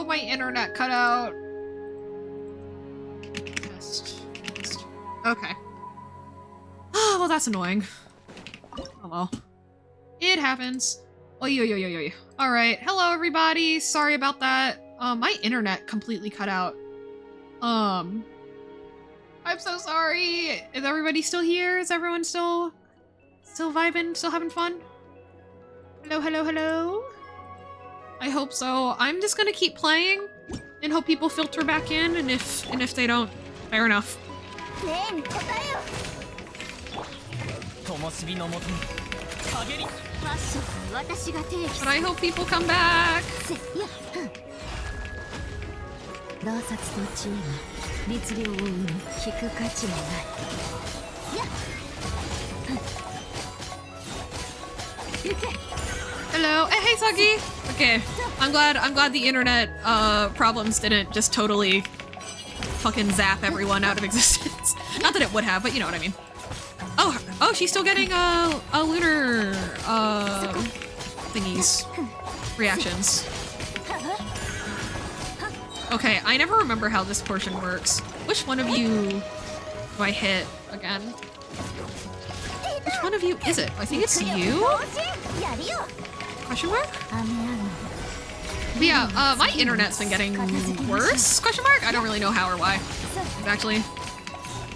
Oh, my internet cut out. Okay. Oh, well, that's annoying. Oh, well. It happens. Oy, oy, oy, oy, oy. Alright, hello, everybody. Sorry about that. My internet completely cut out. I'm so sorry. Is everybody still here? Is everyone still vibing? Still having fun? Hello, hello, hello? I hope so. I'm just gonna keep playing and hope people filter back in, and if they don't, fair enough. But I hope people come back. Hello. Hey, Suggy. Okay. I'm glad the internet problems didn't just totally fucking zap everyone out of existence. Not that it would have, but you know what I mean. Oh, she's still getting a lunar thingies reactions. Okay, I never remember how this portion works. Which one of you do I hit again? Which one of you is it? I think it's you? Question mark? But yeah, my internet's been getting worse? Question mark? I don't really know how or why, exactly.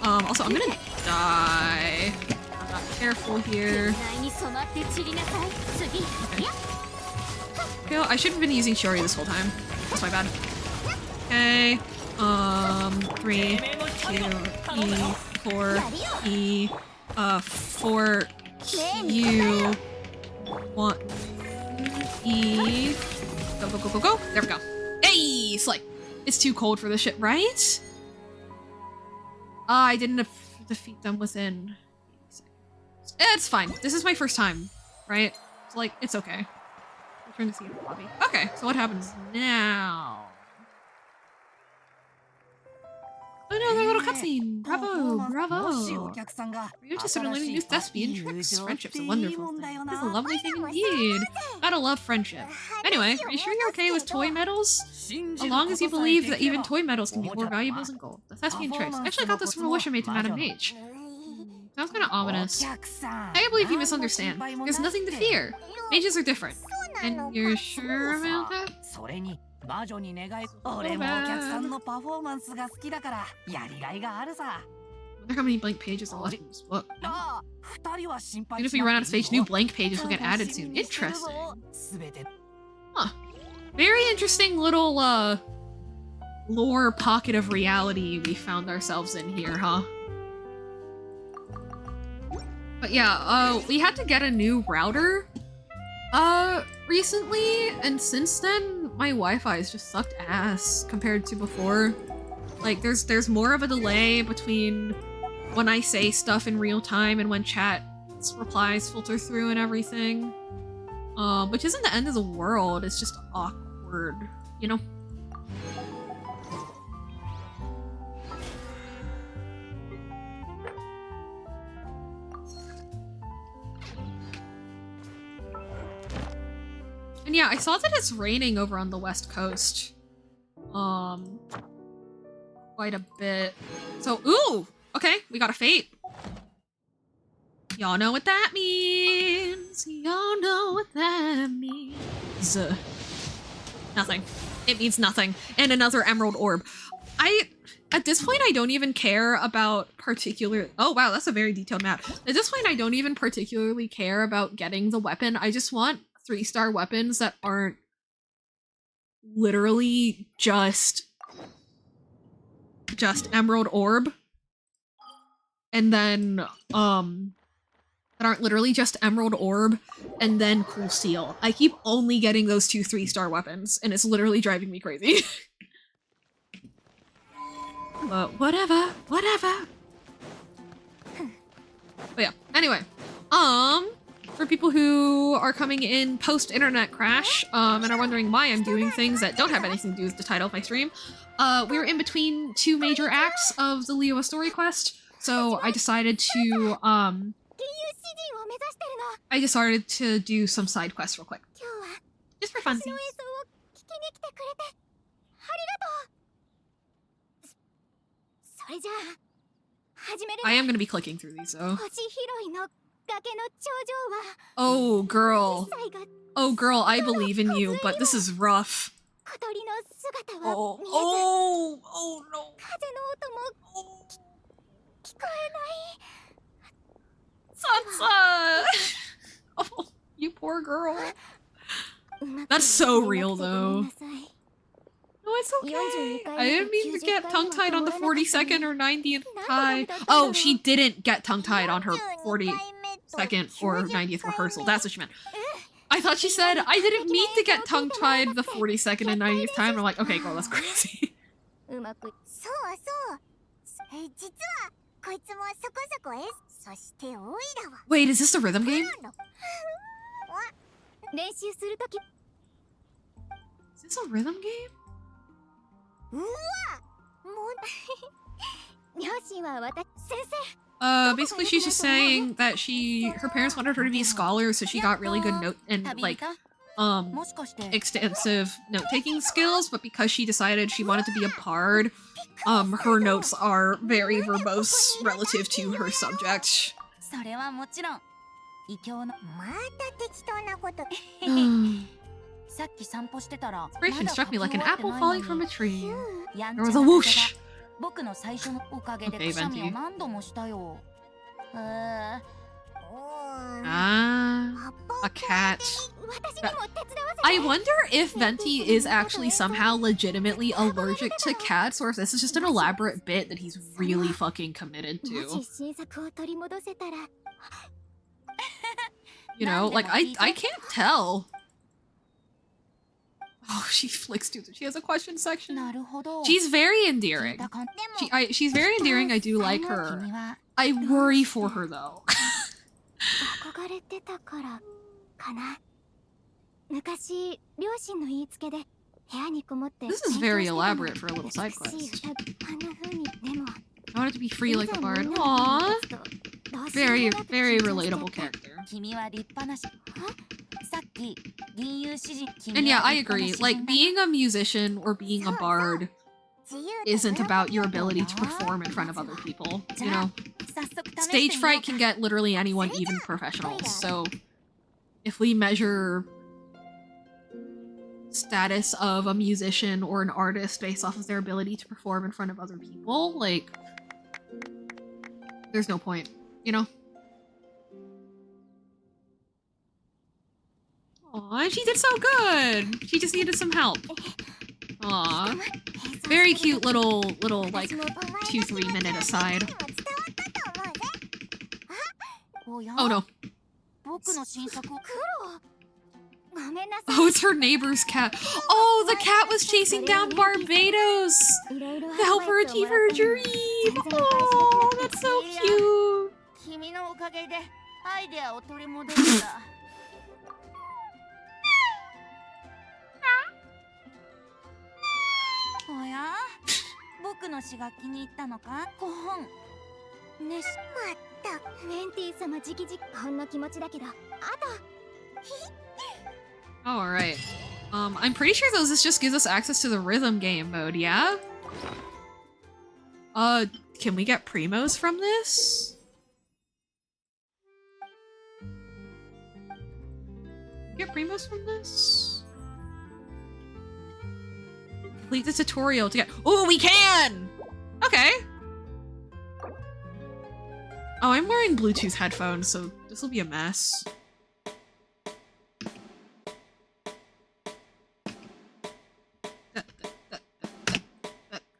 Also, I'm gonna die. I'm not careful here. Okay. I should have been using Shiori this whole time. That's my bad. Okay. 3, 2, E, 4, E, 4, Q, 1, E. Go, go, go, go, go. There we go. Hey, Slay. It's too cold for this shit, right? I didn't defeat them within 80 seconds. It's fine. This is my first time, right? So, like, it's okay. I'm trying to see the lobby. Okay, so what happens now? Another little cutscene! Bravo! Bravo! You're just suddenly learning new thespian tricks. Friendship's a wonderful thing. It's a lovely thing indeed. Gotta love friendship. Anyway, are you sure you're okay with toy medals? As long as you believe that even toy medals can be more valuable than gold. The thespian tricks. Actually, I got this from a wish I made to Madame Mage. Sounds kinda ominous. I can't believe you misunderstand. There's nothing to fear. Mages are different. And you're sure about that? I wonder how many blank pages are left in this book. Even if we run out of space, new blank pages will get added soon. Interesting. Huh. Very interesting little, lore pocket of reality we found ourselves in here, huh? But yeah, we had to get a new router, recently, and since then, my Wi-Fi's just sucked ass compared to before. Like, there's more of a delay between when I say stuff in real time and when chat's replies filter through and everything. Which isn't the end of the world, it's just awkward, you know? And yeah, I saw that it's raining over on the west coast. Quite a bit. So, ooh! Okay, we got a fate. Y'all know what that means. Y'all know what that means. Nothing. It means nothing. And another emerald orb. At this point, I don't even care about oh wow, that's a very detailed map. At this point, I don't even particularly care about getting the weapon. I just want 3-star weapons that aren't literally just emerald orb, and then that aren't literally just emerald orb and then cool seal. I keep only getting those 2 3-star weapons, and it's literally driving me crazy. But whatever. But yeah, anyway, for people who are coming in post-internet crash, and are wondering why I'm doing things that don't have anything to do with the title of my stream, we were in between 2 major acts of the liyue story quest, so I decided to do some side quests real quick. Just for funsies. I am gonna be clicking through these though. Oh girl. Oh girl, I believe in you, but this is rough. Oh, oh, oh no. Oh. Sansa! Oh, you poor girl. That's so real though. No, it's okay. I didn't mean to get tongue-tied on the 42nd or 90th tie. Oh, she didn't get tongue-tied on her 42nd or 90th rehearsal. That's what she meant. I thought she said, I didn't mean to get tongue-tied the 42nd and 90th time. I'm like, okay, girl, that's crazy. Wait, is this a rhythm game? Is this a rhythm game? Basically she's just saying that her parents wanted her to be a scholar, so she got really good note and like extensive note-taking skills, but because she decided she wanted to be a bard, her notes are very verbose relative to her subject. Inspiration struck me like an apple falling from a tree. There was a whoosh. Okay, Venti. A cat. I wonder if Venti is actually somehow legitimately allergic to cats, or if this is just an elaborate bit that he's really fucking committed to. You know, like, I can't tell. Oh, she flicks too. She has a question section. She's very endearing. She's very endearing. I do like her. I worry for her though. This is very elaborate for a little side quest. I want it to be free like a bard. Aww. Very, very relatable character. And yeah, I agree. Like, being a musician or being a bard isn't about your ability to perform in front of other people, you know? Stage fright can get literally anyone, even professionals, so if we measure status of a musician or an artist based off of their ability to perform in front of other people, like, there's no point, you know? Aw, she did so good! She just needed some help. Aw. Very cute little, like, 2-3 minute aside. Oh no. Oh, it's her neighbor's cat. Oh, the cat was chasing down Barbados to help her achieve her dream. Oh, that's so cute. Alright. I'm pretty sure this just gives us access to the rhythm game mode, yeah? Can we get primos from this? Get primos from this? Complete the tutorial to get— oh, we can! Okay. Oh, I'm wearing Bluetooth headphones, so this will be a mess.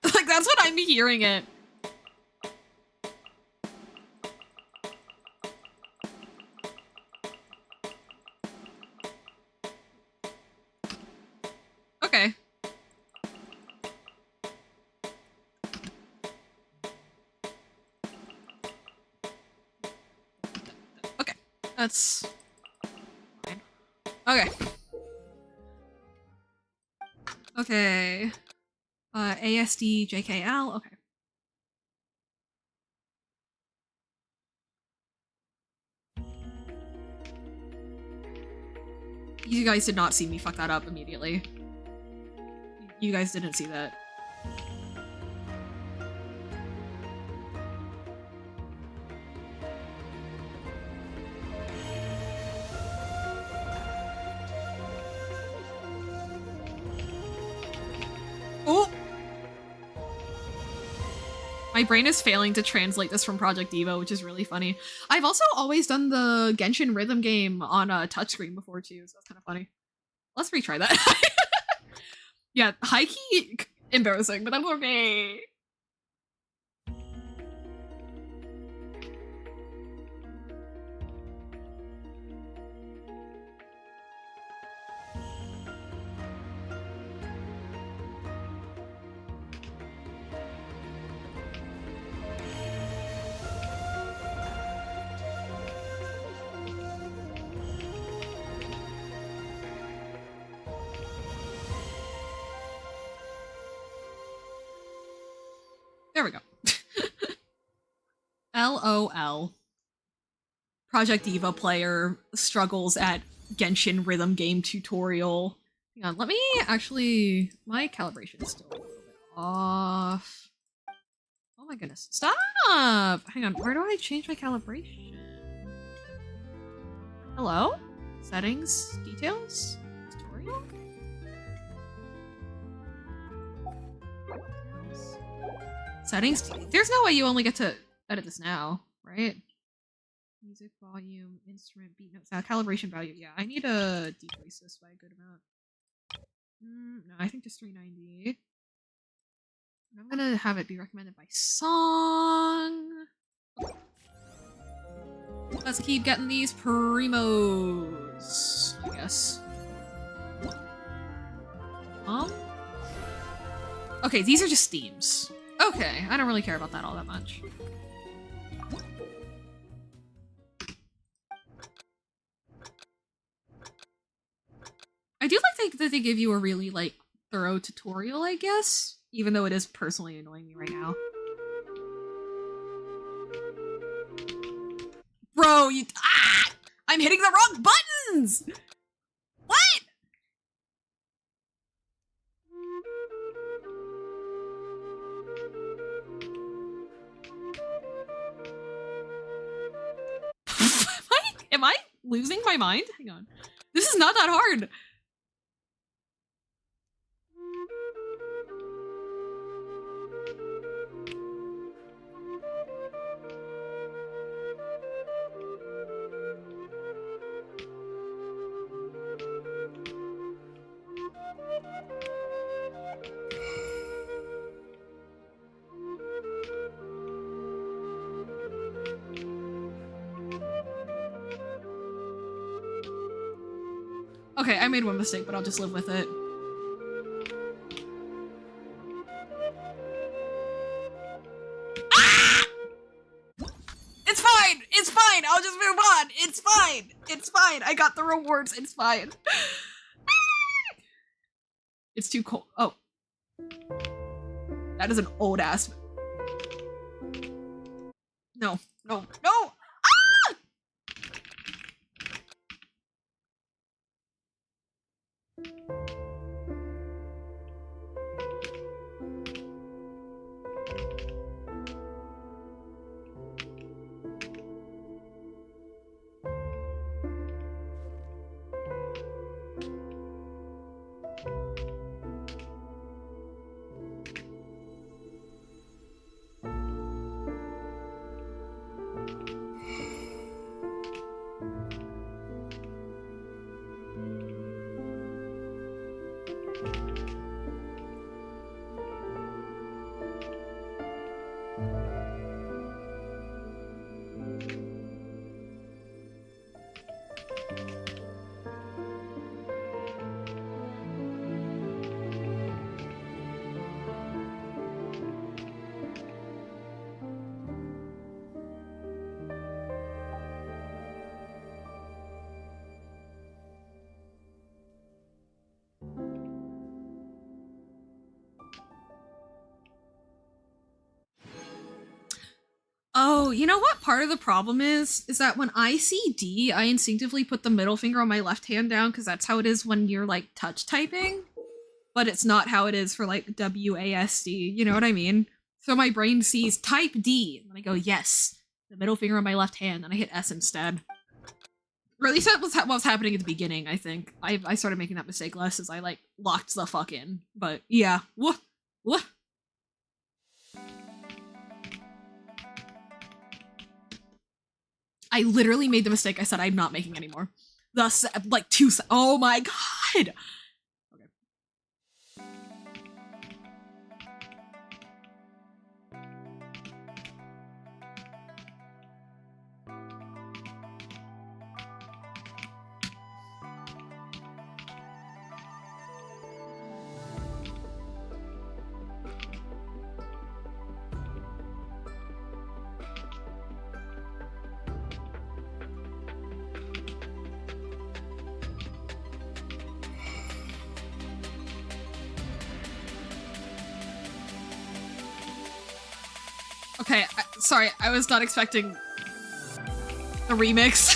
Like, that's what I'm hearing it. Okay. Okay, that's fine. Okay. Okay. ASD JKL, okay. You guys did not see me fuck that up immediately. You guys didn't see that. My brain is failing to translate this from Project Evo, which is really funny. I've also always done the Genshin rhythm game on a touchscreen before too, so that's kind of funny. Let's retry that. Yeah, high-key embarrassing, but that's okay. There we go. LOL. Project Evo player struggles at Genshin rhythm game tutorial. Hang on, let me actually... My calibration is still a little bit off. Oh my goodness. Stop! Hang on, where do I change my calibration? Hello? Settings? Details? Tutorial? Settings? There's no way you only get to edit this now, right? Music volume, instrument, beat note, sound, calibration value. Yeah, I need to decrease this by a good amount. No, I think just 390. I'm gonna have it be recommended by song. Let's keep getting these primos, I guess. Okay, these are just themes. Okay, I don't really care about that all that much. I do like that they give you a really, like, thorough tutorial, I guess, even though it is personally annoying me right now. Bro, you- ah! I'm hitting the wrong buttons! What? Am I losing my mind? Hang on. This is not that hard. Okay, I made one mistake, but I'll just live with it. Ah! It's fine! It's fine! I'll just move on! It's fine! It's fine! I got the rewards, it's fine. It's too cold. Oh. That is an old ass. No, no, no! Ah! Oh, you know what part of the problem is? Is that when I see D, I instinctively put the middle finger on my left hand down because that's how it is when you're, like, touch typing. But it's not how it is for, like, WASD, you know what I mean? So my brain sees type D, and I go, yes, the middle finger on my left hand, and I hit S instead. Or at least that was what was happening at the beginning, I think. I started making that mistake less as I, like, locked the fuck in. But, yeah. What? I literally made the mistake. I said I'm not making any more. Thus, like oh my god! Okay, sorry, I was not expecting the remix.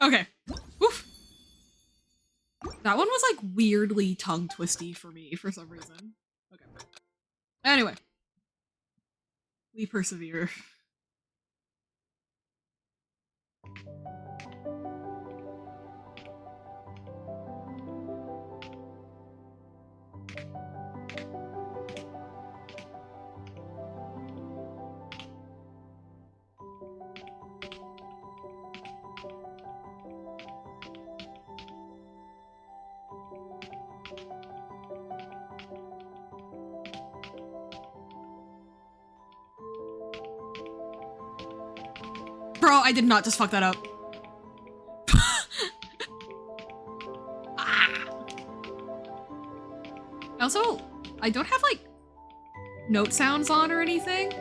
Okay. Oof. That one was like weirdly tongue twisty for me for some reason. Okay. Anyway. We persevere. Bro, I did not just fuck that up. Also, I don't have like note sounds on or anything.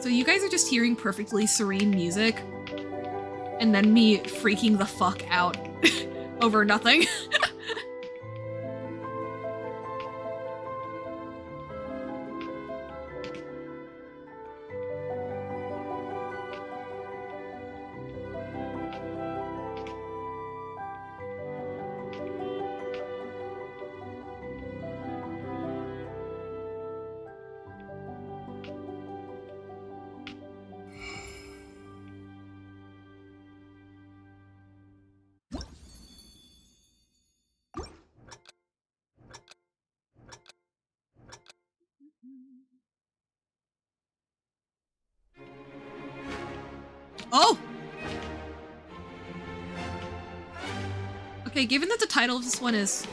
So you guys are just hearing perfectly serene music and then me freaking the fuck out over nothing. Oh! Okay, given that the title of this one is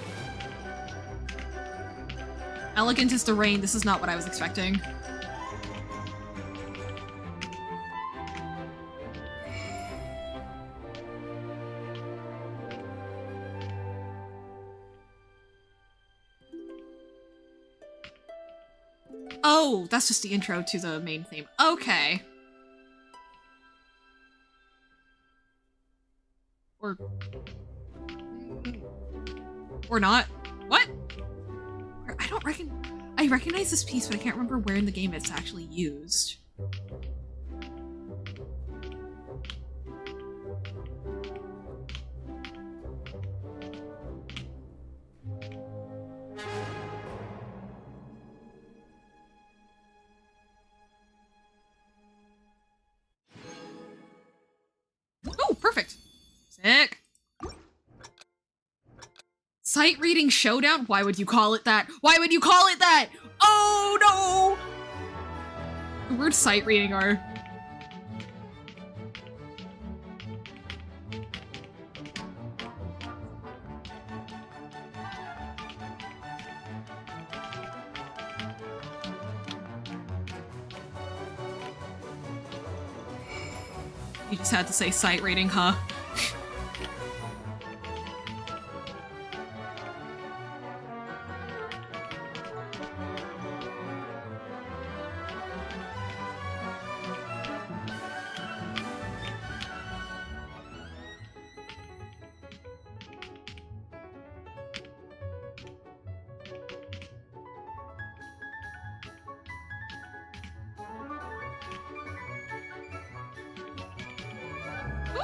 Elegant is the Rain, this is not what I was expecting. Oh, that's just the intro to the main theme. Okay. Or not. What? I recognize this piece, but I can't remember where in the game it's actually used. Oh, perfect. Sick. Sight reading showdown? Why would you call it that? Why would you call it that? Oh no! The word sight reading are... You just had to say sight reading, huh?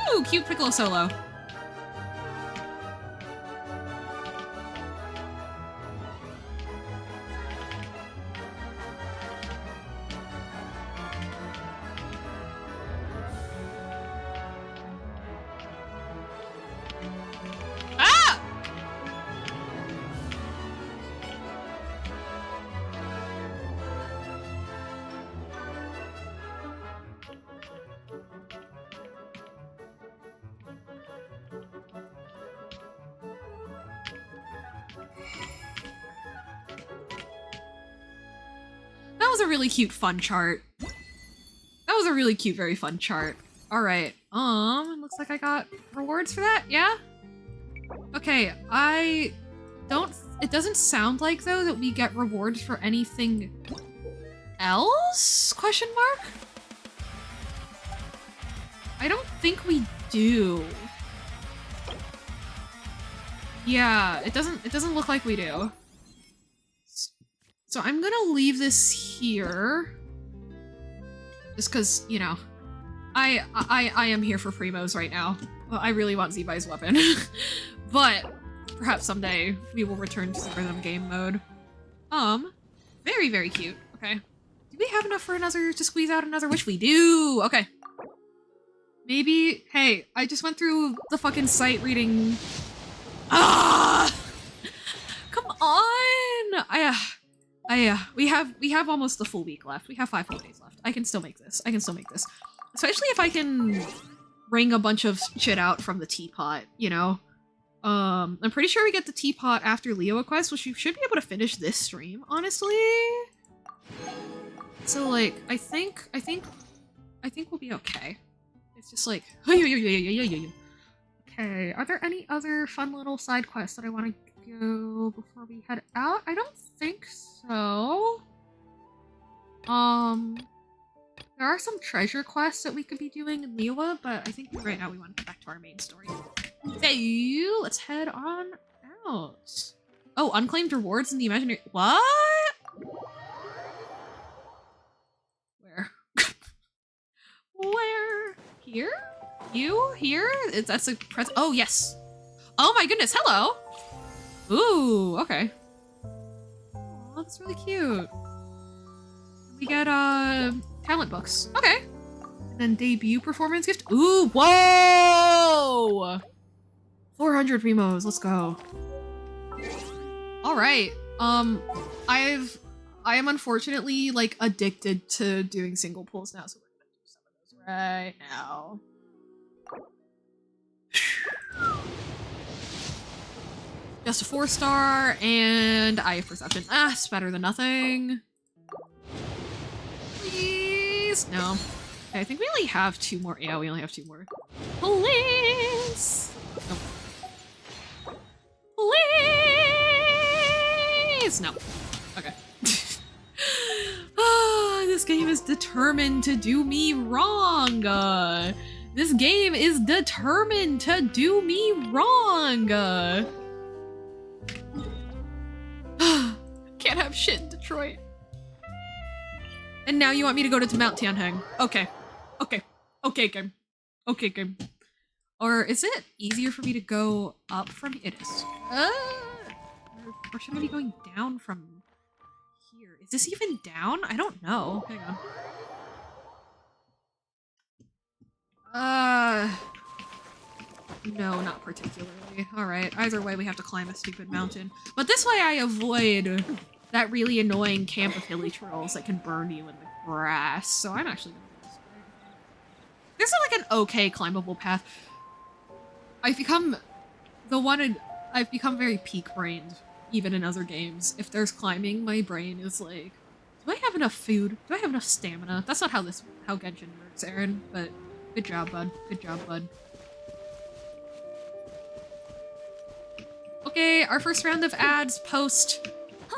Ooh, cute piccolo solo. was a really cute, fun chart. That was a really cute, very fun chart. All right. Looks like I got rewards for that. Yeah. Okay. It doesn't sound like though that we get rewards for anything else? Question mark? I don't think we do. Yeah, it doesn't look like we do. So I'm gonna leave this here. Just cause, you know, I am here for primos right now. Well, I really want Zibai's weapon. But perhaps someday we will return to the rhythm game mode. Very, very cute. Okay. Do we have enough for another to squeeze out another wish? We do! Okay. Maybe, hey, I just went through the fucking site reading. Ah! Come on! We have almost the full week left. We have 5 whole days left. I can still make this. Especially if I can wring a bunch of shit out from the teapot, you know? I'm pretty sure we get the teapot after liyue quest, which you should be able to finish this stream, honestly. So like, I think we'll be okay. It's just like, okay, are there any other fun little side quests that I want to go before we head out? I don't think so. There are some treasure quests that we could be doing in liyue, but I think right now we want to get back to our main story. So, let's head on out. Oh, unclaimed rewards in the imaginary- what? Where? Where? Here? You? Here? That's a press- oh, yes. Oh my goodness, hello! Ooh, okay. Oh, that's really cute. We get, talent books. Okay. And then debut performance gift. Ooh, whoa! 400 primos, let's go. All right. I am unfortunately like addicted to doing single pulls now, so we're gonna do some of those right now. Just a 4-star and eye of perception. Ah, it's better than nothing. Please, no. Okay, I think we only have 2 more. Yeah, we only have 2 more. Please. Nope. Please! No. Okay. This game is determined to do me wrong. This game is determined to do me wrong. Can't have shit in Detroit. And now you want me to go to Mount Tianheng. Okay. Okay. Okay, game. Okay, game. Or is it easier for me to go up from here? It is. Or should I be going down from here? Is this even down? I don't know. Hang on. No, not particularly. Alright, either way we have to climb a stupid mountain. But this way I avoid that really annoying camp of hilly trolls that can burn you in the grass. So I'm actually gonna go this way. This is like an okay climbable path. I've become very peak-brained, even in other games. If there's climbing, my brain is like, do I have enough food? Do I have enough stamina? That's not how Genshin works, Aaron, but good job, bud. Good job, bud. Okay, our first round of ads post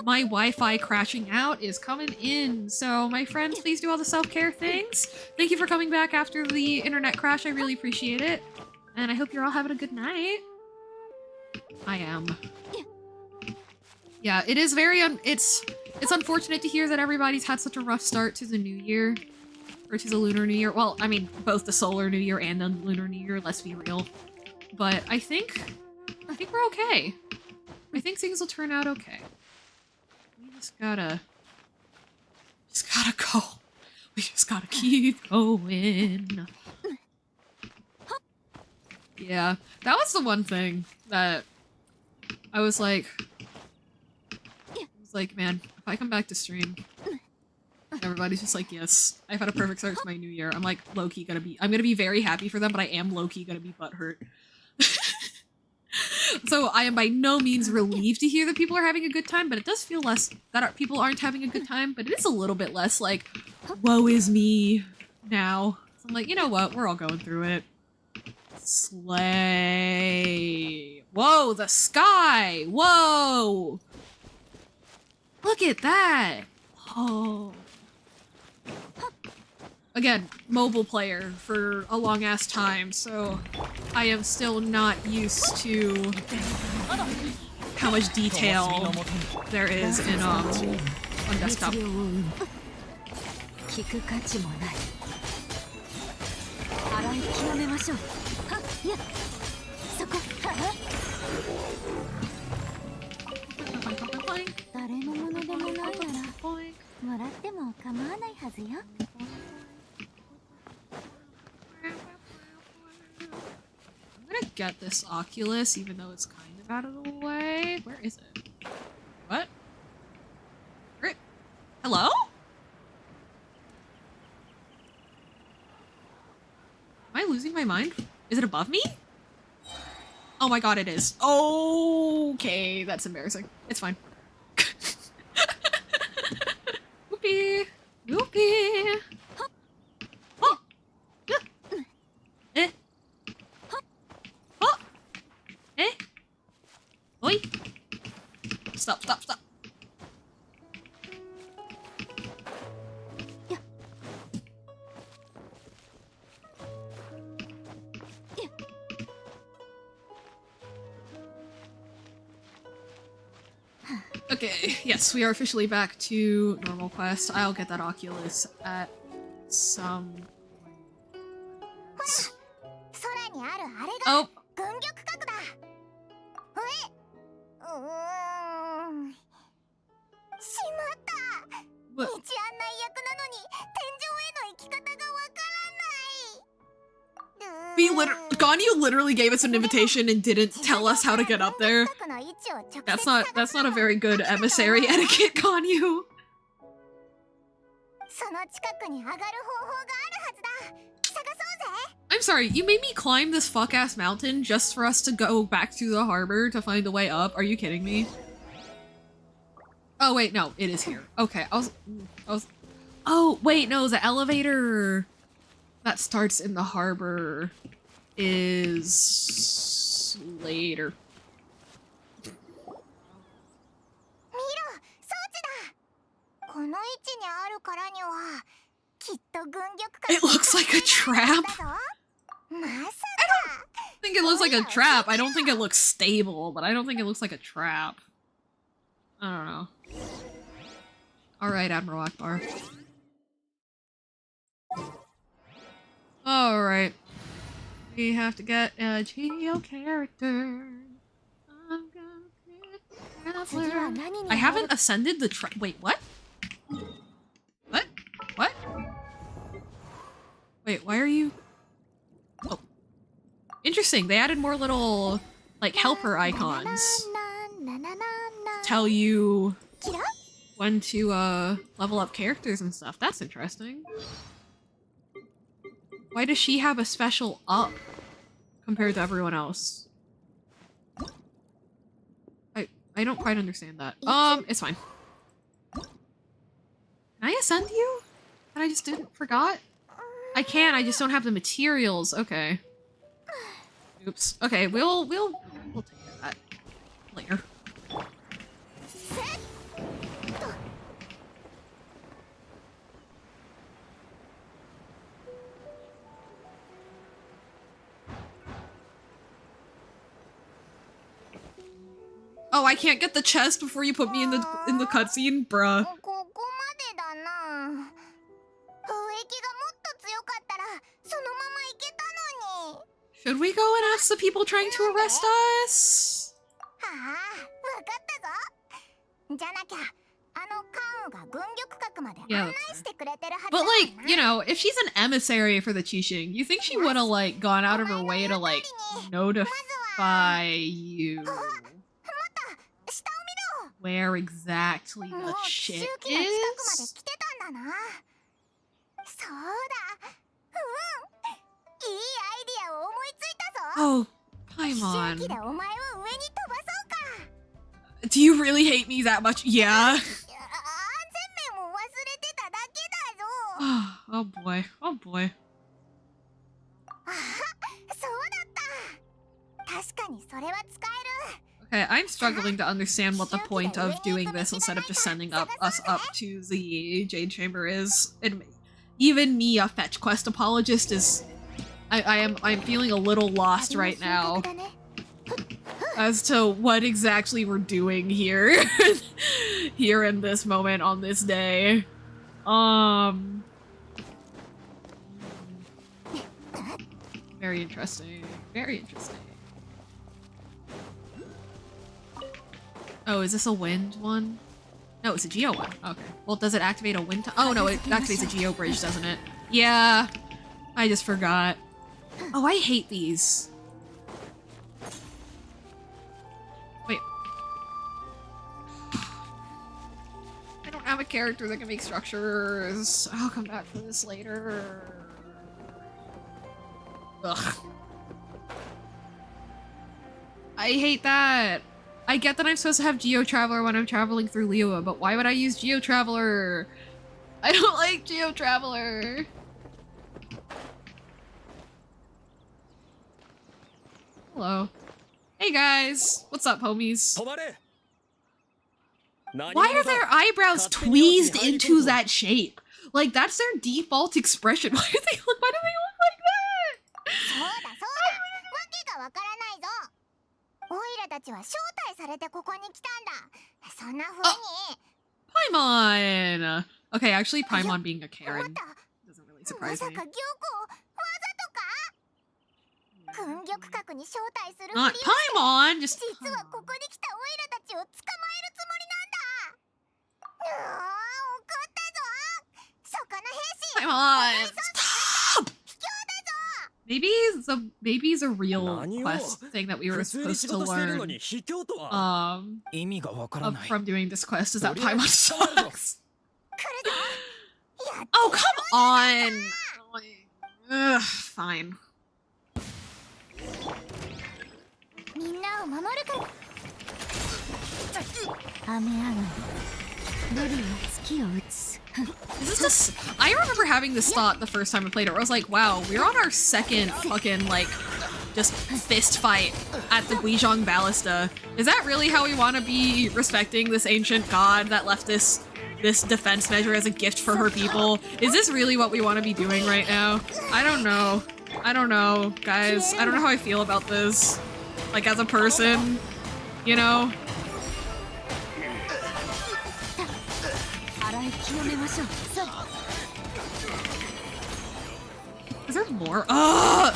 my Wi-Fi crashing out is coming in. So my friends, please do all the self-care things. Thank you for coming back after the internet crash. I really appreciate it. And I hope you're all having a good night. I am. Yeah, it is very it's unfortunate to hear that everybody's had such a rough start to the new year. Or to the Lunar New Year. Well, I mean, both the Solar New Year and the Lunar New Year, let's be real. But I think we're okay. I think things will turn out okay. We just gotta go. We just gotta keep going. Yeah, that was the one thing that I was like, man, if I come back to stream, everybody's just like, yes, I've had a perfect start to my new year. I'm like, I'm gonna be very happy for them, but I am low-key gonna be butthurt. So I am by no means relieved to hear that people are having a good time, but it does feel less that people aren't having a good time, but it is a little bit less like, woe is me now. So I'm like, you know what? We're all going through it. Slay. Whoa, the sky. Whoa. Look at that. Oh. Again, mobile player for a long ass time, so I am still not used to how much detail there is in on desktop. I'm gonna get this Oculus, even though it's kind of out of the way. Where is it? What? Where? Hello? Am I losing my mind? Is it above me? Oh my god, it is. Okay, that's embarrassing. It's fine. Whoopee! Whoopee! Oh! Eh! Oh! Eh! Oi! Stop, stop, stop. Okay, yes, we are officially back to normal quest. I'll get that Oculus at some point. Oh! What? Ganyu literally gave us an invitation and didn't tell us how to get up there. That's not a very good emissary etiquette, Ganyu. I'm sorry, you made me climb this fuck-ass mountain just for us to go back to the harbor to find a way up? Are you kidding me? Oh wait, no, it is here. Okay, I was oh wait, no, the elevator that starts in the harbor is later. It looks like a trap. I don't think it looks like a trap. I don't think it looks stable, but I don't think it looks like a trap. I don't know. Alright, Admiral Akbar. Alright. We have to get a Geo character. I haven't ascended the wait, what? What? What? Wait, why are you... Oh. Interesting, they added more little, like, helper icons. Tell you when to, level up characters and stuff. That's interesting. Why does she have a special up compared to everyone else? I don't quite understand that. It's fine. Can I ascend you? And I just forgot? I can, I just don't have the materials. Okay. Oops. Okay, we'll take care of that later. Oh, I can't get the chest before you put me in the cutscene? Bruh. Should we go and ask the people trying to arrest us? Yeah. But like, you know, if she's an emissary for the Qixing, you think she would have like gone out of her way to like notify you where exactly the shit is? Oh, Paimon. Do you really hate me that much? Yeah. Oh boy. Oh boy. Okay, I'm struggling to understand what the point of doing this instead of just sending us up to the Jade Chamber is. And even me, a fetch quest apologist, is I'm feeling a little lost right now as to what exactly we're doing here here in this moment on this day. Very interesting. Very interesting. Oh, is this a wind one? No, it's a geo one. Okay. Well, does it activate a wind? Oh no, it activates a geo bridge, doesn't it? Yeah. I just forgot. Oh, I hate these. Wait. I don't have a character that can make structures. I'll come back for this later. Ugh. I hate that. I get that I'm supposed to have Geo Traveler when I'm traveling through Liyue, but why would I use Geo Traveler? I don't like Geo Traveler. Hello. Hey guys. What's up, homies? Why are their eyebrows tweezed into that shape? Like, that's their default expression. Why do they look like that? Paimon! Okay, actually, Paimon being a Karen doesn't really surprise me. Not Paimon! Just Paimon! Stop! Maybe's a real quest thing that we were supposed to learn from doing this quest is that Paimon sucks. Oh, come on! Ugh, fine. I remember having this thought the first time I played it, where I was like, wow, we're on our second fucking, like, just fist fight at the Guizhong Ballista. Is that really how we want to be respecting this ancient god that left this defense measure as a gift for her people? Is this really what we want to be doing right now? I don't know. I don't know, guys. I don't know how I feel about this. Like, as a person, you know? Is there more? Ugh!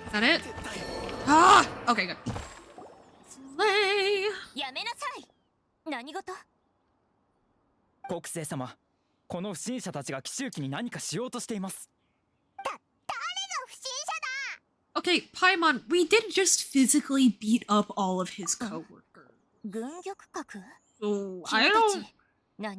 Is that it? Ah! Okay, good. Slay! 国政様、この不審者たちが奇襲機に何かしようとしています。 Okay, Paimon, we didn't just physically beat up all of his coworkers. So, I don't know.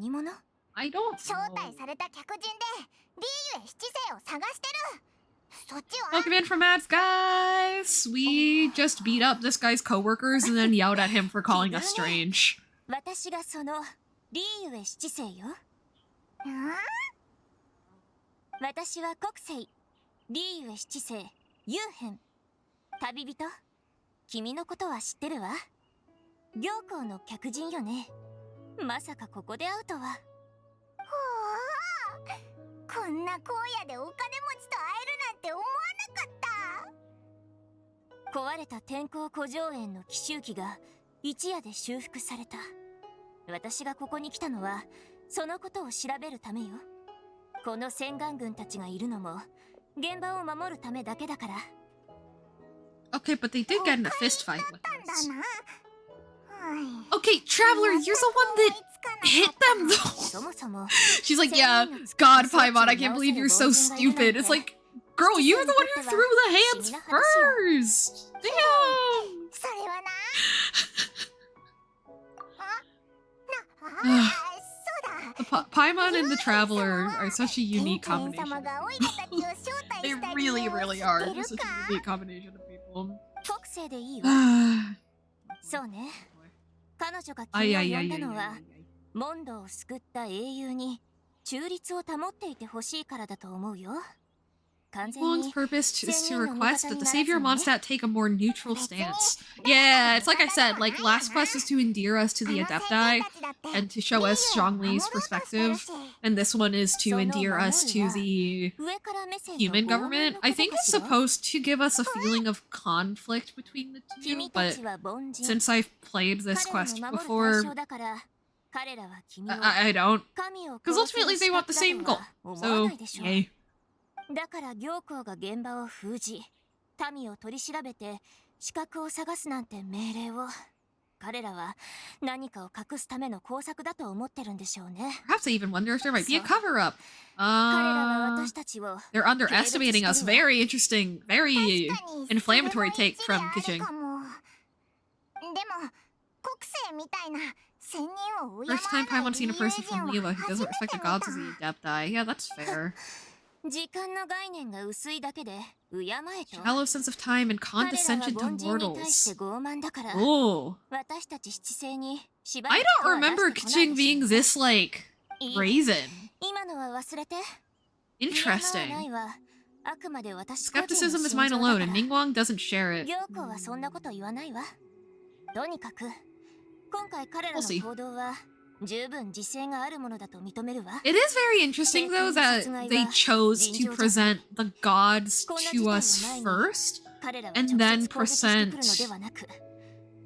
Welcome in from Mads, guys! We just beat up this guy's coworkers and then yelled at him for calling us strange. 私がそのリーユエ七世よ。私は国政リーユエ七世ユーヘン。旅人、君のことは知ってるわ。行幸の客人よね。まさかここで会うとは。ほう、こんな荒野でお金持ちと会えるなんて思わなかった。壊れた天候古城園の奇襲機が一夜で修復された。私がここに来たのはそのことを調べるためよ。この洗顔軍たちがいるのも現場を守るためだけだから。Okay, but they did get in a fist fight with us. Okay, Traveler, you're the one that hit them though. She's like, yeah, God, Paimon, I can't believe you're so stupid. It's like, girl, you were the one who threw the hands first! Damn! The Paimon and the Traveler are such a unique combination. They really, really are. They're such a unique combination of people. そうね。彼女が君を呼んだのは、モンドを救った英雄に中立を保っていてほしいからだと思うよ。Wong's purpose is to request that the Savior Mondstadt take a more neutral stance. Yeah, it's like I said, like, last quest was to endear us to the Adepti and to show us Zhongli's perspective, and this one is to endear us to the human government. I think it's supposed to give us a feeling of conflict between the two, but since I've played this quest before, I don't, because ultimately they want the same goal, so yay. だから行幸が現場を封じ、民を取り調べて死角を探すなんて命令を。彼らは何かを隠すための工作だと思ってるんでしょうね。Perhaps I even wonder if there might be a cover-up. They're underestimating us. Very interesting, very inflammatory take from Kiching. First time Paimon's seen a person from Liyue who doesn't respect the gods as the Adepti. Yeah, that's fair. Shallow sense of time and condescension to mortals. Oh. I don't remember Kiching being this, like, brazen. Interesting. Skepticism is mine alone, and Ningguang doesn't share it. We'll see. It is very interesting, though, that they chose to present the gods to us first, and then present...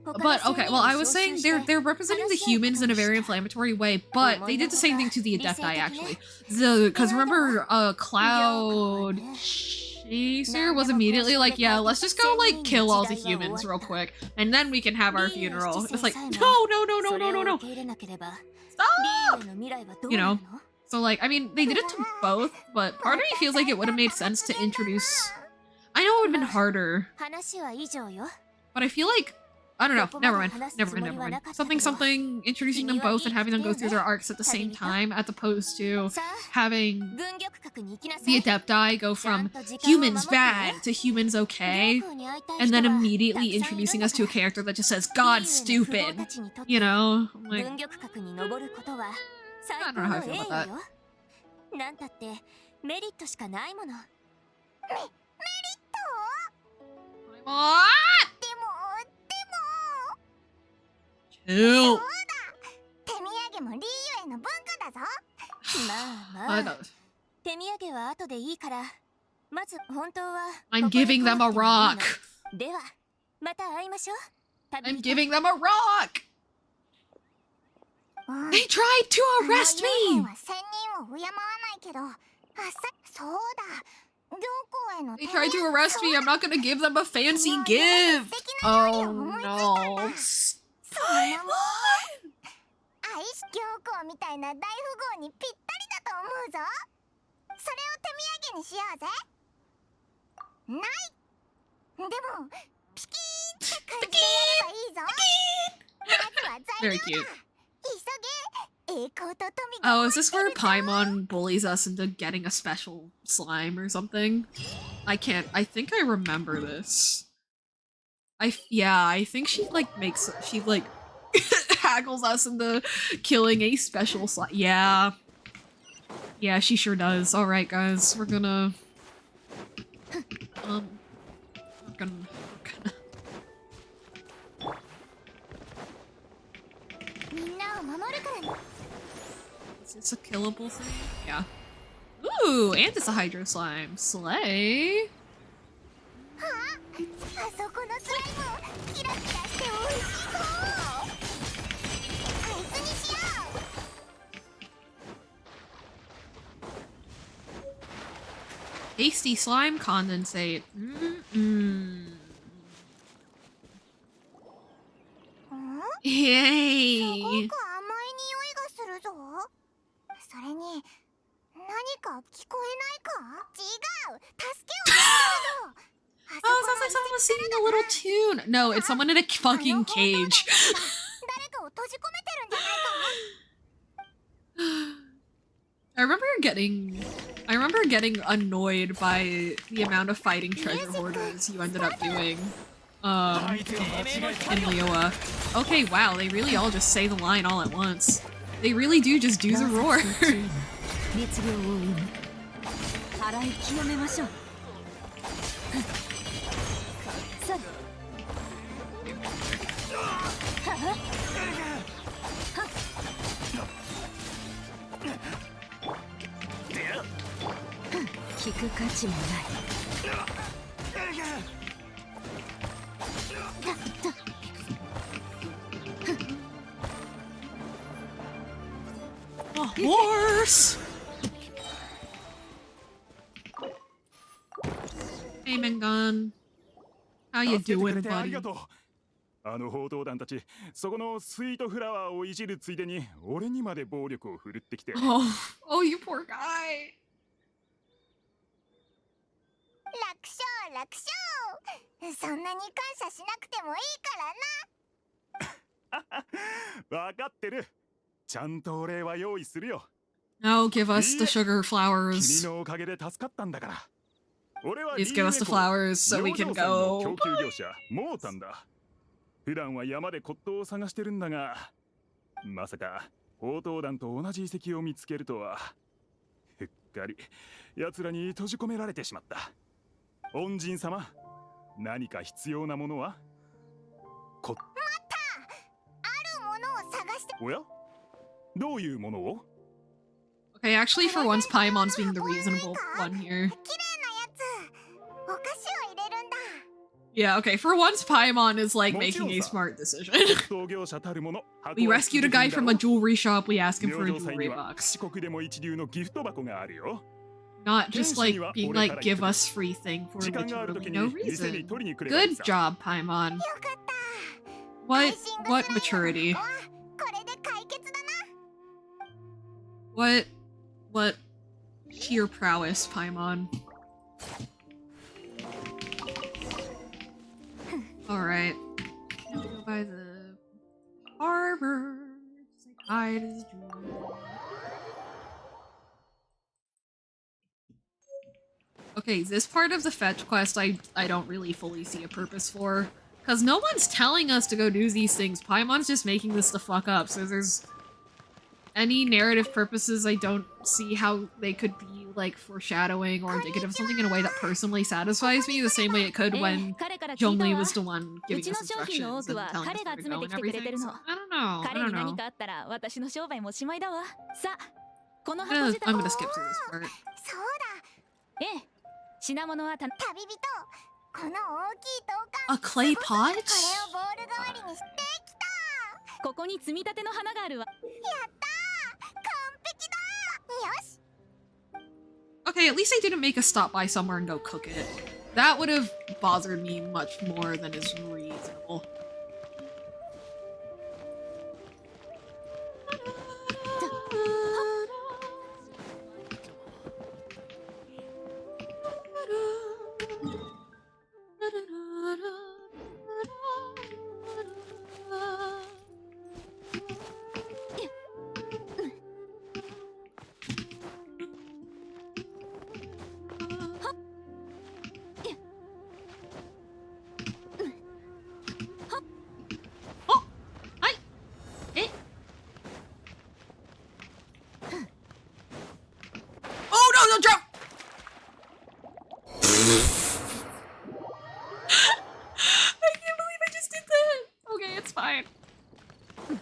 But, okay, well, I was saying they're representing the humans in a very inflammatory way, but they did the same thing to the Adepti, actually. Because remember, Cloud Chaser was immediately like, yeah, let's just go, like, kill all the humans real quick, and then we can have our funeral. It's like, no! Stop! You know? So, like, I mean, they did it to both, but part of me feels like it would have made sense to introduce... I know it would have been harder, but I feel like... I don't know. Never mind. Something, introducing them both and having them go through their arcs at the same time, as opposed to having the Adepti go from humans bad to humans okay, and then immediately introducing us to a character that just says, God stupid. You know? Like, I don't know how I feel about that. What? Chill. I'm giving them a rock. I'm giving them a rock. They tried to arrest me. They tried to arrest me. I'm not gonna give them a fancy gift. Oh no. Very cute. Oh, is this where Paimon bullies us into getting a special slime or something? I think I remember this. I think she haggles us into killing a special slime. Yeah. Yeah, she sure does. Alright, guys, we're gonna... Is this a killable thing? Yeah. Ooh, and it's a Hydro Slime. Slay! Tasty slime condensate. Yay! Oh, it sounds like someone was singing a little tune. No, it's someone in a fucking cage. I remember getting annoyed by the amount of fighting treasure hoarders you ended up doing. In Liyue. Okay, wow, they really all just say the line all at once. They really do just do the roar. A horse! Hey, Mengon. How you doing, buddy? あの報道団たち、そこのスイートフラワーをいじるついでに、俺にまで暴力を振るってきて。Oh, you poor guy. 楽勝楽勝。そんなに感謝しなくてもいいからな。わかってる。ちゃんとお礼は用意するよ。Now give us the sugar 君 flowers. のおかげで助かったんだから。俺は Please give us the flowers so we can go. 供給業者モータンだ。普段は山で骨董を探してるんだが、まさか砲塔団と同じ遺跡を見つけるとは。ふっかり奴らに閉じ込められてしまった。恩人様、何か必要なものは？また、あるものを探して。おや？どういうものを？ Okay, actually for once Paimon's being the reasonable one here. Yeah, okay, for once Paimon is like making a smart decision. We rescued a guy from a jewelry shop, we asked him for a jewelry box. Not just like being like, give us free thing for literally no reason. Good job, Paimon. What maturity? What sheer prowess, Paimon. Alright. Go by the harbor. Say hi to the jewelry. Okay, this part of the fetch quest I don't really fully see a purpose for. Because no one's telling us to go do these things. Paimon's just making this the fuck up, so there's any narrative purposes I don't see how they could be like foreshadowing or indicative of something in a way that personally satisfies me, the same way it could when Zhongli was the one giving us instructions and telling us where to go and everything. So, I don't know. I'm gonna skip through this part. A clay pot? Okay, at least I didn't make us stop by somewhere and go cook it. That would have bothered me much more than is reasonable.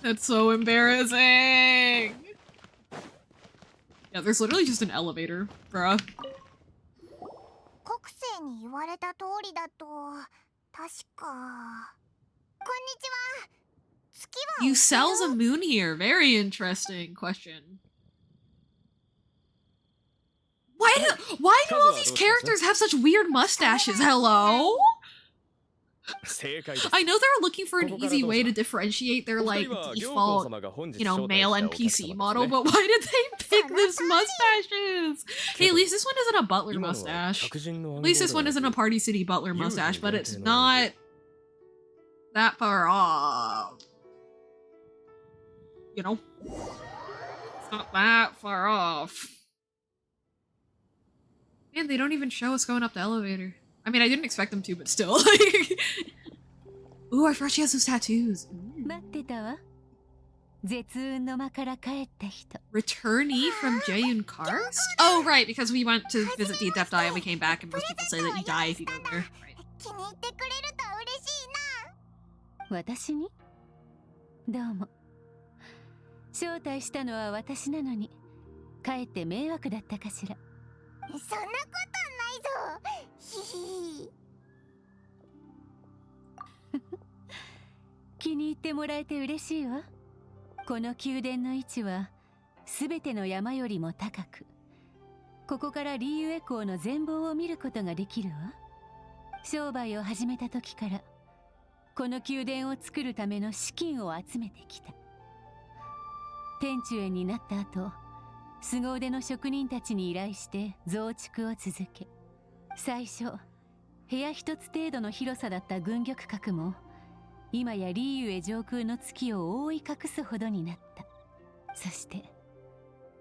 That's so embarrassing! Yeah, there's literally just an elevator, bruh. You sell the moon here. Very interesting question. Why do all these characters have such weird mustaches? Hello? I know they're looking for an easy way to differentiate their like default, male NPC model, but why did they pick this mustaches? Hey, at least this one isn't a butler mustache. At least this one isn't a Party City butler mustache, but it's not that far off. You know? It's not that far off. Man, they don't even show us going up the elevator. I mean, I didn't expect them to, but still. Ooh, I forgot she has those tattoos. Returnee from Jaeyoon Karst? Oh, right, because we went to visit the Adept Eye and we came back and most people say that you die if you go there. Right. 私にどうも招待したのは私なのにかえって迷惑だったかしらそんなことないぞひひ気に入ってもらえて嬉しいわこの宮殿の位置はすべての山よりも高くここからリーユエ港の全貌を見ることができるわ商売を始めた時からこの宮殿を作るための資金を集めてきた天中園になった後凄腕の職人たちに依頼して増築を続け最初部屋一つ程度の広さだった軍玉閣も今やリーユエ上空の月を覆い隠すほどになったそして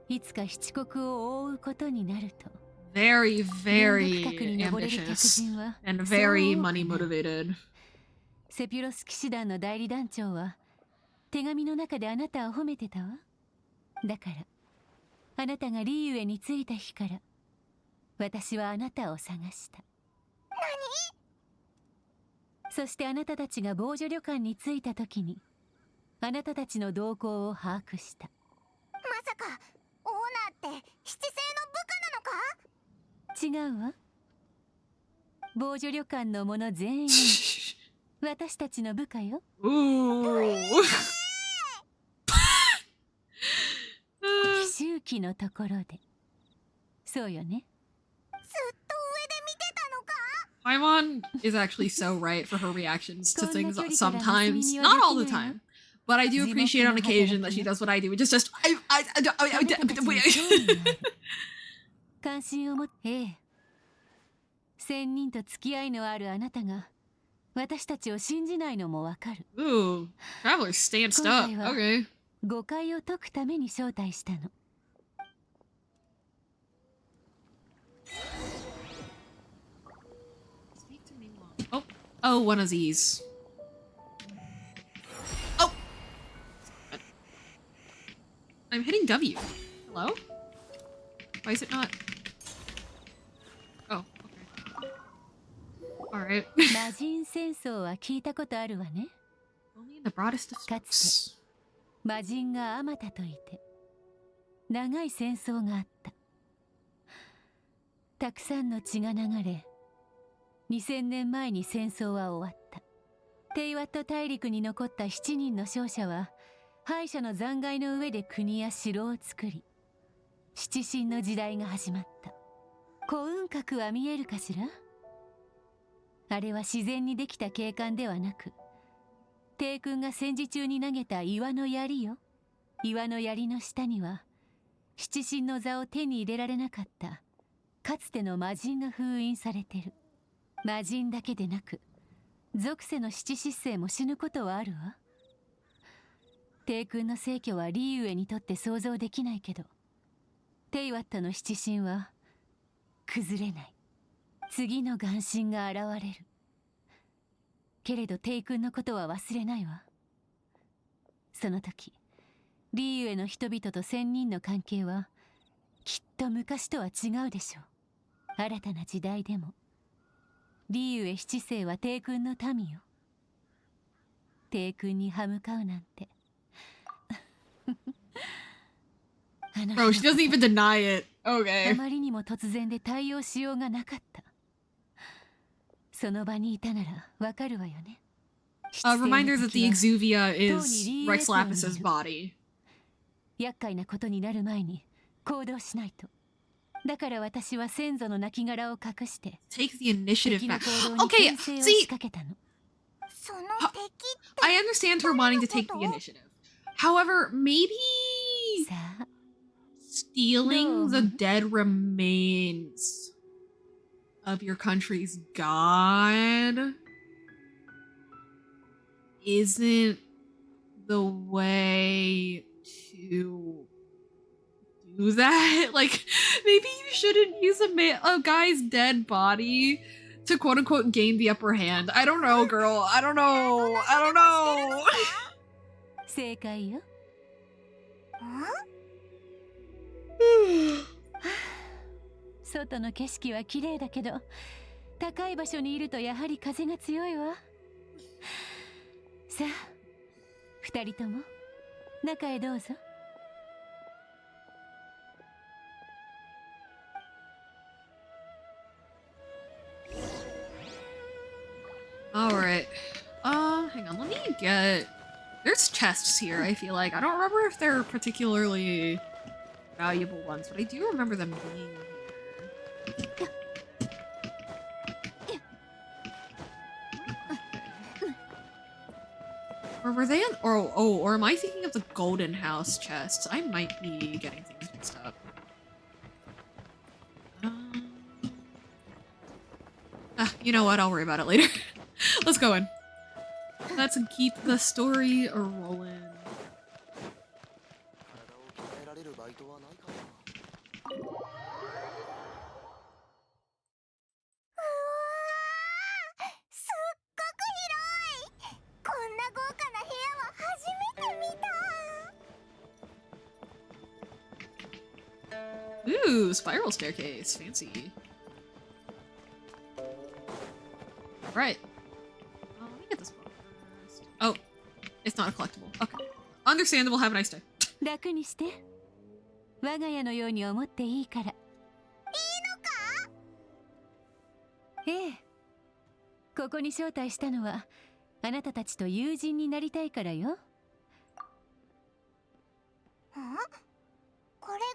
いつか七国を覆うことになると Very, very ambitious and very money motivated. セピュロス騎士団の代理団長は手紙の中であなたを褒めてたわだからあなたがリーユエに着いた日から私はあなたを探した何そしてあなたたちが防除旅館に着いた時にあなたたちの動向を把握したまさかオーナーって七星の部下なのか違うわ防除旅館の者全員私たちの部下よ奇襲記のところでそうよねずっと上で見てたのかPaimon is actually so right for her reactions to things sometimes, not all the time. But I do appreciate on occasion that she does what I do, which is just関心を持って、仙人と付き合いのあるあなたが私たちを信じないのもわかる。Ooh, Traveler stanced up. Okay. 誤解を解くために招待したの。Oh, oh, one of these. Oh! I'm hitting W. Hello? Why is it not? Oh, okay. Alright. 魔人戦争は聞いたことあるわね。Only in the broadest of かつて魔人があまたといて長い戦争があった。たくさんの血が流れ2000年前に戦争は終わった。テイワット大陸に残った7人の勝者は敗者の残骸の上で国や城を作り七神の時代が始まった。幸運閣は見えるかしら？あれは自然にできた景観ではなく帝君が戦時中に投げた岩の槍よ。岩の槍の下には七神の座を手に入れられなかったかつての魔人が封印されてる。魔人だけでなく属性の七失星も死ぬことはあるわ。帝君の逝去はリーウェにとって想像できないけどテイワットの七神は崩れない。次の眼神が現れる。けれど帝君のことは忘れないわ。その時リーウェの人々と仙人の関係はきっと昔とは違うでしょう。新たな時代でもリーウェ七世は帝君の民よ。帝君に歯向かうなんてBro, she doesn't even deny it. あ Okay. まりにも突然で対応しようがなかった。その場にいたならわかるわよね。A reminder that the Exuvia is Rex Lapis's body. 厄介なことになる前に行動しないと。だから私は先祖の亡骸を隠して Take the initiative 敵の back. 行動に Okay, 牽制を see, 仕掛けたの。I understand her wanting to take the initiative. However, maybe stealing the dead remains of your country's god isn't the way to do that. Like, maybe you shouldn't use a guy's dead body to quote unquote gain the upper hand. I don't know, girl. I don't know. I don't know. 正解よ。外の景色は綺麗だけど、高い場所にいるとやはり風が強いわ。さあ、二人とも中へどうぞ。Alright. Hang on, let me get... There's chests here, I feel like. I don't remember if they're particularly valuable ones, but I do remember them being here. Or were they in... or am I thinking of the Golden House chests? I might be getting things mixed up. You know what? I'll worry about it later. Let's go in. Let's keep the story rolling. Ooh, spiral staircase. Fancy. Right. Let me get this one first. Oh, it's not a collectible. Okay. Understandable. Have a nice day. 楽にして。我が家のように思っていいから。いいのか？ええ。ここに招待したのは、あなたたちと友人になりたいからよ。これが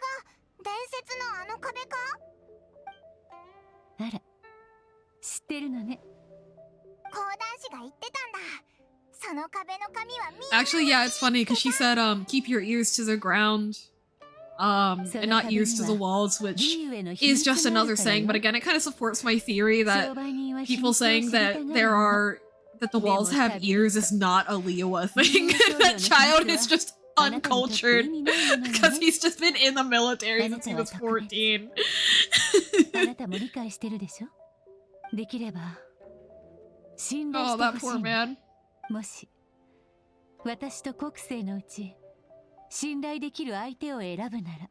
伝説のあの壁か？あら、知ってるのね。 Actually, yeah, it's funny because she said, keep your ears to the ground, and not ears to the walls, which is just another saying, but again, it kind of supports my theory that people saying that that the walls have ears is not a liyue thing. That child is just uncultured because he's just been in the military since he was 14. あなたも理解してるでしょ？できれば Oh, that poor man. もし私と国政のうち信頼できる相手を選ぶなら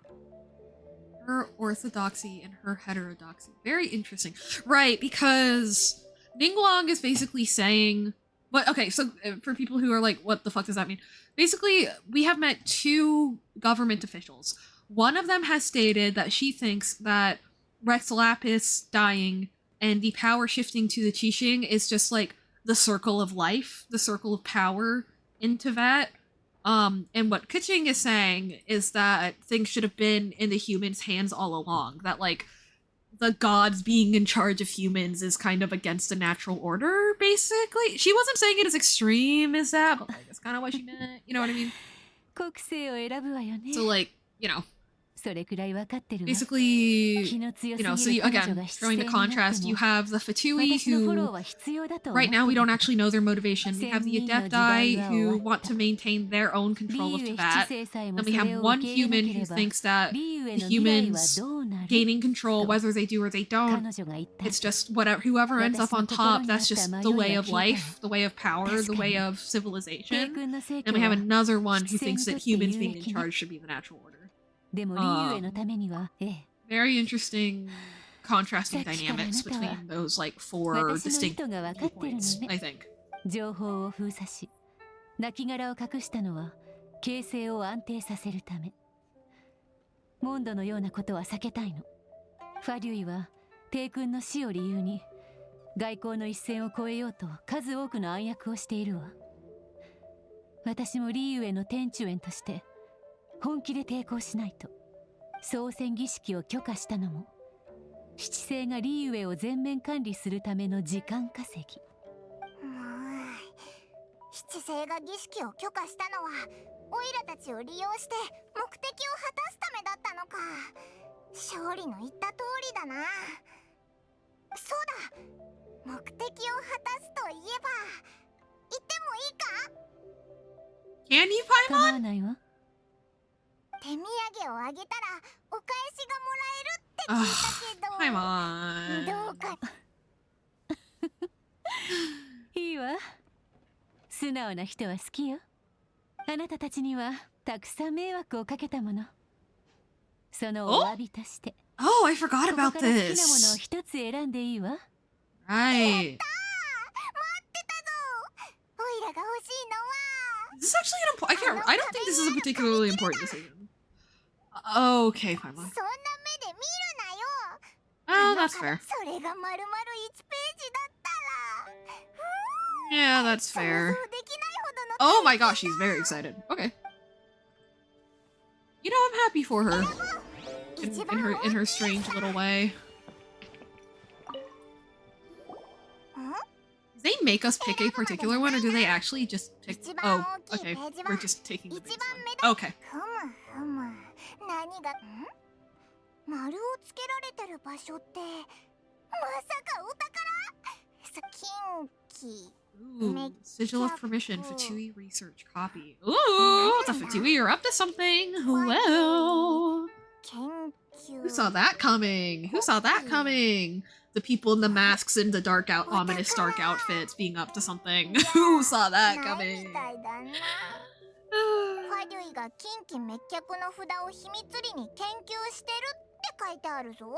Her orthodoxy and her heterodoxy. Very interesting. Right, because Ningguang is basically saying... But okay, so for people who are like, what the fuck does that mean? Basically, we have met two government officials. One of them has stated that she thinks that Rex Lapis dying and the power shifting to the Qixing is just like the circle of life, the circle of power in Tibet. And what Keqing is saying is that things should have been in the humans' hands all along. That like the gods being in charge of humans is kind of against the natural order, basically. She wasn't saying it as extreme as that, but like that's kind of what she meant. You know what I mean? So like, you know. Basically, you know, so again, showing the contrast, you have the Fatui who, right now we don't actually know their motivation. We have the Adepti who want to maintain their own control of Tibet. Then we have one human who thinks that the humans gaining control, whether they do or they don't, it's just whatever, whoever ends up on top, that's just the way of life, the way of power, the way of civilization. And we have another one who thinks that humans being in charge should be the natural order. Very interesting contrasting dynamics between those like four distinct viewpoints, I think. 情報を封鎖し、亡骸を隠したのは形勢を安定させるため。モンドのようなことは避けたいの。ファリュイは帝君の死を理由に外交の一線を越えようと数多くの暗躍をしているわ。私もリーユへの天中園として本気で抵抗しないと。総選儀式を許可したのも七星がリーユエを全面管理するための時間稼ぎ。七星が儀式を許可したのはオイラたちを利用して目的を果たすためだったのか。勝利の言った通りだな。そうだ、目的を果たすといえば言ってもいいか。 Candy 構わ Paimon? ないわ。手土産をあげたらお返しがもらえるって聞いたけど、 Paimon. どうか。いいわ。素直な人は好きよ。あなたたちにはたくさん迷惑をかけたもの。そのお詫びとして、 Oh, I forgot ここ about から好きなものを this. 一つ選んでいいわ。 Right. 待ってたぞ。オイラが欲しいのは This is actually an important. I don't think this is a particularly important decision. Okay, Paimon. そんな目で見るなよ。 Oh, that's fair. それが丸々1ページだったら、 Yeah, that's 想像 fair. できないほどの Oh my gosh, she's very excited. Okay. You know, I'm happy for her. In her strange little way. Do they make us pick a particular one, or do they actually just pick? Oh, okay. We're just taking the biggest one. Okay. ふむふむ、何が丸をつけられてる場所って、まさかお宝？金器。 Ooh, sigil of permission, Fatui research copy. Ooh, it's a Fatui, you're up to something. Well, 研究。 who saw that coming? Who saw that coming? The people in the masks and the ominous dark outfits being up to something. Who saw that ない coming? みたいだな。ファデュイが近畿滅却の札を秘密裏に研究してるって書いてあるぞ。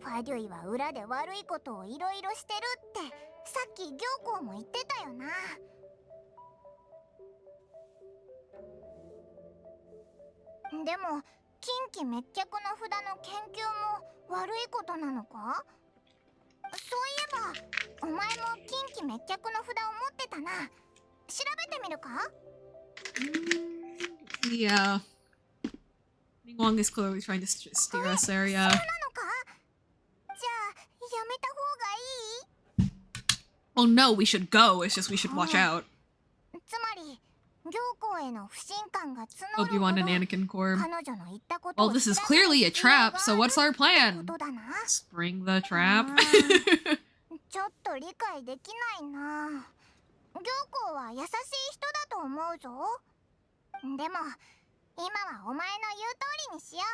ファデュイは裏で悪いことをいろいろしてるってさっき行幸も言ってたよな。でも近畿滅却の札の研究も悪いことなのか？そういえばお前も近畿滅却の札を持ってたな。調べてみるか？ Yeah. Wong is clearly trying to steer us there, yeah. そうなのか？じゃあやめた方がいい？ Well, no, we should go. It's just we should watch out. つまり行幸への不信感が募るほど Obi-Wan and Anakin Corp. 彼女の言ったことを Well, this is clearly a trap, so what's our こ plan? とだな。 Spring the trap? ちょっと理解できないな。行幸は優しい人だと思うぞ。でも今はお前の言う通りにしよう。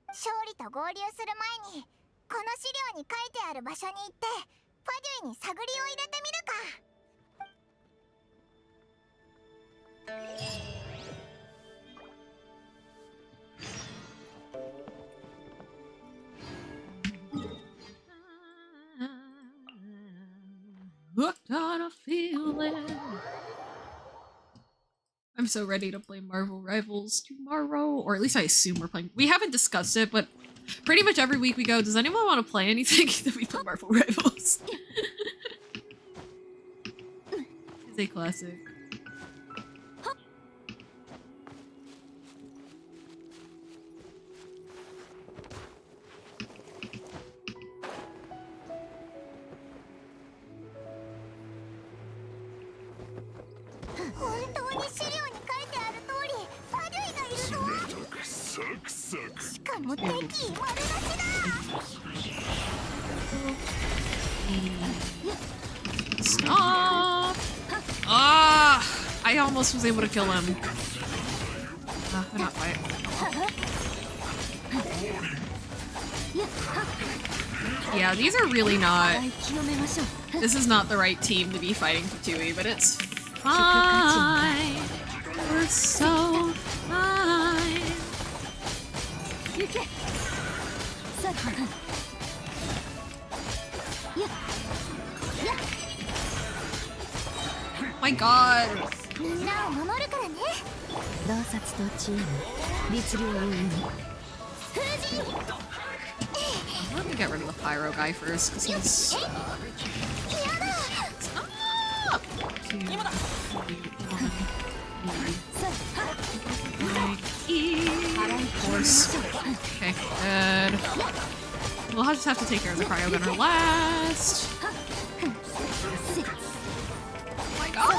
勝利と合流する前にこの資料に書いてある場所に行ってファデュイに探りを入れてみるか。 Hooked on a feeling. I'm so ready to play Marvel Rivals tomorrow, or at least I assume we're playing. We haven't discussed it, but pretty much every week we go, does anyone want to play anything? Then we play Marvel Rivals. It's a classic. Stop! Ah! I almost was able to kill him. They're not quite. Yeah, these are really not. This is not the right team to be fighting Fatui, but it's fine. We're so fine. My god. みんなを守るからね。洞察とチーム、律令を生む。 Let me get rid of the pyro guy first, because he's. Stop! Force. Okay, good. We'll just have to take care of the cryo gunner last. Oh my gosh!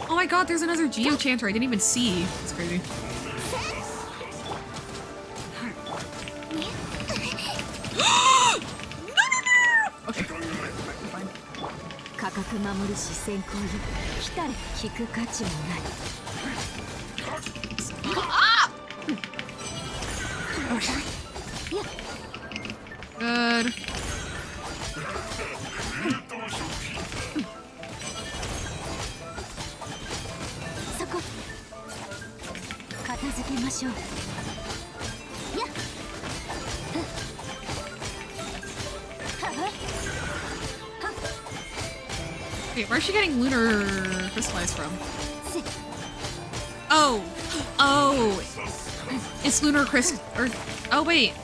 Oh my god, there's another Geo Chanter I didn't even see. It's crazy. Okay. Fine. Ah! Good. Wait, where's she getting lunar crystallized from? Oh! Oh! It's lunar crystal. Or. Oh, wait.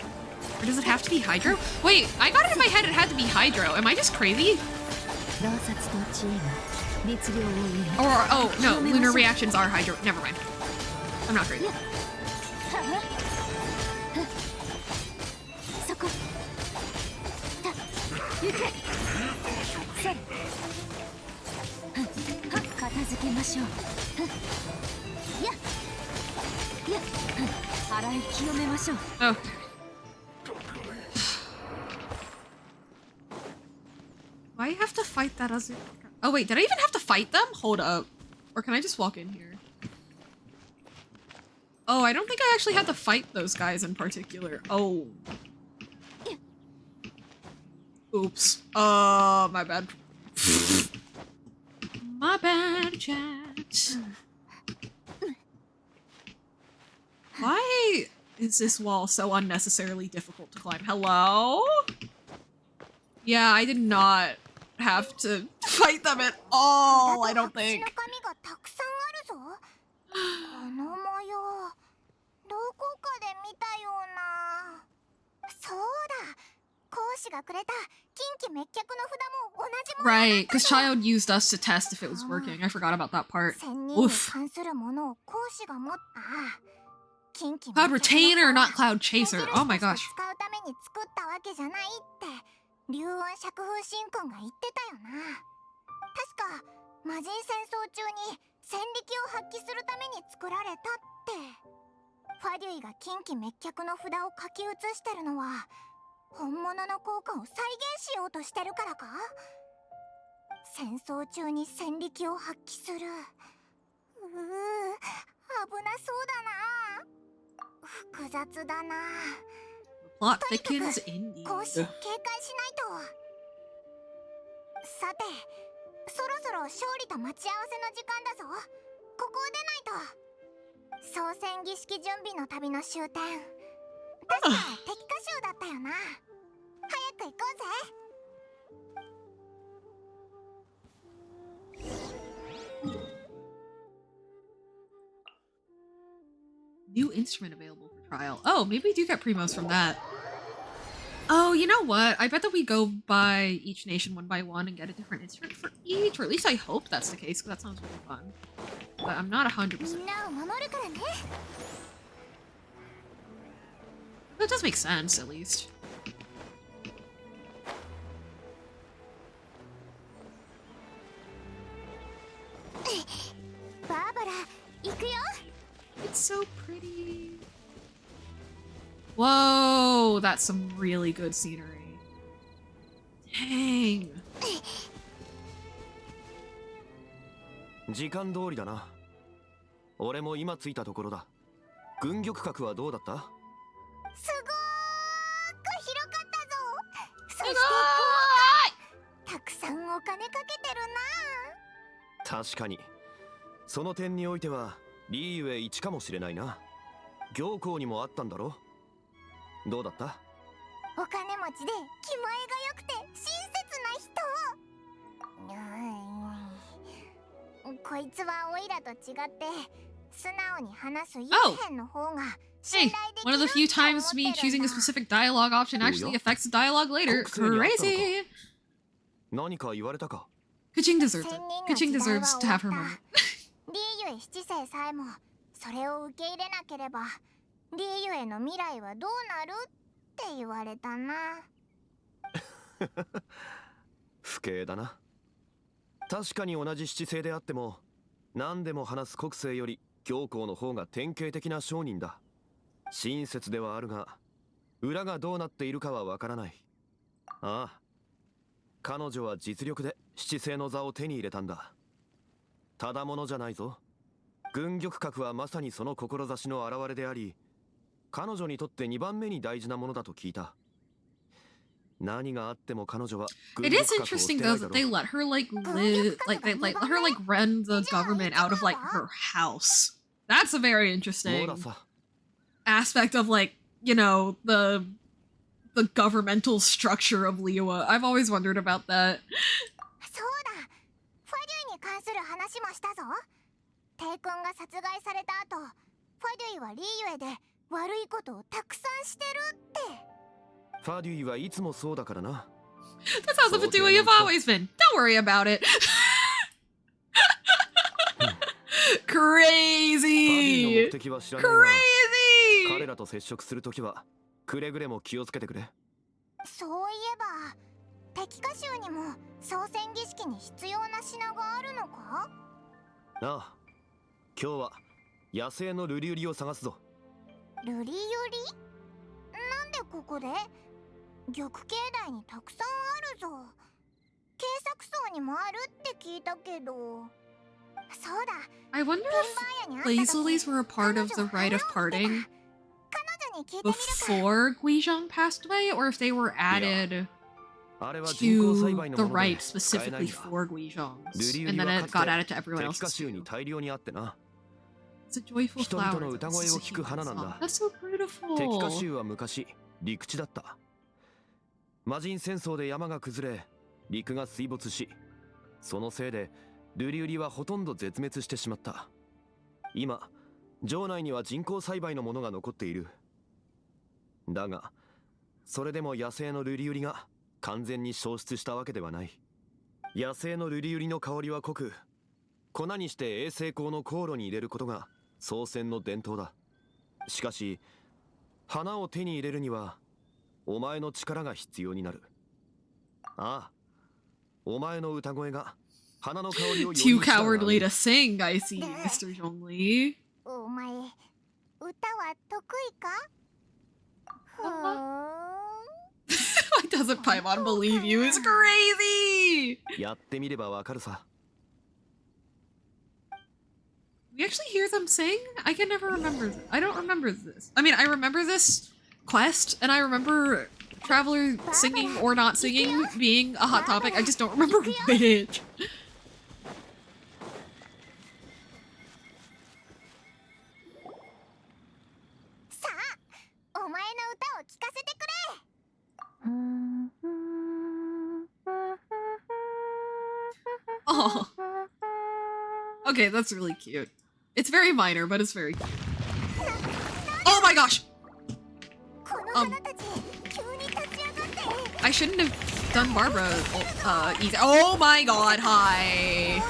Or does it have to be hydro? Wait, I got it in my head it had to be hydro. Am I just crazy? Or. Oh, no. Lunar reactions are hydro. Never mind. I'm not crazy. Oh. Do I have to fight that as? Oh wait, did I even have to fight them? Hold up. Or can I just walk in here? Oh, I don't think I actually had to fight those guys in particular. Oh. Oops. My bad. My bad, chat. Why is this wall so unnecessarily difficult to climb? Hello? Yeah, I did not have to fight them at all, I don't think. Right, because Child used us to test if it was working. I forgot about that part. Oof. Cloud Retainer, not Cloud Chaser. Oh my gosh. Plot thickens indeed. さて、そろそろ勝利と待ち合わせの時間だぞ。ここを出ないと。総選儀式準備の旅の終点。確か敵歌集だったよな。早く行こうぜ。New instrument available for trial. Oh, maybe we do get primos from that. Oh, you know what? I bet that we go by each nation one by one and get a different instrument for each, or at least I hope that's the case, because that sounds really fun. But I'm not 100%. That does make sense, at least. It's so pretty. Whoa, that's some really good scenery. Dang. 時間通りだな。俺も今着いたところだ。軍玉閣はどうだった？すごーく広かったぞ。そしてたくさんお金かけてるな。確かに。その点においてはリーユエ1かもしれないな。行幸にもあったんだろ？どうだった？お金持ちで気前が良くて親切な人。こいつはオイラと違って素直に話すユーヘンの方が Hey, one of the few times me choosing a specific dialogue option actually affects the dialogue later. Crazy! 何か言われたか？ Kuching deserves it. Kuching deserves to have her moment. リーユエ七世さえもそれを受け入れなければリーユエの未来はどうなるって言われたな。不敬だな。確かに同じ七世であっても何でも話す国政より教皇の方が典型的な商人だ。親切ではあるが裏がどうなっているかはわからない。ああ、彼女は実力で七世の座を手に入れたんだ。ただものじゃないぞ。軍玉閣はまさにその志の表れであり、彼女にとって2番目に大事なものだと聞いた。何があっても彼女は It is interesting though that they let her like live, like they let her like run the government out of like her house. That's a very interesting aspect of like, you know, the governmental structure of liyue. I've always wondered about that. そうだ、ファデュイに関する話もしたぞ。帝君が殺害された後、ファデュイはリーユエで悪いことをたくさんしてるって。ファデュイはいつもそうだからな。That's how the Fatui have always been. Don't worry about it. Crazy! Crazy! 彼らと接触するときはくれぐれも気をつけてくれ。そういえば、敵歌集にも操船儀式に必要な品があるのか？ああ、今日は野生のルリウリを探すぞ。ルリユリ？なんでここで？玉境内にたくさんあるぞ。警察層にもあるって聞いたけど。そうだ。I wonder if lazilies were a part of the rite of parting before Guizhong passed away, or if they were added to the rite specifically for Guizhong's, and then it got added to everyone else's too. It's a joyful flower. That's so beautiful. 敵歌集は昔陸地だった。魔人戦争で山が崩れ陸が水没し、そのせいでルリウリはほとんど絶滅してしまった。今城内には人工栽培のものが残っている。だがそれでも野生のルリウリが完全に消失したわけではない。野生のルリウリの香りは濃く、粉にして衛星光の香炉に入れることが操船の伝統だ。しかし花を手に入れるにはお前の力が必要になる。ああ、お前の歌声が花の香りを Too cowardly to sing, I see, Mr. Zhongli. お前、歌は得意か？Why doesn't Paimon believe you? It's crazy! やってみればわかるさ。We actually hear them sing? I can never remember. I don't remember this. I mean, I remember this quest, and I remember Traveler singing or not singing being a hot topic. I just don't remember which. さあ、お前の歌を聞かせてくれ。Oh. Okay, that's really cute. It's very minor, but it's very cute. Oh my gosh! I shouldn't have done Barbara easy. Oh my god, hi!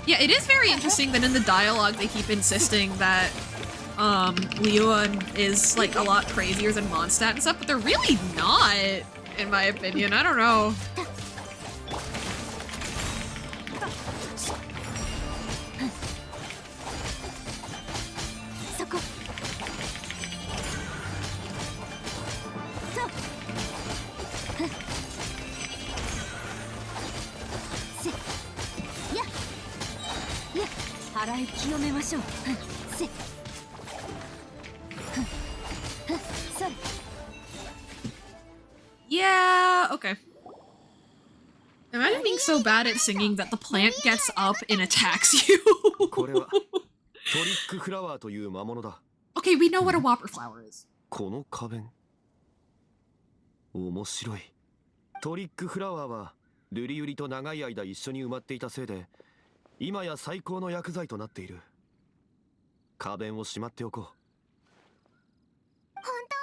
Yeah, it is very interesting that in the dialogue they keep insisting that liyue is like a lot crazier than Mondstadt and stuff, but they're really not, in my opinion. I don't know. Yeah, okay. Imagine being so bad at singing that the plant gets up and attacks you. Okay, we know what a whopper flower is. この花弁、面白い。トリックフラワーはルリユリと長い間一緒に埋まっていたせいで、今や最高の薬剤となっている。花弁をしまっておこう。本当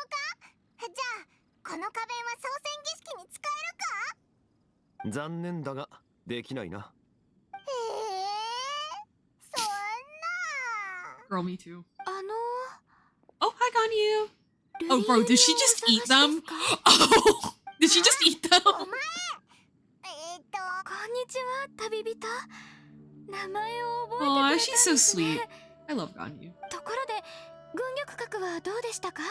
か？じゃあこの花弁は操船儀式に使えるか？残念だができないな。そんな。 Girl, me too. あの Oh, hi, Ganyu. ル Oh, リ bro, エ did she を just お eat 探し them? ですか？ Oh, did she just eat them? お前こんにちは、旅人。名前を覚 Aw, えてくれ she's たん so ですね。 sweet. I love Ganyu. ところで、軍力閣はどうでしたか？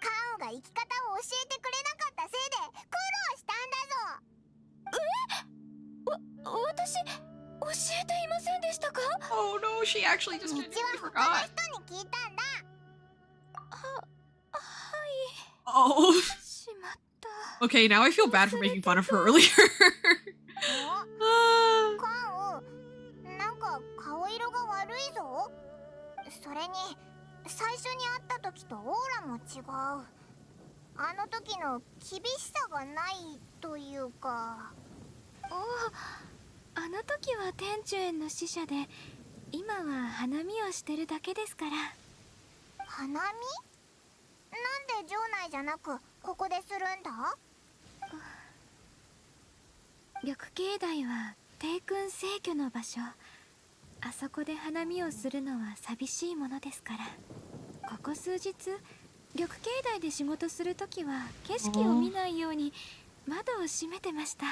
カンオが生き方を教えてくれなかったせいで苦労したんだぞ。私、教えていませんでしたか？ Oh no, she actually just 道 genuinely は他の forgot. 人に聞いたんだ。はい、 Oh. しまった。 Okay, now I feel bad for making fun of her earlier. カンオ、なんか顔色が悪いぞ。それに最初に会った時とオーラも違う。あの時の厳しさがないというか。おお、あの時は天寿園の使者で、今は花見をしてるだけですから。花見？なんで城内じゃなくここでするんだ？緑境内は帝君逝去の場所。あそこで花見をするのは寂しいものですから。ここ数日、緑境内で仕事するときは景色を見ないように窓を閉めてました。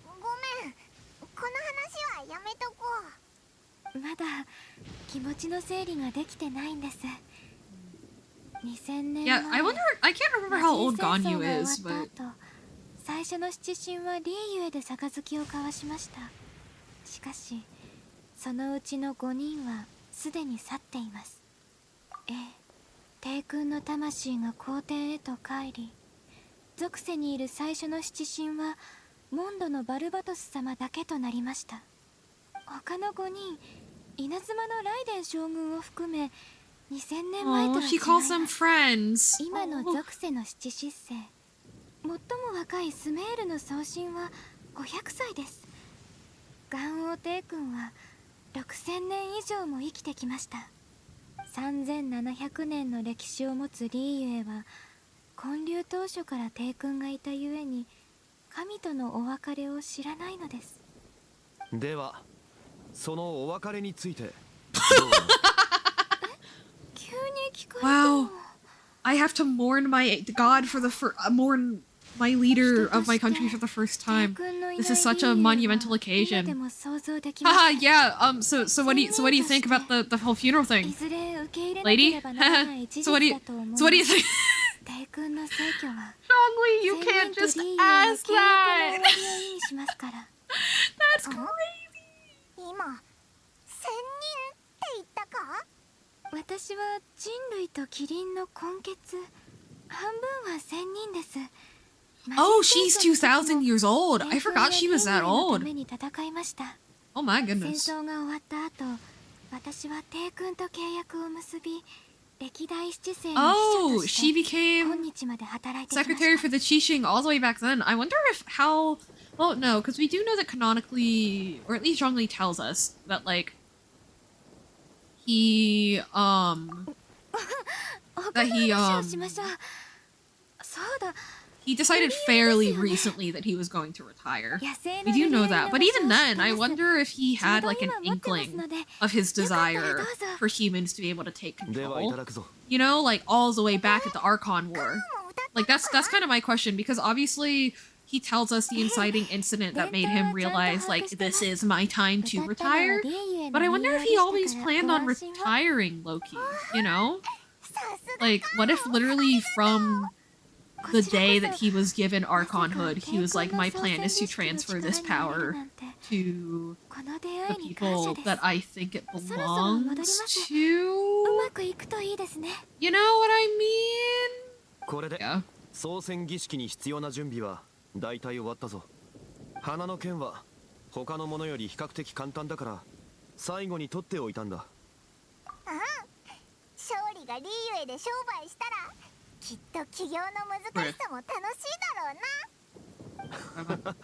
ごめん、この話はやめとこう。まだ気持ちの整理ができてないんです。2000年前、 Yeah, I wonder. I can't remember how old 魔人戦争 Ganyu が is, 終わっ but た後、最初の七神はリーユエで杯を交わしました。しかしそのうちの5人はすでに去っています。ええ、帝君の魂が皇帝へと帰り、属世にいる最初の七神はモンドのバルバトス様だけとなりました。他の5人、稲妻のライデン将軍を含め2000年前と oh, は違い she calls ま them す。 friends. 今の Oh. 属世の七失星、最も若いスメールの早神は500歳です。元王帝君は6000年以上も生きてきました。3700年の歴史を持つリーユエは建立当初から帝君がいたゆえに神とのお別れを知らないのです。ではそのお別れについて急に聞かれても。 Wow. I have to mourn my god for the mourn my leader of my country for the first time. This is such a monumental occasion. Haha, yeah. So what do you think about the whole funeral thing, lady? so what do you think? Zhongli, you can't just ask that. That's crazy. 今、1000人って言ったか？私は人類とキリンの根血、半分は1000人です。 Oh, she's 2,000 years old. I forgot she was that old. Oh my 戦 goodness. 争が終わった後、私は帝君と契約を結び、歴代七世の秘 Oh, 書と she して今 became 日まで働いてきま secretary し for the Qixing all the way back then. I wonder if how. Well, no, because we do know that canonically, or at least Zhongli tells us that like he た。 that he 他の話をしましょう。そうだ。 he decided fairly recently that he was going to retire. We do know that, but even then, I wonder if he had like an inkling of his desire for humans to be able to take ではいた control. だくぞ。 You know, like all the way back at the Archon War. Like that's kind of my question, because obviously he tells us the inciting incident that made him realize like this is my time to retire. But I wonder if he always planned on retiring Loki, you know? さすが Like what if literally from the day that he was given Archonhood, he was like, my plan is to transfer this power to この出会 the いに感謝 people です。 that I think it そろそろ戻りま belongs す。う to. まくいくといいですね。 You know what I mean? これで Yeah. 総選儀式に必要な準備は大体終わったぞ。花の剣は他のものより比較的簡単だから最後に取っておいたんだ。勝利がリーユエで商売したらきっと起業の難しさも楽しいだろうな。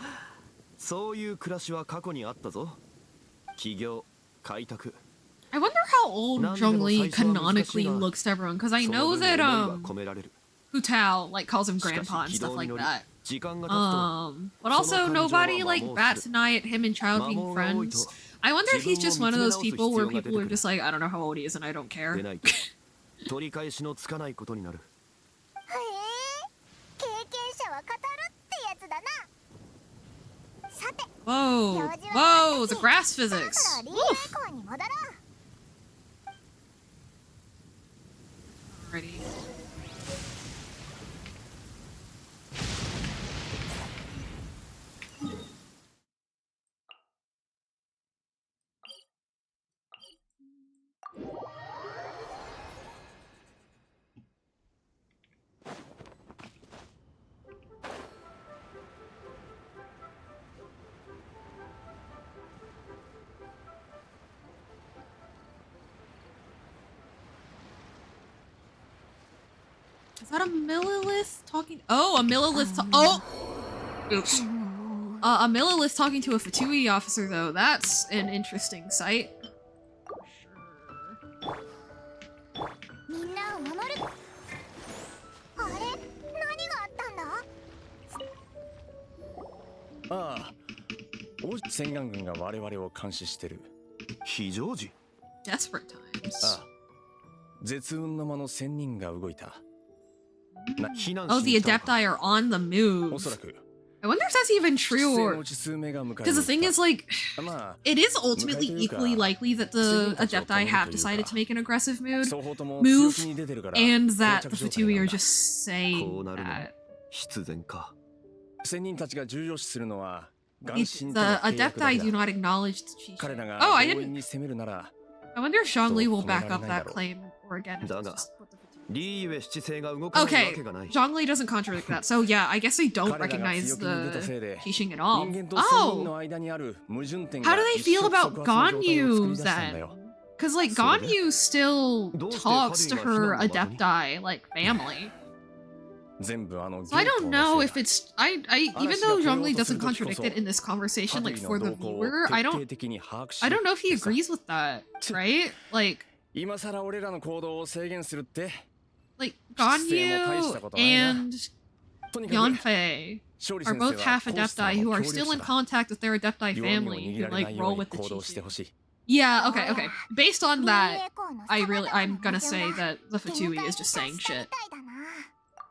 そういう暮らしは過去にあったぞ。起業、開拓。 I wonder how old Zhongli canonically looks to everyone, because I know that その分思いは込められる。Hutao like calls him grandpa and stuff like that. But also nobody like bats an eye at him and Child being friends. I wonder if he's just one of those people where people are just like, I don't know how old he is and I don't care. 取り返しのつかないことになる。へえ、経験者は語るってやつだな。さて、 Whoa, whoa, the grass physics. リーエコーに戻ろう。 Alrighty. Is that a Millilith talking? Oh, a Millilith. Oh! Oops. A Millilith talking to a Fatui officer, though. That's an interesting sight. Sure. みんなを守る。あれ、何があったんだ？ああ、洗顔軍が我々を監視してる。非常時。Desperate times. ああ、絶運の間の仙人が動いた。 Oh, the Adepti are on the move. I wonder if that's even true or... Because the thing is, like, it is ultimately equally likely that the Adepti have decided to make an aggressive move, and that the Fatui are just saying that. The Adepti do not acknowledge the Qixing. Oh, I didn't... I wonder if Zhongli will back up that claim, or again, if it's just... Okay, Zhongli doesn't contradict that, so yeah, I guess they don't recognize the Qixing at all. Oh! How do they feel about Ganyu then? Because, like, Ganyu still talks to her Adepti, like, family. So I don't know if it's... even though Zhongli doesn't contradict it in this conversation, like, for the viewer, I don't know if he agrees with that, right? Like... Like, Ganyu and Yanfei are both half Adepti who are still in contact with their Adepti family who, like, roll with the Qixing. Yeah, okay. Based on that, I'm gonna say that the Fatui is just saying shit.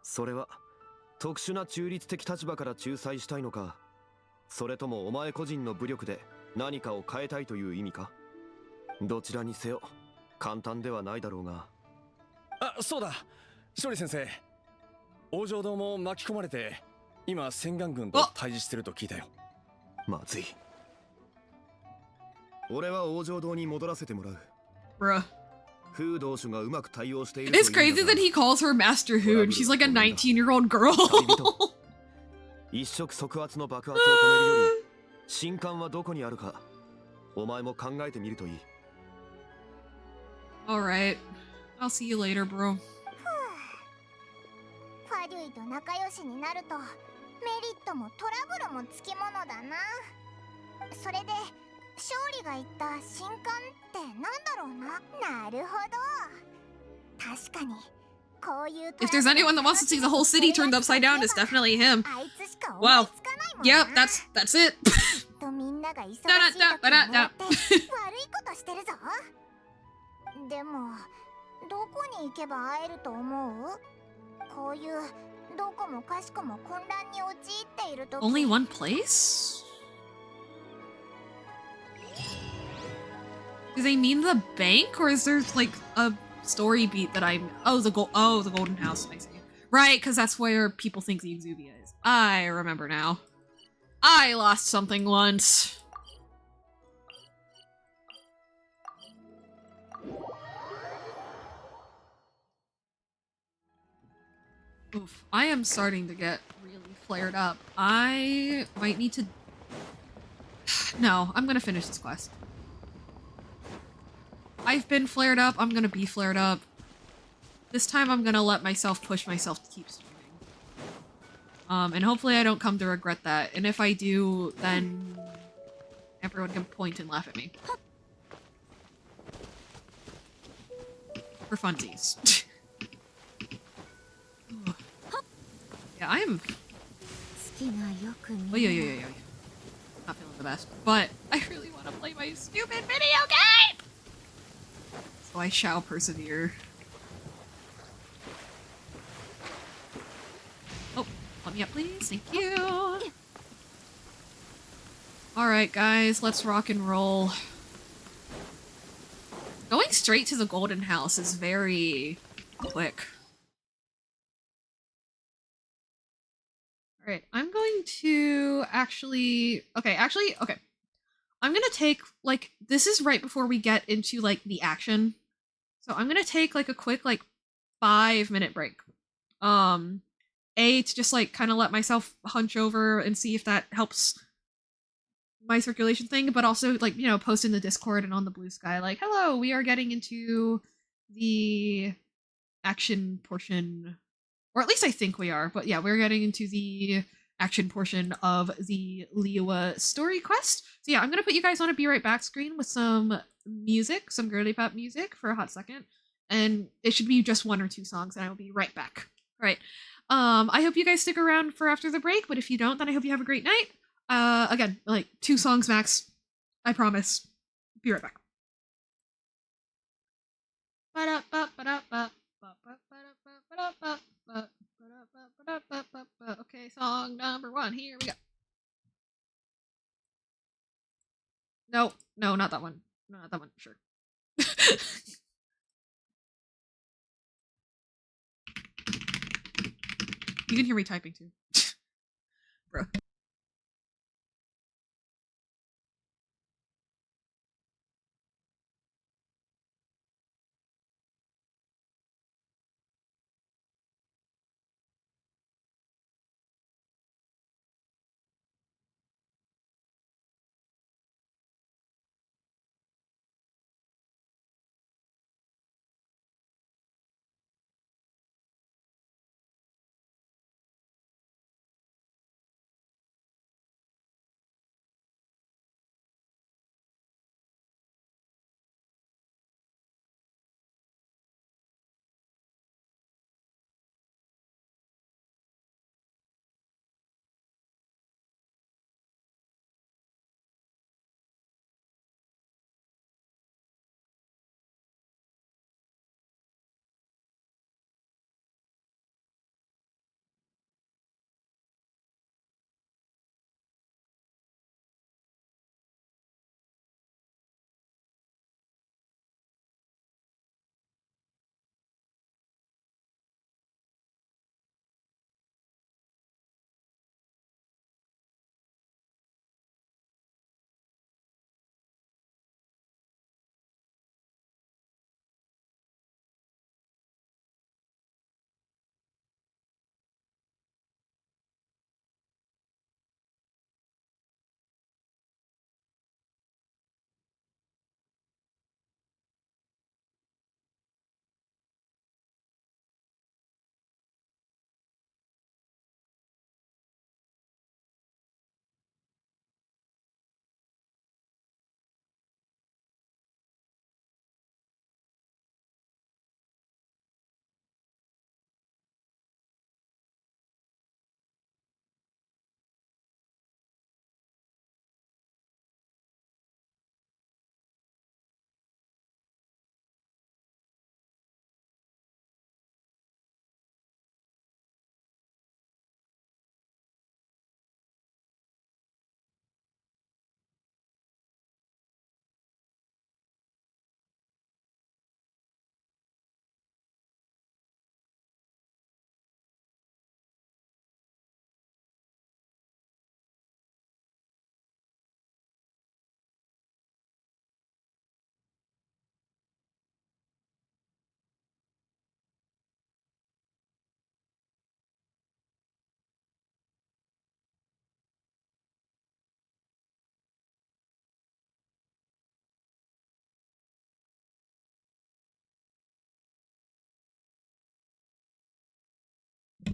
それは特殊な中立的立場から仲裁したいのか、それともお前個人の武力で何かを変えたいという意味か。どちらにせよ簡単ではないだろうが。あ、そうだ。勝利先生、王城堂も巻き込まれて、今洗顔軍と対峙してると聞いたよ。まずい。俺は王城堂に戻らせてもらう。Bruh. フー同種がうまく対応している。It's crazy that he calls her Master Hu and she's like a 19-year-old girl. 一触即発の爆発を止めるより、神官はどこにあるか、お前も考えてみるといい。Alright. I'll see you later, bro. ファデュイと仲良しになるとメリットもトラブルもつきものだな。それで勝利が言った神官ってなんだろうな。なるほど。確かにこういう If there's anyone that wants to see the whole city turned upside down, it's definitely him. Wow. Yep, that's it. とみんなが忙しい時になって悪いことしてるぞ。でもどこに行けば会えると思う？こういうどこもかしこも混乱に陥っていると。Only one place? Do they mean the bank, or is there like a story beat that I'm? Oh, the Golden House. I see. Right, because that's where people think the Exuvia is. I remember now. I lost something once. Oof, I am starting to get really flared up. I might need to... No, I'm gonna finish this quest. I've been flared up, I'm gonna be flared up. This time I'm gonna let myself push myself to keep streaming. And hopefully I don't come to regret that. And if I do, then everyone can point and laugh at me. For funsies. Yeah, I am. Oh, yeah. Not feeling the best, but I really want to play my stupid video game! So I shall persevere. Oh, let me up, please. Thank you. Alright, guys, let's rock and roll. Going straight to the Golden House is very quick. Alright, I'm going to actually... Okay. I'm gonna take, like, this is right before we get into, like, the action. So I'm gonna take, like, a quick, like, 5-minute break. A, to just, like, kind of let myself hunch over and see if that helps my circulation thing, but also, like, you know, post in the Discord and on the Blue Sky, like, hello, we are getting into the action portion, or at least I think we are, but yeah, we're getting into the action portion of the liyue story quest. So yeah, I'm gonna put you guys on a be right back screen with some music, some girly pop music for a hot second, and it should be just 1 or 2 songs, and I will be right back. All right. I hope you guys stick around for after the break, but if you don't, then I hope you have a great night. Again, like 2 songs max. I promise. Be right back. Okay, song number 1. Here we go. No, not that one. No, not that one. Sure. You can hear me typing too. Bro.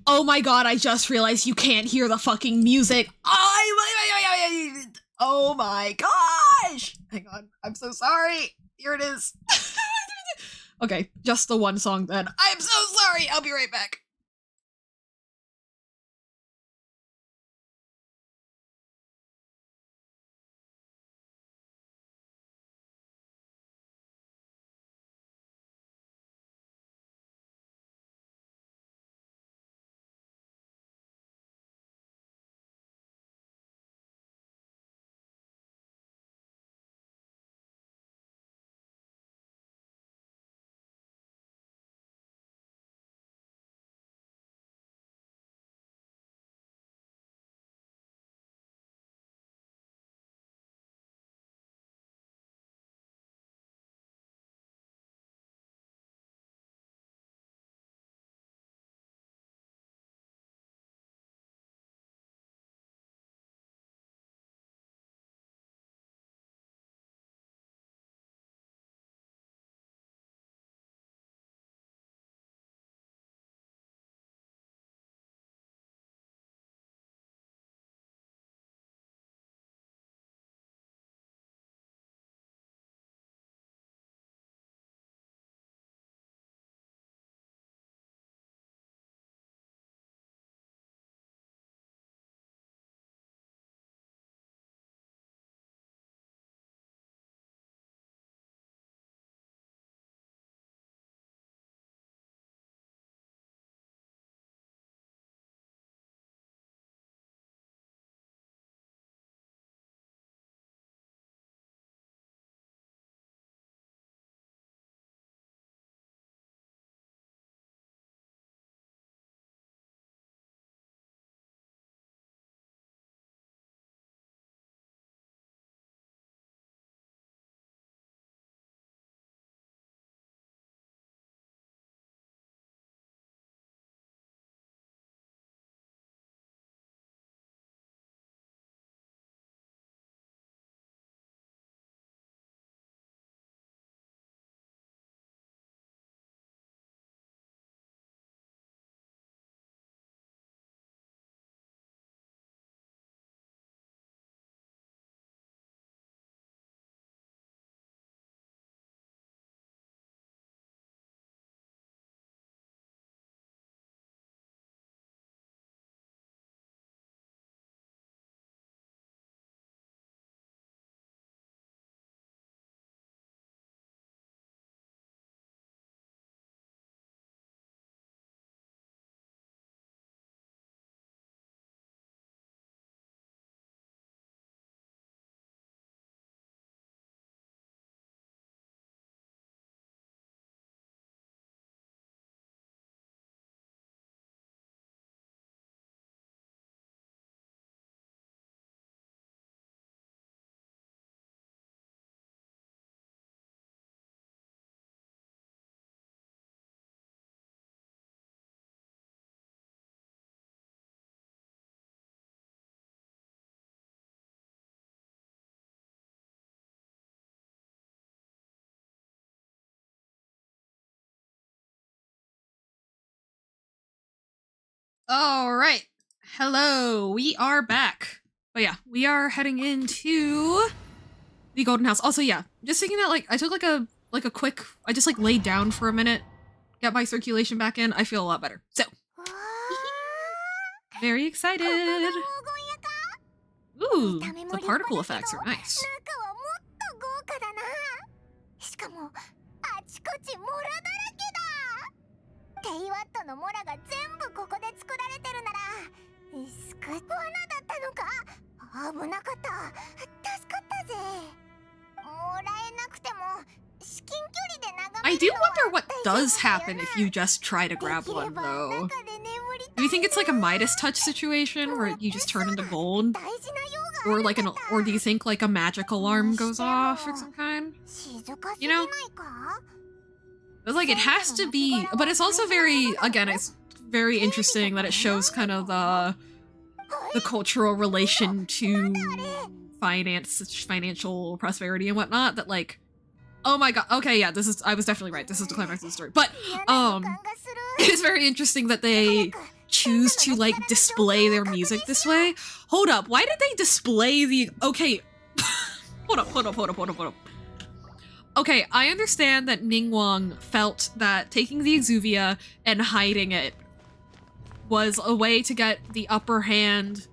Oh my god, I just realized you can't hear the fucking music. Oh my gosh! Hang on, I'm so sorry. Here it is. Okay, just the 1 song then. I'm so sorry. I'll be right back. All right. Hello, we are back. But yeah, we are heading into the Golden House. Also, yeah, just thinking that like I took like a quick, I just like laid down for a minute, get my circulation back in. I feel a lot better. So, very excited. Ooh, the particle effects are nice. しかもあちこちモラだらけだ。テイワットのモラが全部ここで作られてるなら、罠だったのか。危なかった。助かったぜ。もらえなくても至近距離で眺め I do wonder what does happen if you just try to grab one though. Do you think it's like a Midas touch situation where you just turn into gold? Or like or do you think like a magic alarm goes off or some kind? You know? But like it has to be, but it's also very, again, it's very interesting that it shows kind of the cultural relation to financial prosperity and whatnot, that like, oh my god, okay, yeah, I was definitely right, this is the climax of the story, but it's very interesting that they choose to like display their music this way. Hold up, why did they display the, okay, hold up. Okay, I understand that Ningguang felt that taking the Exuvia and hiding it was a way to get the upper hand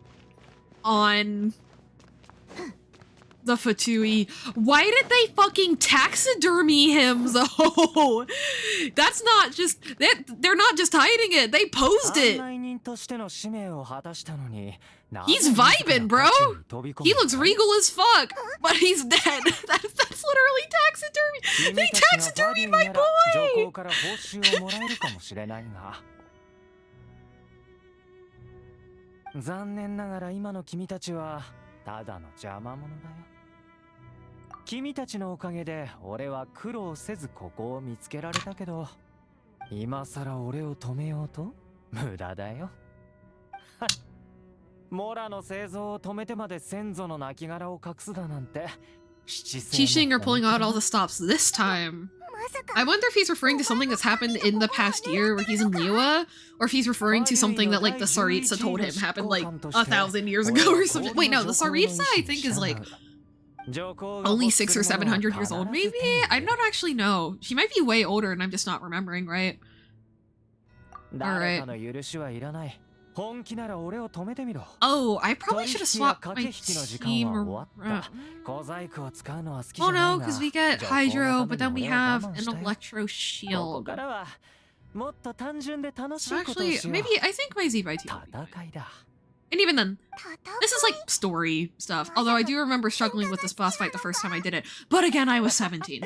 on the Fatui. Why did they fucking taxidermy him though? That's not just, they're not just hiding it, they posed it. He's vibing, bro. He looks regal as fuck, but he's dead. That's literally taxidermy. They taxidermied my boy. 残念ながら今の君たちはただの邪魔者だよ。君たちのおかげで俺は苦労せずここを見つけられたけど、今さら俺を止めようと無駄だよ。モラの製造を止めてまで先祖の亡骸を隠すだなんて。Qixing are pulling out all the stops this time. I wonder if he's referring to something that's happened in the past year where he's in Liyue, or if he's referring to something that like the Tsaritsa told him happened like 1,000 years ago or something. Wait, no, the Tsaritsa I think is like only 600 or 700 years old, maybe? I don't actually know. She might be way older and I'm just not remembering, right? Alright. Oh, I probably should have swapped my team around. Oh no, because we get Hydro, but then we have an Electro Shield. So actually, maybe I think my zibai team will be fine. And even then, this is like story stuff. Although I do remember struggling with this boss fight the first time I did it. But again, I was 17.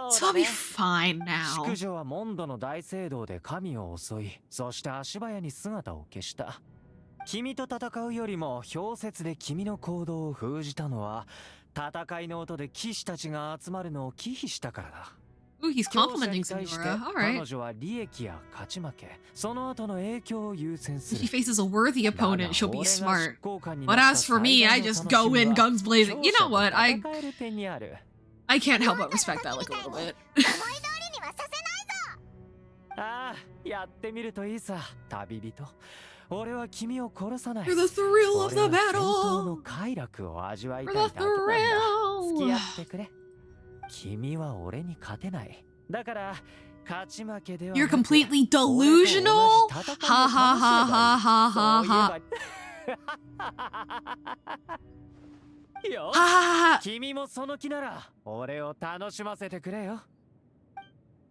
So I'll be fine now. 君と戦うよりも氷雪で君の行動を封じたのは戦いの音で騎士たちが集まるのを忌避したからだ。 Ooh, he's complimenting Senora. Alright. If he faces a worthy opponent, she'll be smart. But as for me, I just go in guns blazing. You know what? I can't help but respect that like a little bit. For the thrill of the battle! For the thrill! You're completely delusional? Ha ha ha ha ha ha ha. Ha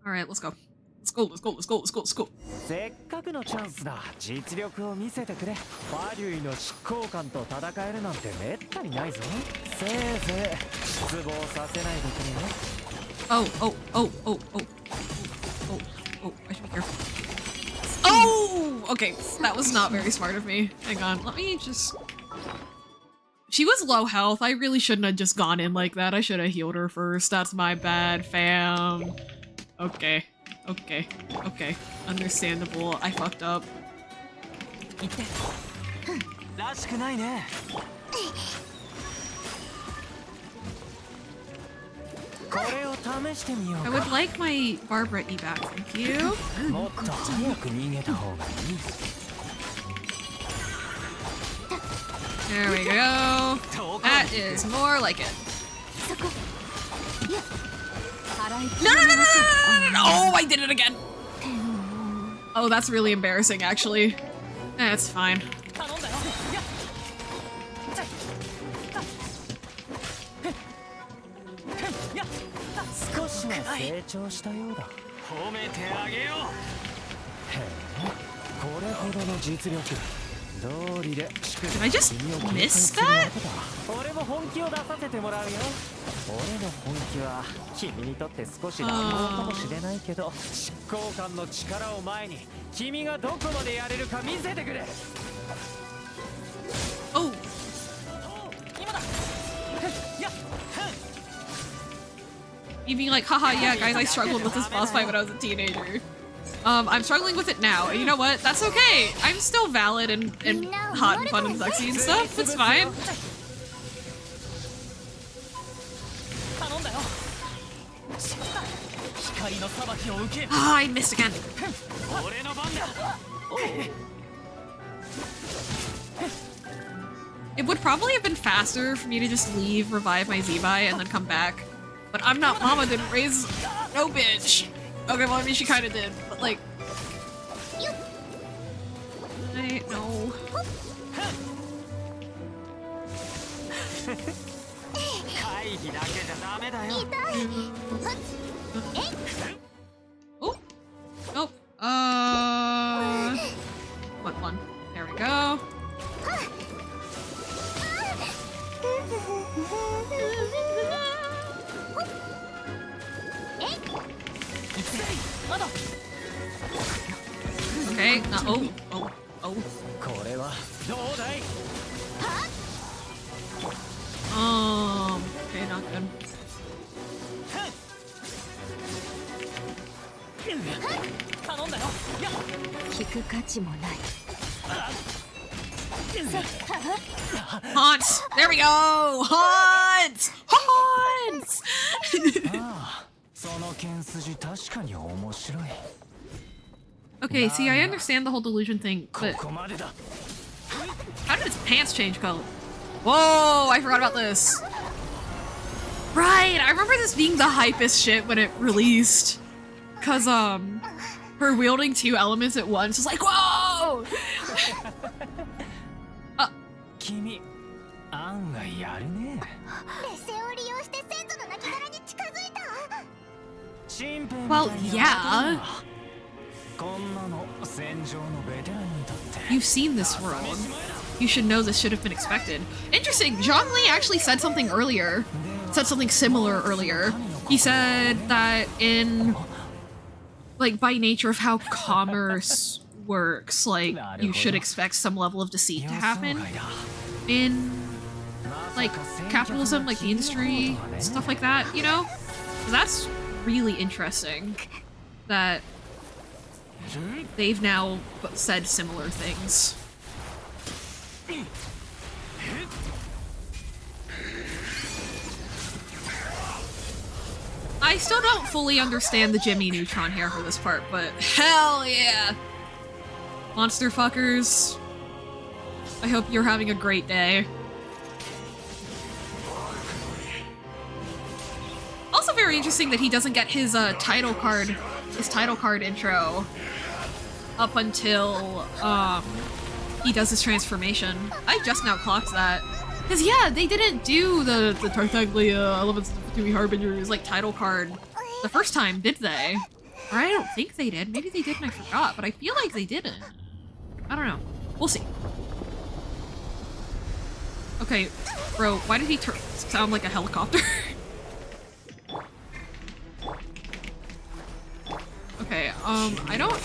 Alright, let's go. Let's go, let's go, let's go, let's go, let's go. せっかくのチャンスだ。実力を見せてくれ。バリュイの執行官と戦えるなんてめったにないぞ。せいぜい失望させないでくれね。Oh, oh, oh, oh, oh. Oh, oh, I should be careful. Oh! Okay, that was not very smart of me. Hang on, let me just... She was low health. I really shouldn't have just gone in like that. I should have healed her first. That's my bad, fam. Okay. Okay, okay, understandable. I fucked up. I would like my Barbara E back, thank you. There we go. That is more like it. No, no, no, no, no, no, no, no. Oh, I did it again. Oh, that's really embarrassing, actually. That's fine. 少しは成長したようだ。褒めてあげよう。へえ、これほどの実力。道理で。Did I just miss that? 俺も本気を出させてもらうよ。俺の本気は君にとって少し乱暴かもしれないけど、執行官の力を前に君がどこまでやれるか見せてくれ。Oh. You'd be like, haha, yeah, guys, I struggled with this boss fight when I was a teenager. I'm struggling with it now. And you know what? That's okay. I'm still valid and hot and fun and sexy and stuff. It's fine. Ah, I missed again. It would probably have been faster for me to just leave, revive my zibai, and then come back. But I'm not Mama didn't raise no bitch. Okay, well I mean she kinda did, but like I no. Oh nope. What one? There we go. Okay, oh. Okay, not good. Haunts! There we go! Haunts! Haunts! Okay, see, I understand the whole delusion thing, but how did his pants change color? Whoa, I forgot about this. Right, I remember this being the hypest shit when it released. Cause, her wielding two elements at once was like, whoa! Well, yeah. You've seen this world. You should know this should have been expected. Interesting, Zhongli actually said something earlier. Said something similar earlier. He said that in, like, by nature of how commerce works, like, you should expect some level of deceit to happen in, like, capitalism, like the industry, stuff like that, you know? That's really interesting that they've now said similar things. I still don't fully understand the Jimmy Neutron here for this part, but hell yeah! Monster fuckers. I hope you're having a great day. Also very interesting that he doesn't get his title card intro up until he does his transformation. I just now clocked that. Cause yeah, they didn't do the Tartaglia Elements of the Fatui Harbingers like title card the first time, did they? Or I don't think they did. Maybe they did and I forgot, but I feel like they didn't. I don't know. We'll see. Okay, bro, why did he sound like a helicopter? Okay, I don't...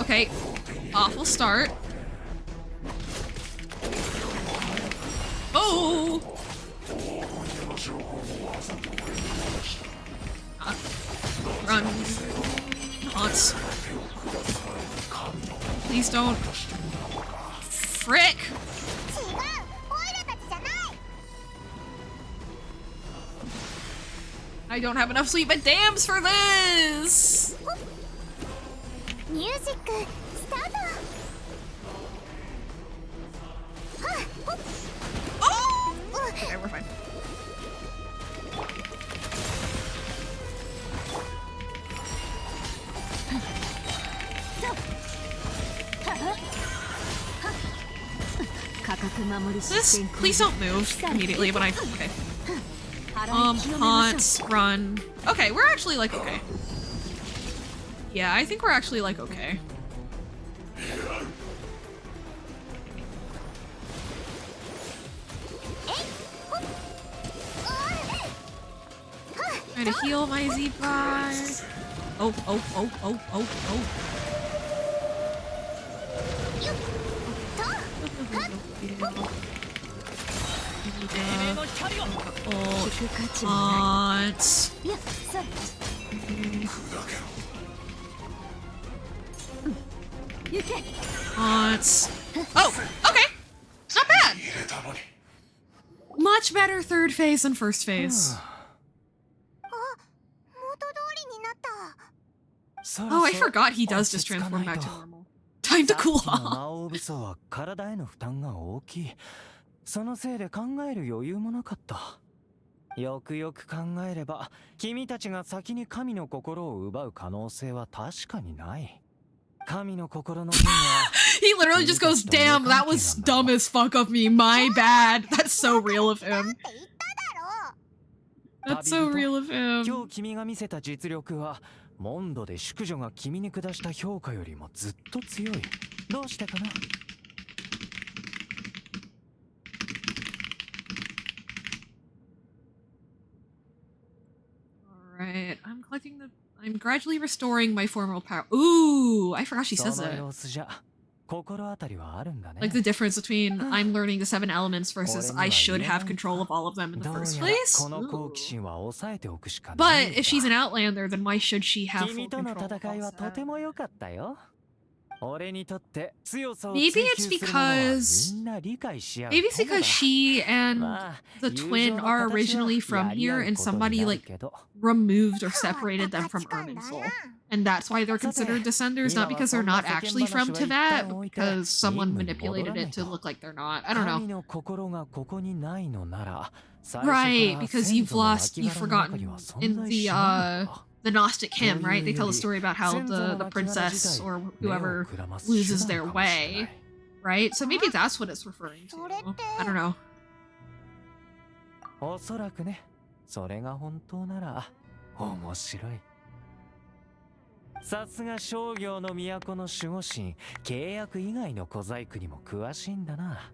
Okay, awful start. Oh! Run. Haunts. Please don't. Frick! I don't have enough sleep and dams for this! Music, start! Okay, we're fine. Please don't move immediately, but okay. Haunts, run. Okay, we're actually like okay. Yeah, I think we're actually like okay. Trying to heal my zibai. Oh. Haunts. Haunts. Oh, okay. Not bad. Much better third phase than first phase. Oh, I forgot he does just transform back to normal. Time to cool off. 体への負担が大きい。そのせいで考える余裕もなかった。よくよく考えれば、君たちが先に神の心を奪う可能性は確かにない。神の心の剣は He literally just goes, damn, that was dumb as fuck of me. My bad. That's so real of him. That's so real of him. 今日君が見せた実力は、モンドで淑女が君に下した評価よりもずっと強い。どうしてかなAlright, I'm gradually restoring my former power. Ooh, I forgot she says it. Like the difference between I'm learning the 7 elements versus I should have control of all of them in the first place. Ooh. But if she's an Outlander, then why should she have full control of all 7? Maybe it's because she and the twin are originally from here and somebody like removed or separated them from Irminsul. And that's why they're considered descenders, not because they're not actually from Tibet, but because someone manipulated it to look like they're not. I don't know. Right, because you've forgotten in the Gnostic hymn, right? They tell a story about how the princess or whoever loses their way, right? So maybe that's what it's referring to. I don't know. おそらくね、それが本当なら面白い。さすが商業の都の守護神、契約以外の小細工にも詳しいんだな。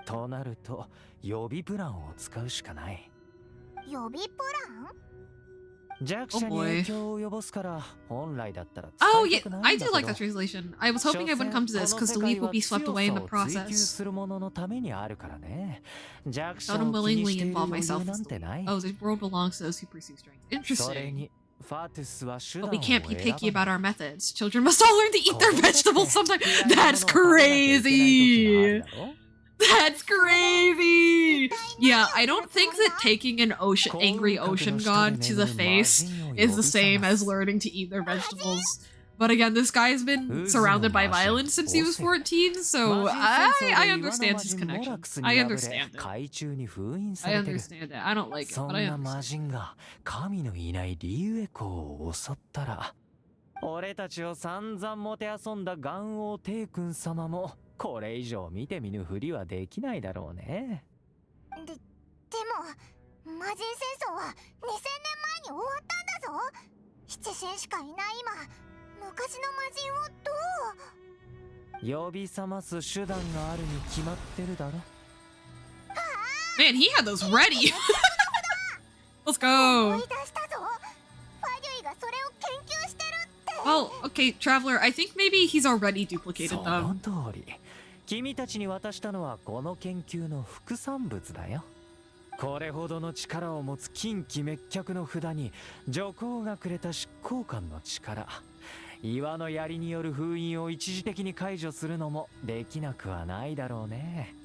となると予備プランを使うしかない。予備プラン？ Oh boy. Oh yeah, I do like that translation. I was hoping I wouldn't come to this because the leaf will be swept away in the process. Don't unwillingly involve myself. Oh, the world belongs to those who pursue strength. Interesting. But we can't be picky about our methods. Children must all learn to eat their vegetables sometime. That's crazy. That's crazy! Yeah, I don't think that taking an angry ocean god to the face is the same as learning to eat their vegetables. But again, this guy's been surrounded by violence since he was 14, so I understand his connection. I understand it. I understand it. I don't like it, but I understand it. これ以上見て見ぬふりはできないだろうね。でも魔人戦争は2000年前に終わったんだぞ。七神しかいない今、昔の魔人をどう？呼び覚ます手段があるに決まってるだろ。Man, he had those ready. Let's go. Well, okay, Traveler, I think maybe he's already duplicated them. 君たちに渡したのはこの研究の副産物だよ。これほどの力を持つ近畿滅却の札に女皇がくれた執行官の力、岩の槍による封印を一時的に解除するのもできなくはないだろうね。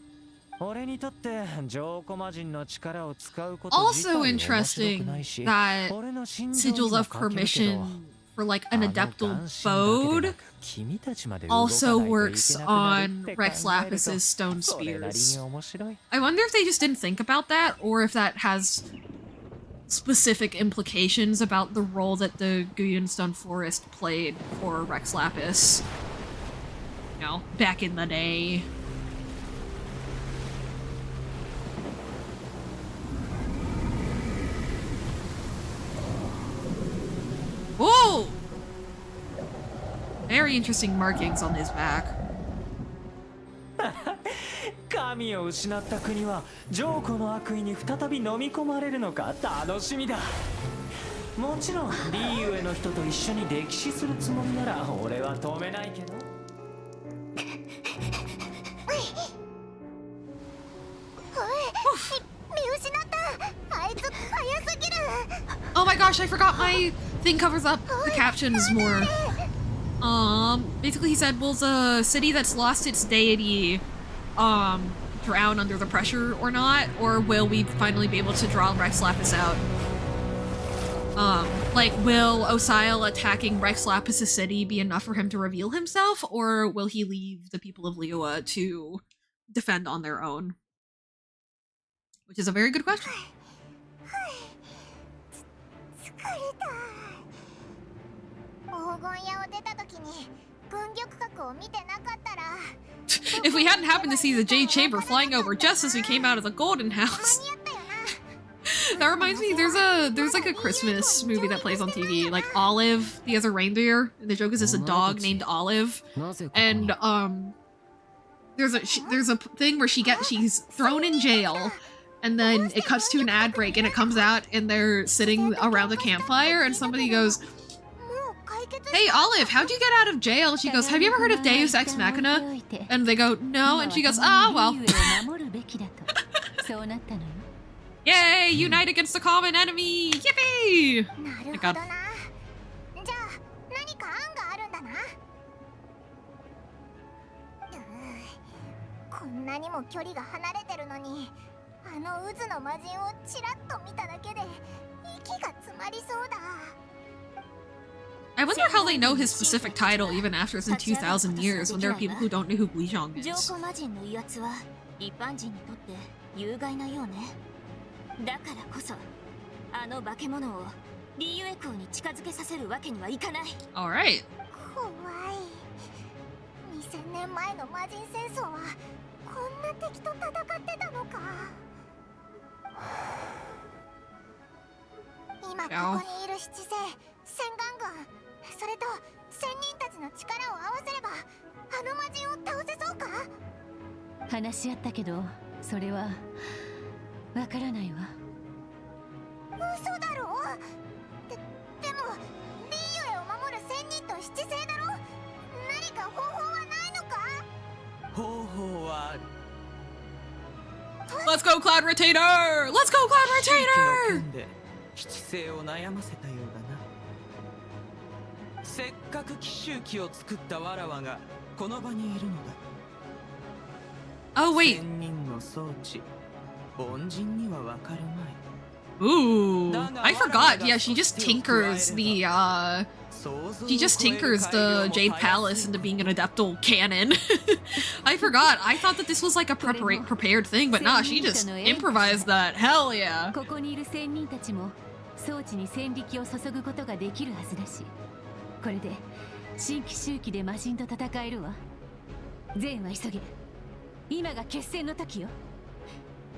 俺にとって上古魔人の力を使うこと自体面白くないし、 that sigils of permission for like an adeptal bode also works on Rex Lapis's stone spears. I wonder if they just didn't think about that, or if that has specific implications about the role that the Guyun Stone Forest played for Rex Lapis. You know, back in the day. Whoa! Very interesting markings on his back. 神を失った国は浄古の悪意に再び飲み込まれるのか楽しみだ。もちろんリーウェの人と一緒に歴史するつもりなら俺は止めないけど。Oh my gosh, I forgot my thing covers up the captions more. Basically he said, will the city that's lost its deity, drown under the pressure or not? Or will we finally be able to draw Rex Lapis out? Like, will Osial attacking Rex Lapis' city be enough for him to reveal himself? Or will he leave the people of Liyue to defend on their own? Which is a very good question. If we hadn't happened to see the Jade Chamber flying over just as we came out of the Golden House. That reminds me, there's like a Christmas movie that plays on TV, like Olive, he has a reindeer, and the joke is it's a dog named Olive. And there's a thing where she's thrown in jail, and then it cuts to an ad break and it comes out and they're sitting around the campfire and somebody goes, "Hey Olive, how'd you get out of jail?" She goes, "Have you ever heard of Deus Ex Machina?" And they go, "No," and she goes, "Ah, well." Yay! Unite against the common enemy! Yippee! Oh my god. I wonder how they know his specific title even after it's in 2,000 years when there are people who don't know who Guizhong is. だからこそあの化け物をリユエ公に近づけさせるわけにはいかない。 Alright. 怖い。2000年前の魔人戦争はこんな敵と戦ってたのか。今ここにいる七星、戦眼軍、それと仙人たちの力を合わせればあの魔人を倒せそうか。話し合ったけどそれは。 わからないわ。嘘だろ。でもリーユエを守る仙人と七星だろ。何か方法はないのか。方法はある。 Let's go Cloud Rotator! Let's go Cloud Rotator! 七星を悩ませたようだな。せっかく奇襲機を作ったわらわがこの場にいるのだ。 Oh wait. 仙人の装置。 Ooh, I forgot. Yeah, she just tinkers the Jade Palace into being an adeptal cannon. I forgot. I thought that this was like a prepared thing, but nah, she just improvised that. Hell yeah. ここにいる仙人たちも装置に戦力を注ぐことができるはずだし、これで新奇襲機で魔人と戦えるわ。善は急げ。今が決戦の時よ。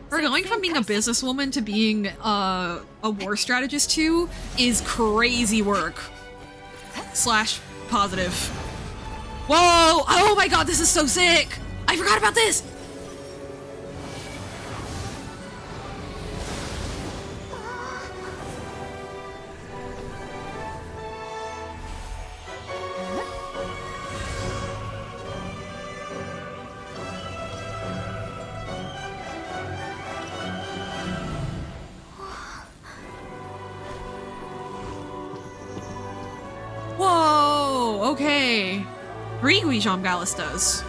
For going from being a businesswoman to being a war strategist too is crazy work. Slash positive. Whoa! Oh my god, this is so sick! I forgot about this! Whoa, okay. 3 Guizhong Ballistas.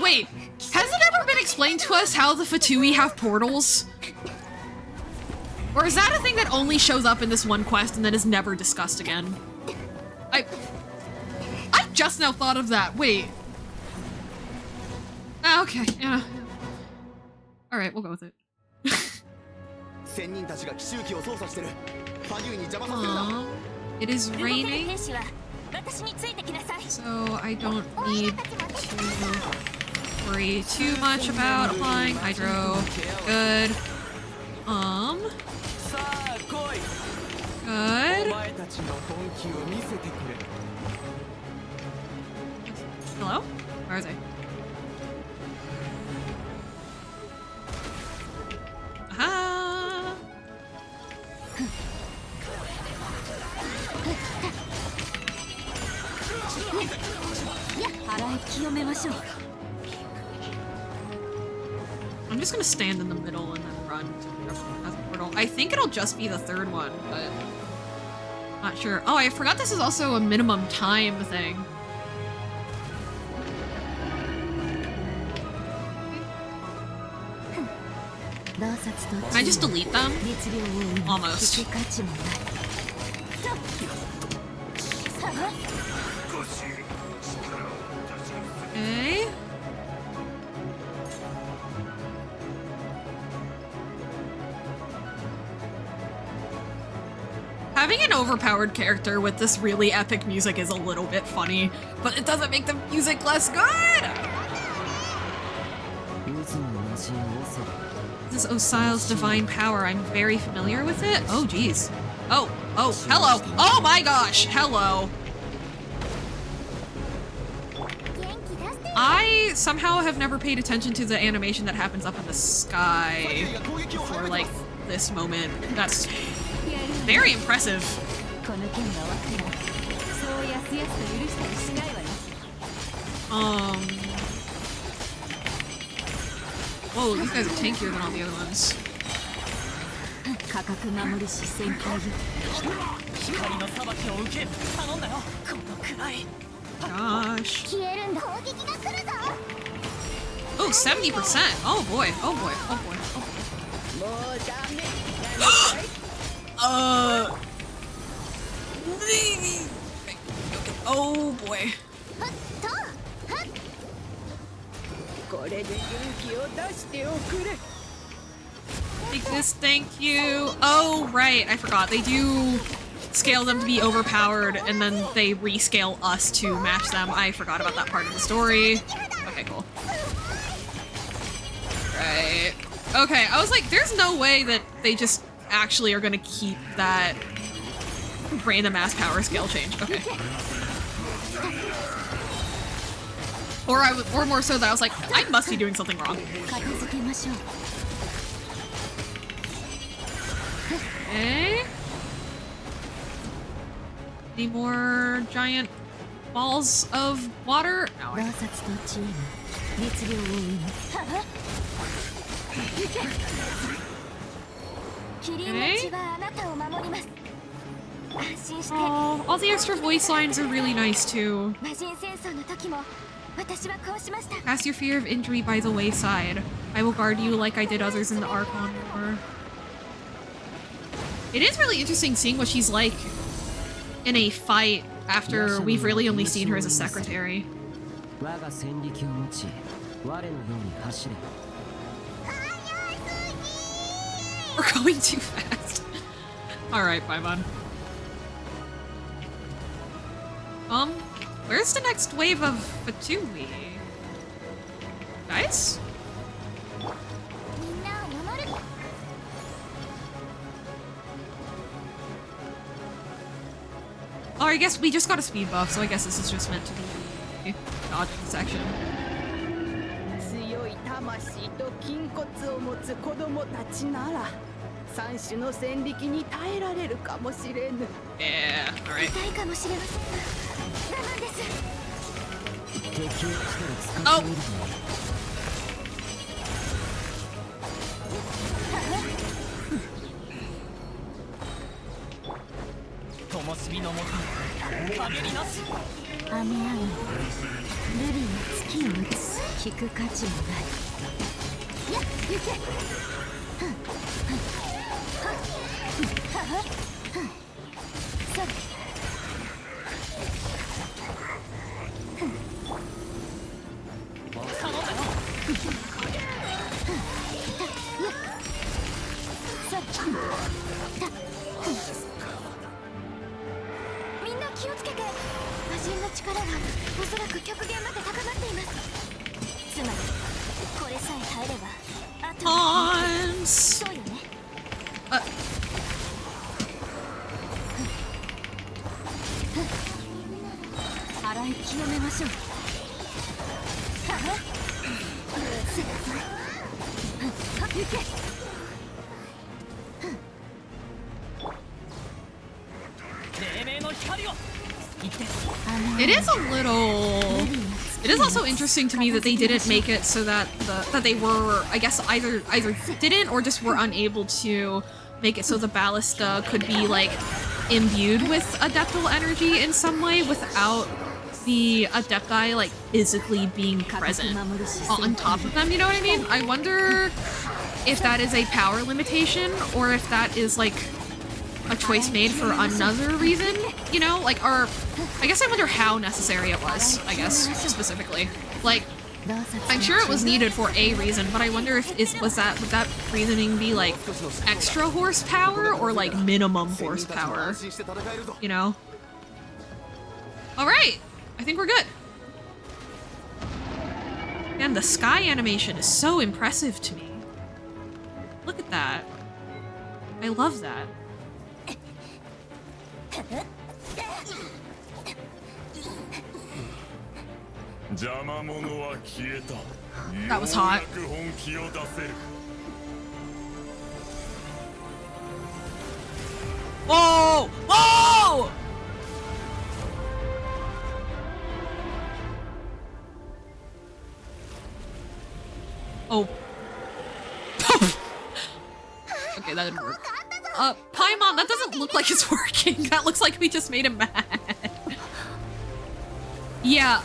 wait, has it ever been explained to us how the Fatui have portals? Or is that a thing that only shows up in this one quest and then is never discussed again? I just now thought of that. Wait. Okay, yeah. Alright, we'll go with it. It is raining, so I don't need to worry too much about applying hydro. Good. Good. Hello? Where is I? Aha! I'm just gonna stand in the middle and then run to the other portal. I think it'll just be the third one, but not sure. Oh, I forgot this is also a minimum time thing. Can I just delete them? Almost. Okay. Having an overpowered character with this really epic music is a little bit funny, but it doesn't make the music less good! This is Osial's divine power. I'm very familiar with it. Oh, geez. Oh, hello. Oh my gosh, hello. I somehow have never paid attention to the animation that happens up in the sky for, like, this moment. That's very impressive. Whoa, these guys are tankier than all the other ones. Gosh. Oh, 70%. Oh boy, oh boy, oh boy, oh boy. Oh boy. Take this, thank you. Oh, right, I forgot. They do scale them to be overpowered, and then they rescale us to match them. I forgot about that part of the story. Okay, cool. Right. Okay, I was like, there's no way that they just actually are gonna keep that random ass power scale change. Okay. Or more so that I was like, I must be doing something wrong. Okay. Any more giant balls of water? No. Okay. Oh, all the extra voice lines are really nice too. Cast your fear of injury by the wayside. I will guard you like I did others in the Archon War. It is really interesting seeing what she's like in a fight after we've really only seen her as a secretary. We're going too fast. Alright, Paimon. Where's the next wave of Fatui? Guys? Oh, I guess we just got a speed buff, so I guess this is just meant to be a dodging section. Yeah, alright. Oh! 聞く価値もない。やっ行け。そうみんな気をつけて。魔人の力はおそらく極限まで高まっています。つまりこれさえ耐えればあとはそうよね。洗い清めましょう。行け。It is a little. It is also interesting to me that they didn't make it so that they were, I guess, either didn't or just were unable to make it so the ballista could be like imbued with adeptal energy in some way without the adepti like physically being present on top of them. You know what I mean? I wonder if that is a power limitation or if that is like a choice made for another reason, you know? Like, or I guess I wonder how necessary it was, I guess, specifically. Like, I'm sure it was needed for a reason, but I wonder if would that reasoning be like extra horsepower or like minimum horsepower? You know? Alright! I think we're good. Man, the sky animation is so impressive to me. Look at that. I love that. That was hot. Whoa! Whoa! Oh. Okay, that didn't work. Paimon, that doesn't look like it's working. That looks like we just made him mad. Yeah,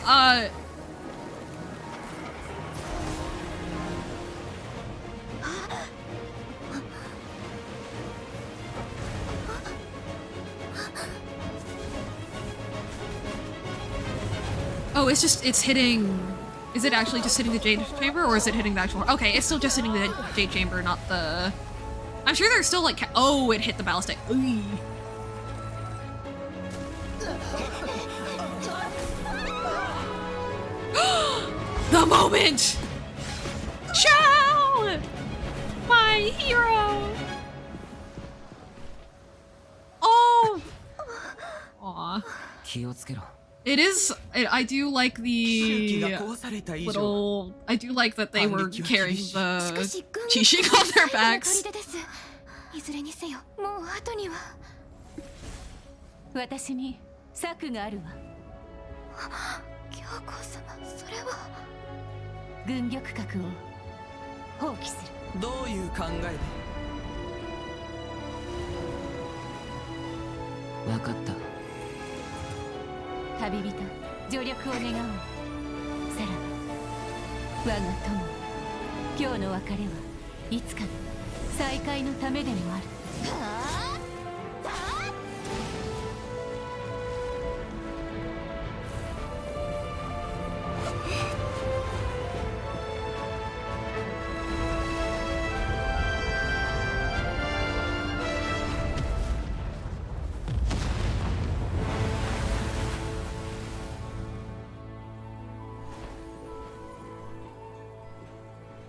oh, it's hitting... Is it actually just hitting the Jade Chamber, or is it hitting the actual... Okay, it's still just hitting the Jade Chamber, not the... I'm sure there's still like... Oh, it hit the ballistic. Ooh. The moment! Chow! My hero! Oh! Aw. It is... I do like the little... I do like that they were carrying the Qixing on their backs. いずれにせよ、もう後には。私に策があるわ。教皇様、それは。軍玉閣を放棄する。どういう考えで？分かった。旅人、助力を願おう。さらば、我が友。今日の別れはいつかの再会のためでもある。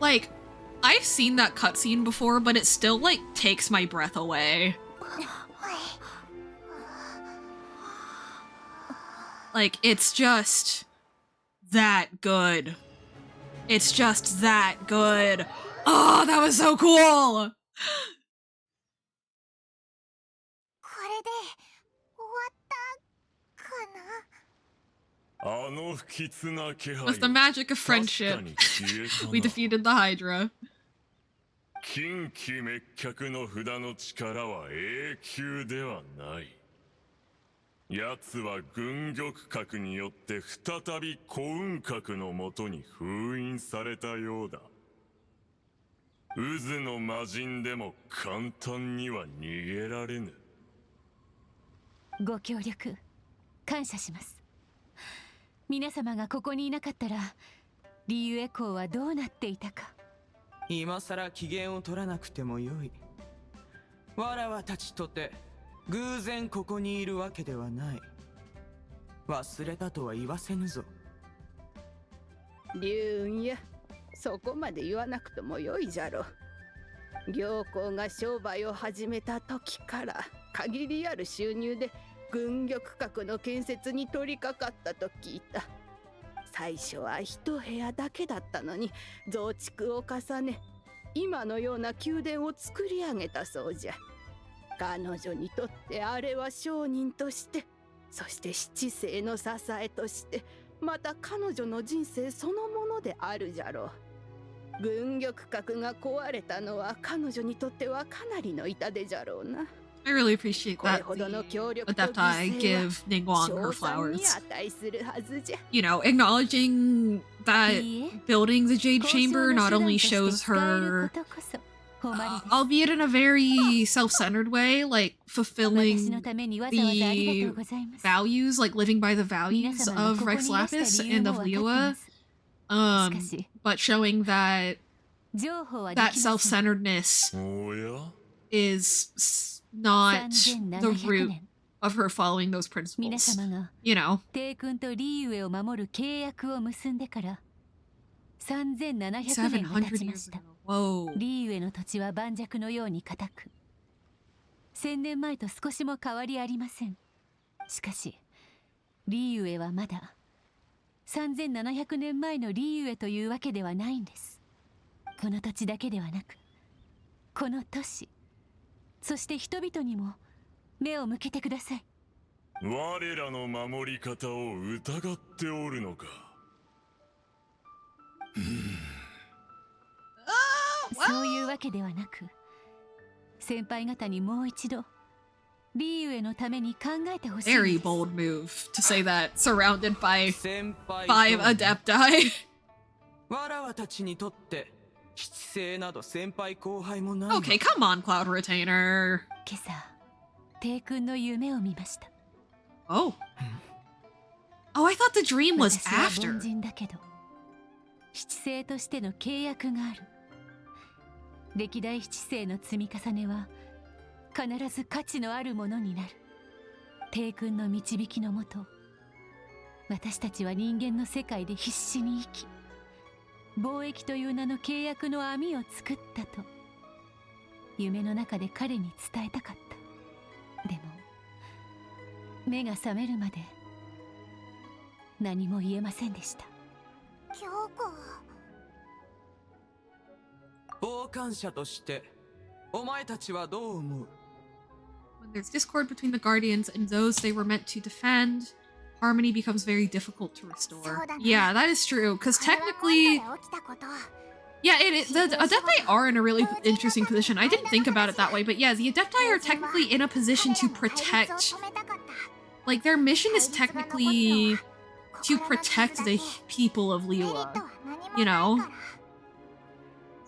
Like, I've seen that cutscene before, but it still, like, takes my breath away. Like, it's just that good. It's just that good. Oh, that was so cool! With the magic of friendship, we defeated the Hydra. 近畿滅却の札の力は永久ではない。奴は軍玉閣によって再び古雲閣のもとに封印されたようだ。渦の魔人でも簡単には逃げられぬ。ご協力感謝します。皆様がここにいなかったらリユエ公はどうなっていたか。今さら機嫌を取らなくてもよい。わらわたちとて偶然ここにいるわけではない。忘れたとは言わせぬぞ。龍雲や、そこまで言わなくともよいじゃろ。行幸が商売を始めた時から限りある収入で軍玉閣の建設に取り掛かったと聞いた。最初は一部屋だけだったのに増築を重ね、今のような宮殿を作り上げたそうじゃ。彼女にとってあれは商人として、そして七世の支えとして、また彼女の人生そのものであるじゃろう。軍玉閣が壊れたのは彼女にとってはかなりの痛手じゃろうな。I really appreciate that the Adepti give Ningguang her flowers. You know, acknowledging that building the Jade Chamber not only shows her, albeit in a very self-centered way, like fulfilling the values, like living by the values of Rex Lapis and of Liyue, but showing that self-centeredness is not the root of her following those principles. You know. 700 years ago. Whoa. リーユエの土地は盤石のように固く、1000年前と少しも変わりありません。しかし、リーユエはまだ3700年前のリーユエというわけではないんです。この土地だけではなく、この都市、そして人々にも目を向けてください。我らの守り方を疑っておるのか。そういうわけではなく、先輩方にもう一度リーユエのために考えてほしい。Very bold move to say that, surrounded by 5 Adepti. わらわたちにとって七世など先輩後輩もない。Okay, come on, Cloud Retainer. 今朝、帝君の夢を見ました。Oh. Oh, I thought the dream was 私は after. 凡人だけど、七世としての契約がある。歴代七世の積み重ねは必ず価値のあるものになる。帝君の導きのもと、私たちは人間の世界で必死に生き、貿易という名の契約の網を作ったと夢の中で彼に伝えたかった。でも目が覚めるまで何も言えませんでした。京子、傍観者としてお前たちはどう思う？ When there's discord between the Guardians and those they were meant to defend, harmony becomes very difficult to restore. Yeah, that is true, because technically... Yeah, the Adepti are in a really interesting position. I didn't think about it that way, but yeah, the Adepti are technically in a position to protect... Like, their mission is technically to protect the people of Liyue, you know?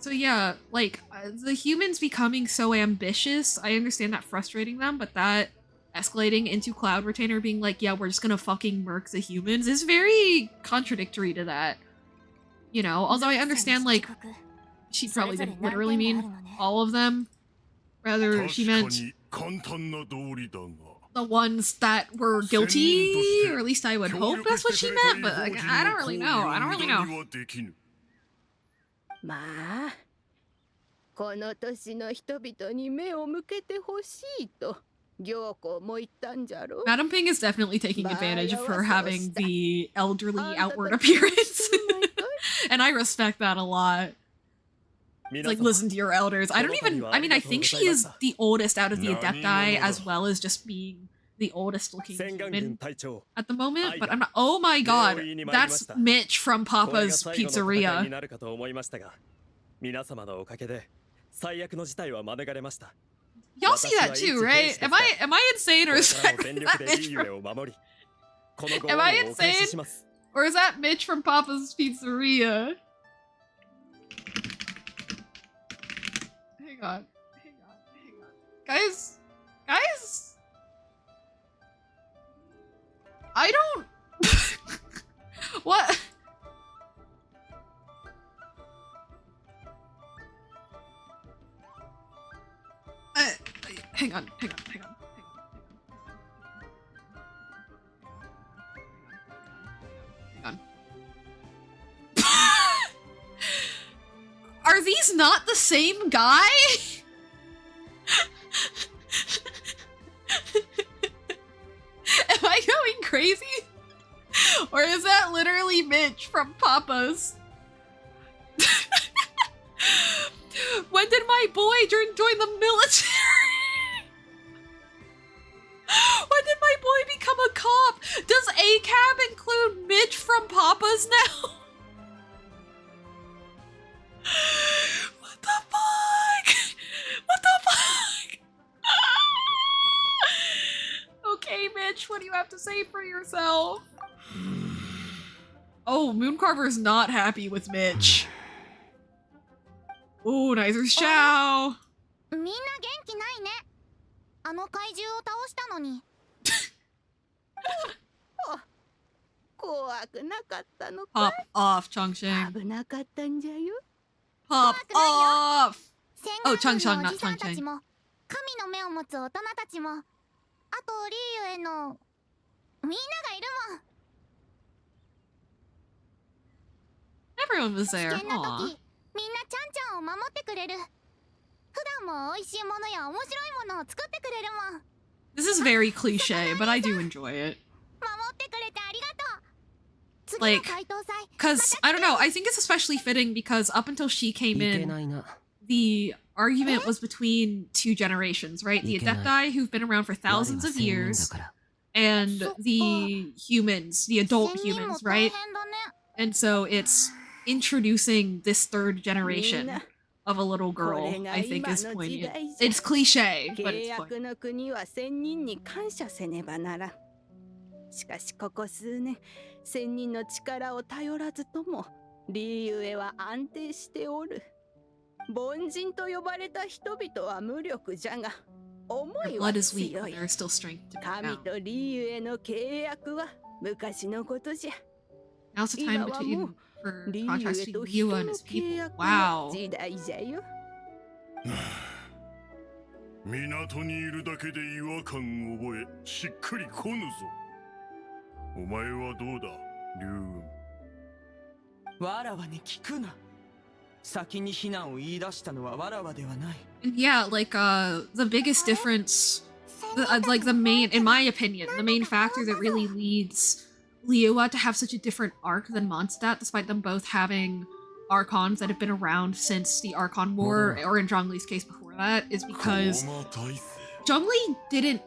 So yeah, like, the humans becoming so ambitious, I understand that frustrating them, but that escalating into Cloud Retainer being like, yeah, we're just gonna fucking murk the humans is very contradictory to that. You know, although I understand, like, she probably didn't literally mean all of them. Rather, she meant the ones that were guilty, or at least I would hope that's what she meant, but like, I don't really know. I don't really know. まあ、この年の人々に目を向けてほしいと行幸も言ったんじゃろ。Madam Ping is definitely taking advantage of her having the elderly outward appearance. And I respect that a lot. It's like, listen to your elders. I don't even, I mean, I think she is the oldest out of the Adepti, as well as just being the oldest looking human at the moment, but I'm not, oh my god, that's Mitch from Papa's Pizzeria. 皆様のおかげで最悪の事態は免れました。Y'all see that too, right? Am I insane, or is that Mitch from, am I insane? Or is that Mitch from Papa's Pizzeria? Hang on. Guys? I don't... What? Hang on. Are these not the same guy? Am I going crazy? Or is that literally Mitch from Papa's? When did my boy join the military? When did my boy become a cop? Does ACAB include Mitch from Papa's now? What the fuck? What the fuck? Okay, Mitch, what do you have to say for yourself? Oh, Mooncarver's not happy with Mitch. Ooh, Nicer's chow. みんな元気ないね。あの怪獣を倒したのに。怖くなかったの Pop か off, Chongsheng. 危なかったんじゃよ。 Pop off! Oh, 戦 Changsheng, 艦軍のお not じさんた Chongsheng. ちも、神の目を持つ大人たちも、あとリーユへのみんながいるもん。 Everyone was 危 there. 険な Aw. 時、みんなちゃんちゃんを守ってくれる。普段も美味しいものや面白いものを作ってくれるもん。 This is very cliche, but I do enjoy it. 守ってくれてありがとう。次 Like, の解答祭、 because, I don't know, I think it's especially fitting because up until she came in, the argument was between two generations, right? The Adepti, who've been around for thousands of years, and the humans, the adult humans, right? And so it's introducing this third generation of a little girl, I think is poignant. It's cliche, but it's 契約 poignant. の国は仙人に感謝せねばならん。しかしここ数年、仙人の力を頼らずとも、リーユエは安定しておる。凡人と呼ばれた人々は無力じゃが、思 Their いは blood is weak, 強 but い。 there is still strength to be 神 found. とリーユエの契約は昔のことじゃ。 Now's the time 今はも between う for リー contrast ユエと between 人 Liyue の and his 契 people. 約 Wow. の時代じゃよ。港にいるだけで違和感を覚えしっくりこぬぞ。お前はどうだ、龍雲。わらわに聞くな。先に非難を言い出したのはわらわではない。 And yeah, like, the biggest difference, like the main, in my opinion, the main factor that really leads Liyue to have such a different arc than Mondstadt, despite them both having archons that have been around since the Archon War, or in Zhongli's case before that, is because Zhongli didn't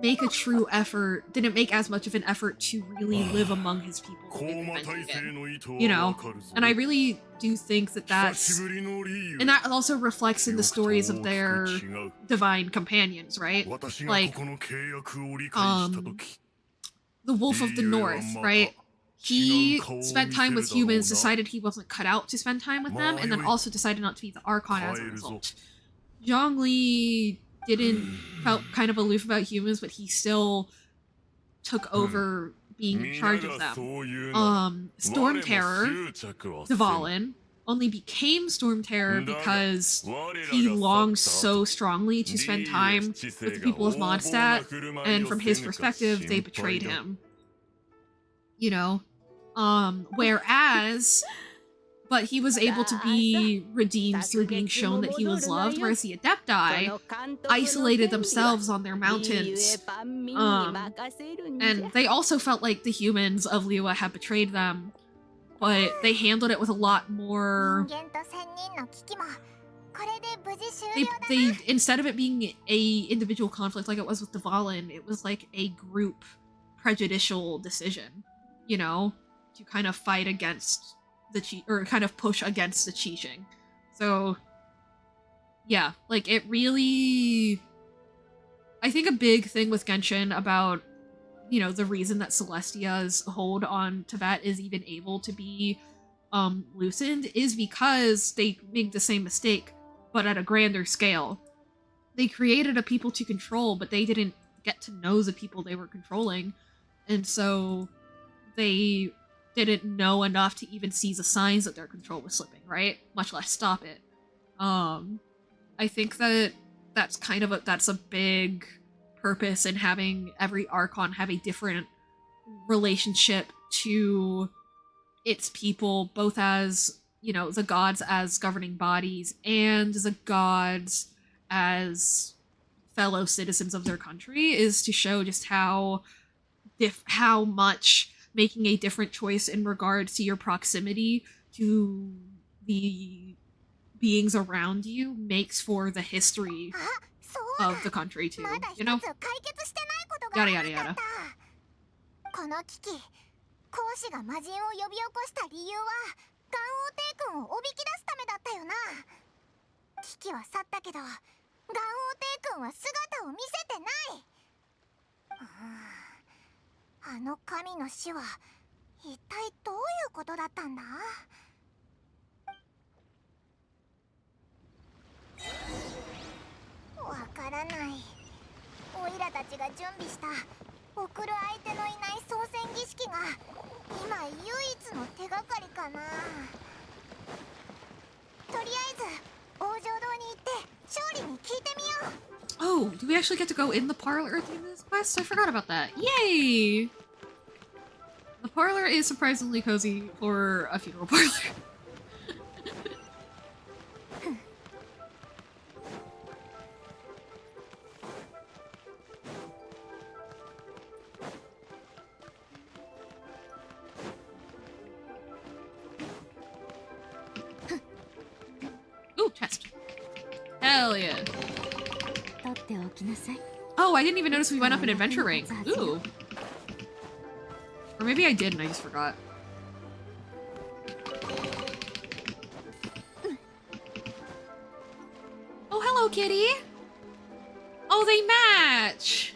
make a true effort, didn't make as much of an effort to really live among his people the way they meant to, you know? And I really do think that that's, and that also reflects in the stories of their divine companions, right? Like, the Wolf of the North, right? He spent time with humans, decided he wasn't cut out to spend time with them, and then also decided not to be the Archon as a result. Zhongli felt kind of aloof about humans, but he still took over being in charge of them. Storm Terror, Dvalin, only became Storm Terror because he longed so strongly to spend time with the people of Mondstadt, and from his perspective, they betrayed him. You know? Whereas... But he was able to be redeemed through being shown that he was loved, whereas the Adepti isolated themselves on their mountains. And they also felt like the humans of Liyue had betrayed them, but they handled it with a lot more... They instead of it being a individual conflict like it was with Dvalin, it was like a group prejudicial decision, you know? To kind of fight against the or kind of push against the Qixing. So yeah, like it really I think a big thing with Genshin about, you know, the reason that Celestia's hold on Tibet is even able to be loosened is because they made the same mistake, but at a grander scale. They created a people to control, but they didn't get to know the people they were controlling, and so they didn't know enough to even see the signs that their control was slipping, right? Much less stop it. I think that that's kind of that's a big purpose in having every archon have a different relationship to its people, both as, you know, the gods as governing bodies and the gods as fellow citizens of their country, is to show just how much making a different choice in regards to your proximity to the beings around you makes for the history of the country too, you know? Yada yada yada. この危機、講師が魔人を呼び起こした理由はガンオー帝君をおびき出すためだったよな。危機は去ったけど、ガンオー帝君は姿を見せてない。あの神の死は一体どういうことだったんだ？わからない。オイラたちが準備した送る相手のいない操船儀式が今唯一の手がかりかな。とりあえず王城堂に行って勝利に聞いてみよう。 Oh, do we actually get to go in the parlor at the end of this quest? I forgot about that. Yay! The parlor is surprisingly cozy for a funeral parlor. Ooh, chest. Hell yeah. Oh, I didn't even notice we went up an adventure rank. Ooh. Or maybe I did and I just forgot. Oh, hello, kitty. Oh, they match.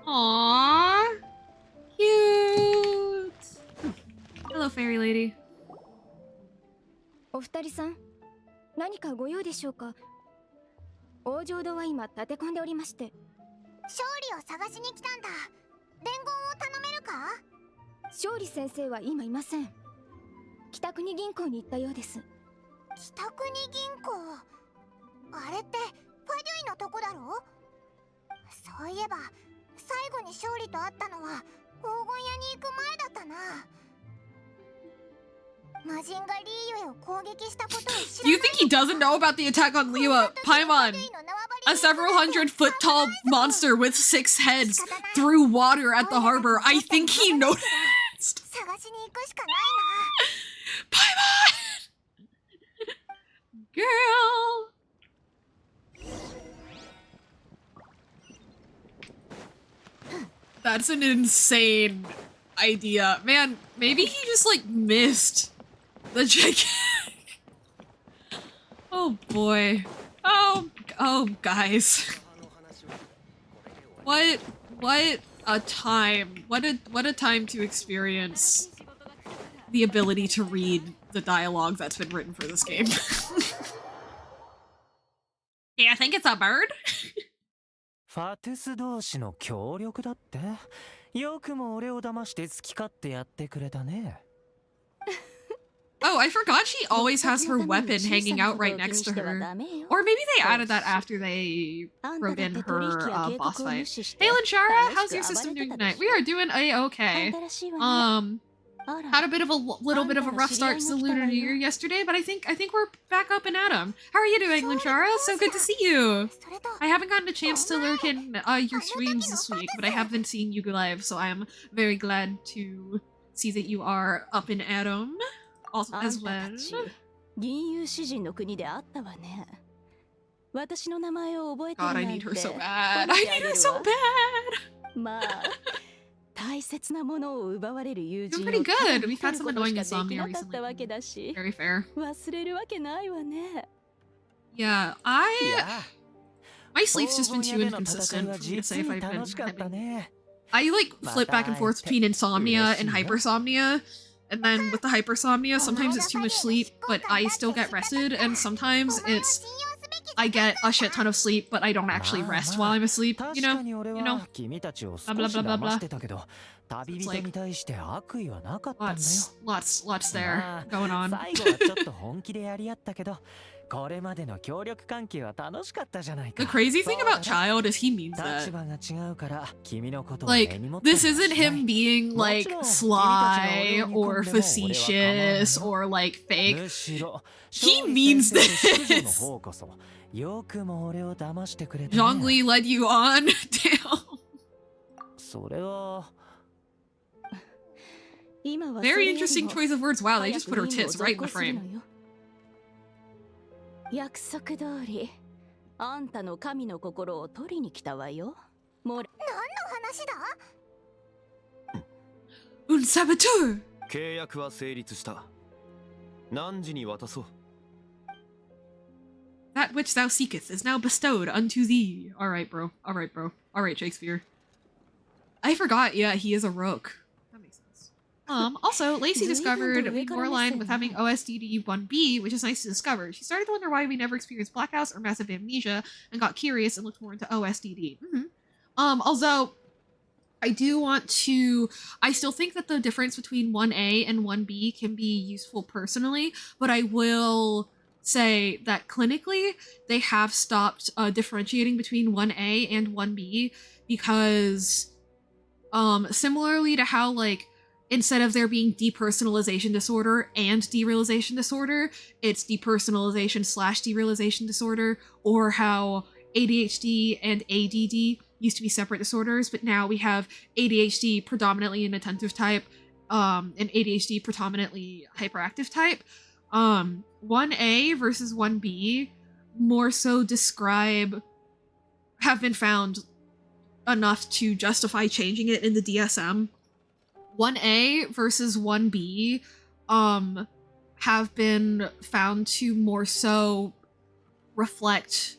Aww. Cute. Hello, fairy lady. お二人さん、何かご用でしょうか。王城堂は今立て込んでおりまして。勝利を探しに来たんだ。伝言を頼めるか？勝利先生は今いません。北国銀行に行ったようです。北国銀行、あれってファデュイのとこだろ？そういえば最後に勝利と会ったのは黄金屋に行く前だったな。魔人がリーユエを攻撃したことを知らない。 Do you think he doesn't know about the attack on Liyue? Paimon, a several hundred foot tall monster with 6 heads threw water at the harbor. I think he noticed. 探しに行くしかないな。Paimon! Girl! That's an insane idea. Man, maybe he just like missed the gigantic. Oh boy. Oh guys. What a time. What a time to experience the ability to read the dialogue that's been written for this game. Yeah, I think it's a bird. ファトゥス同士の協力だって。よくも俺を騙して好き勝手やってくれたね。Oh, I forgot she always has her weapon hanging out right next to her. Or maybe they added that after they wrote in her boss fight. Hey Linshara, how's your system doing tonight? We are doing a-okay. Had a bit of a little bit of a rough start to the Lunar New Year yesterday, but I think we're back up and at 'em. How are you doing, Linshara? So good to see you. I haven't gotten a chance to lurk in your streams this week, but I have been seeing you live, so I am very glad to see that you are up and at 'em. Also as well. 銀融詩人の国であったわね。私の名前を覚えてるなん God, て。 I need her so bad. I need her so bad. まあ、大切なものを奪われる友人を Doing pretty good. We've had some 見ること annoying しかでき insomnia なかったわけ recently. だし、 Very fair. 忘れるわけないわね。Yeah, My sleep's just been too inconsistent for me to say if I've been having... I like flip back and forth between insomnia and hypersomnia. And then with the hypersomnia, sometimes it's too much sleep, but I still get rested, and sometimes it's I get a shit ton of sleep, but I don't actually rest while I'm asleep, you know? Blah, blah, blah, blah, blah. It's like, lots there going on. The crazy thing about Child is he means that. Like, this isn't him being, like, sly or facetious or, like, fake. He means this. Zhongli led you on. Damn. Very interesting choice of words. Wow, they just put her tits right in the frame. 約束通りあんたの神の心を取りに来たわよ。もう何の話だ Un saboteur! 契約は成立した。何時に渡そう。 That which thou seekest is now bestowed unto thee. Alright, bro. Alright, bro. Alright, Shakespeare. I forgot, yeah, he is a rook. That makes sense. Also, Lacey discovered we more aligned with having OSDD1B, which is nice to discover. She started to wonder why we never experienced blackouts or massive amnesia, and got curious and looked more into OSDD. Although, I do want to... I still think that the difference between 1A and 1B can be useful personally, but I will say that clinically, they have stopped differentiating between 1A and 1B because similarly to how, like, instead of there being depersonalization disorder and derealization disorder, it's depersonalization / derealization disorder, or how ADHD and ADD used to be separate disorders, but now we have ADHD predominantly an attentive type, and ADHD predominantly hyperactive type. 1A versus 1B more so have been found enough to justify changing it in the DSM. 1A versus 1B have been found to more so reflect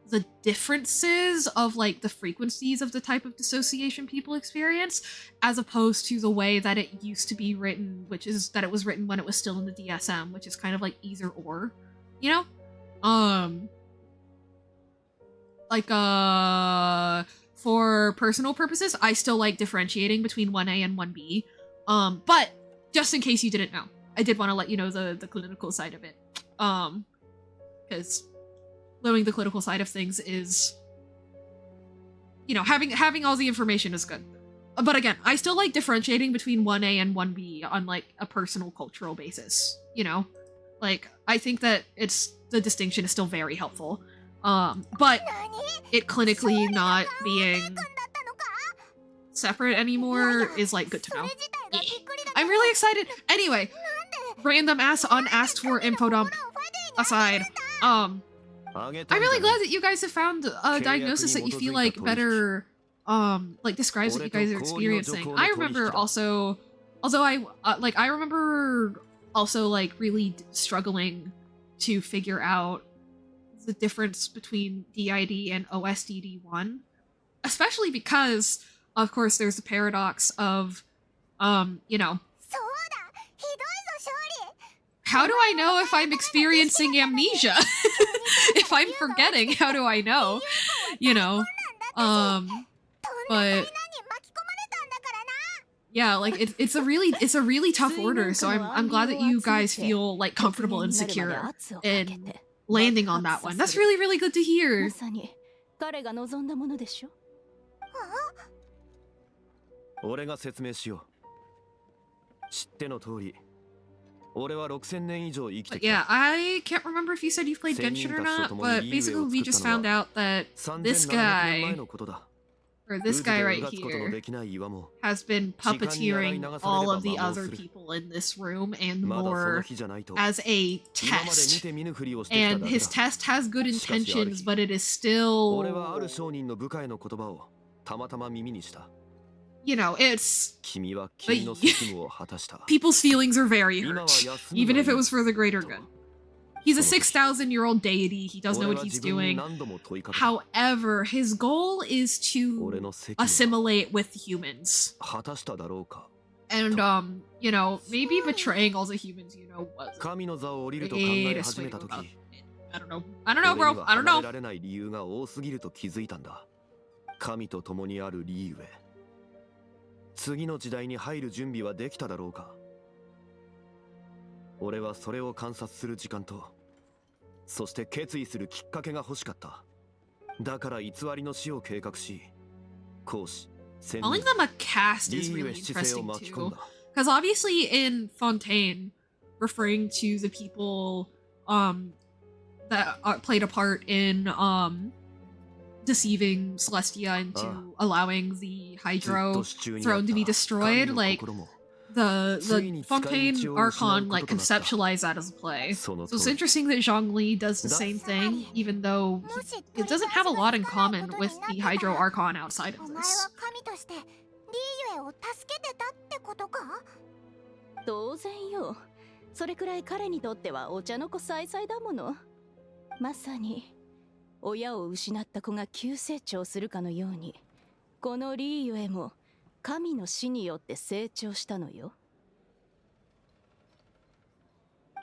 the differences of, like, the frequencies of the type of dissociation people experience, as opposed to the way that it used to be written, which is that it was written when it was still in the DSM, which is kind of like either or, you know? For personal purposes, I still like differentiating between 1A and 1B. But just in case you didn't know, I did want to let you know the clinical side of it. Because knowing the clinical side of things is, you know, having all the information is good. But again, I still like differentiating between 1A and 1B on, like, a personal cultural basis, you know? Like, I think that the distinction is still very helpful. But it clinically not being separate anymore is, like, good to know. Yeah. I'm really excited. Anyway, random ass unasked for info dump aside, I'm really glad that you guys have found a diagnosis that you feel like better, like, describes what you guys are experiencing. I remember also, I remember also, like, really struggling to figure out the difference between DID and OSDD1, especially because, of course, there's the paradox of, you know, how do I know if I'm experiencing amnesia? If I'm forgetting, how do I know? You know, but yeah, like, it's a really tough order, so I'm glad that you guys feel, like, comfortable and secure in landing on that one. That's really, really good to hear. 俺が説明しよう。知っての通り、俺は6000年以上生きてきた。 Yeah, I can't remember if you said you played Genshin or not, but basically we just found out that this guy, or this guy right here, has been puppeteering all of the other people in this room and more as a test. And his test has good intentions, but it is still, you know, it's... People's feelings are very hurt, even if it was for the greater good. He's a 6,000-year-old deity. He doesn't know what he's doing. However, his goal is to assimilate with humans. And, you know, maybe betraying all the humans, you know, was a way to sway about it. I don't know. I don't know, bro. I don't know. 神と共にあるリーユへ次の時代に入る準備はできただろうか。俺はそれを観察する時間とそして決意するきっかけが欲しかった。だから偽りの死を計画し講師 Calling them a caste is really interesting too. Because obviously in Fontaine, referring to the people that played a part in deceiving Celestia into allowing the Hydro throne to be destroyed, like the Fontaine Archon like conceptualized that as a play. So it's interesting that Zhongli does the same thing, even though it doesn't have a lot in common with the Hydro Archon outside of this. 当然よ。それくらい彼にとってはお茶の子さいさいだもの。まさに親を失った子が急成長するかのように、このリーユエも神の死によって成長したのよ。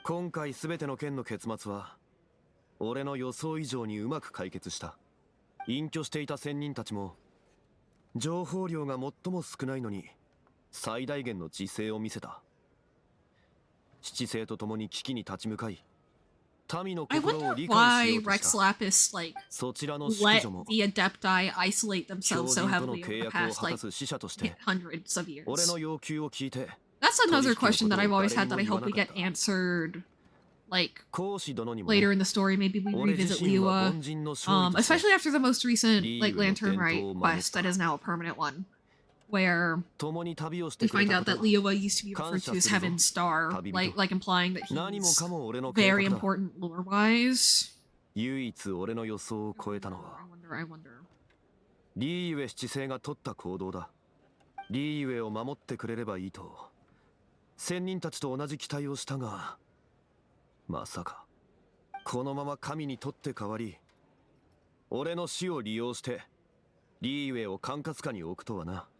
今回すべての件の結末は俺の予想以上にうまく解決した。隠居していた仙人たちも情報量が最も少ないのに最大限の自制を見せた。七星と共に危機に立ち向かい、民の心を理解しようとした。 Why Rex Lapis like let the Adepti isolate themselves so heavily over the past like hundreds of years. That's another question that I've always had that I hope we get answered like later in the story. Maybe we revisit liyue, especially after the most recent like Lantern Rite quest that is now a permanent one, where we find out that liyue used to be referred to as Heaven's Star, like implying that he's very important lore-wise. I wonder. リーユエ七星が取った行動だ。リーユエを守ってくれればいいと仙人たちと同じ期待をしたが、まさかこのまま神に取って代わり俺の死を利用してリーユエを管轄下に置くとはな。あんまり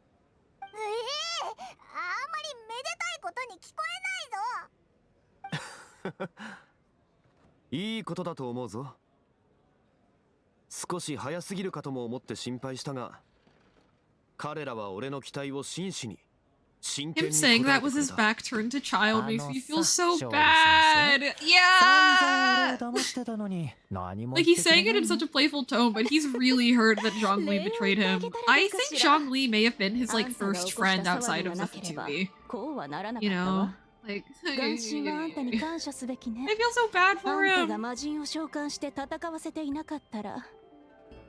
めでたいことに聞こえないぞ。いいことだと思うぞ。少し早すぎるかとも思って心配したが、彼らは俺の期待を真摯に Him saying that with his back turned to Child makes me feel so bad. Yeah! Like he's saying it in such a playful tone, but he's really hurt that Zhongli betrayed him. I think Zhongli may have been his like first friend outside of the Fatui. You know? Like, I feel so bad for him.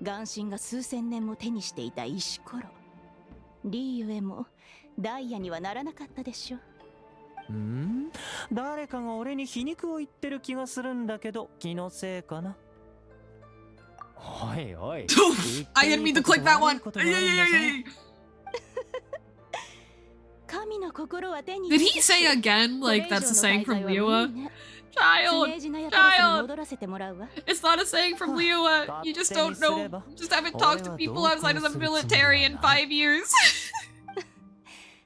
眼神が数千年も手にしていた石ころ、リーユエもダイヤにはならなかったでしょ。誰かが俺に皮肉を言ってる気がするんだけど、気のせいかな。おいおい。I didn't mean to click that one. Did he say again like that's a saying from liyue? Child! It's not a saying from liyue. You just don't know. You just haven't talked to people outside of the military in 5 years.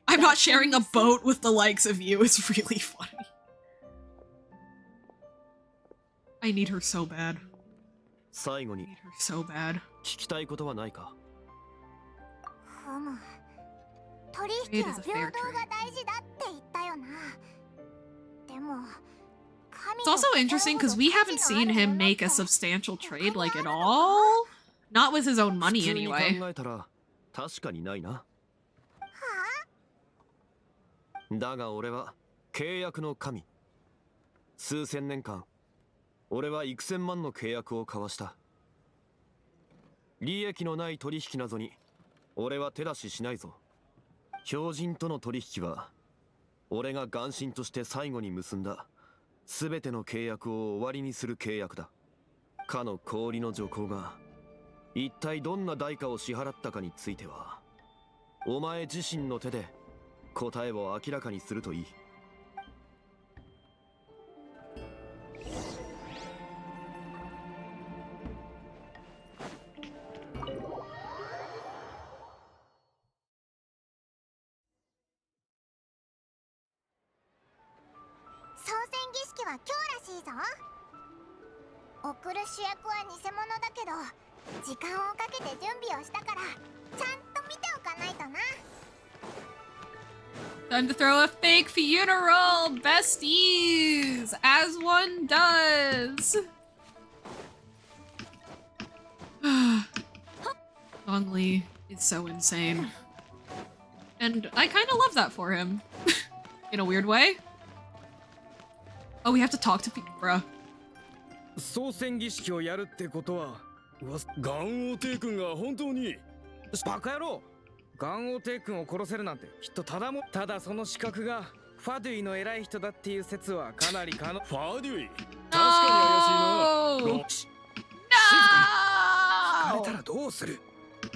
I'm not sharing a boat with the likes of you. It's really funny. I need her so bad. I need her so bad. 取引は平等が大事だって言ったよな。でも It's also interesting because we haven't seen him make a substantial trade like at all. Not with his own money anyway. だが俺は契約の神。数千年間、俺は幾千万の契約を交わした。利益のない取引などに俺は手出ししないぞ。標人との取引は俺が眼神として最後に結んだ全ての契約を終わりにする契約だ。かの氷の女皇が一体どんな代価を支払ったかについてはお前自身の手で答えを明らかにするといい。は今日らしいぞ。送る主役は偽物だけど、時間をかけて準備をしたからちゃんと見ておかないとな。 Time to throw a fake funeral, besties, as one does. Zhongli is so insane, and I kind of love that for him, in a weird way. Oh, we have to talk to people, bruh. 総選儀式をやるってことは、元王帝君が本当にバカ野郎。元王帝君を殺せるなんてきっとただその資格がファドゥイの偉い人だっていう説はかなりファドゥイ、確かに怪しいな。よし、聞かれたらどうする？ No,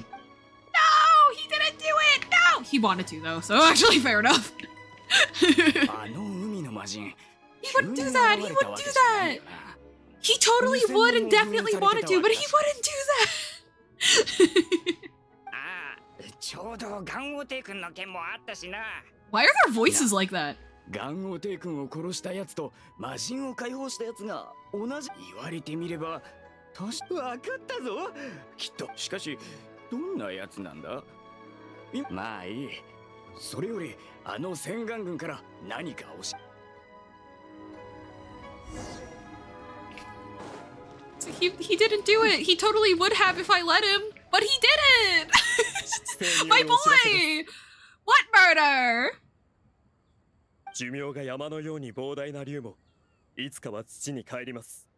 he didn't do it. No, he wanted to though, so actually fair enough. あの海の魔人。He wouldn't do that. He wouldn't do that. He totally would and definitely wanted to, but he wouldn't do that. ちょうど元王帝君の件もあったしな。 Why are their voices like that? 元王帝君を殺したやつと魔人を解放したやつが同じ。言われてみれば確か分かったぞ。きっと。しかしどんなやつなんだ？まあいい。それよりあの洗顔軍から何か教え。He didn't do it. He totally would have if I let him, but he didn't. My boy! What murder? 寿命が山のように膨大な竜もいつかは土に帰ります。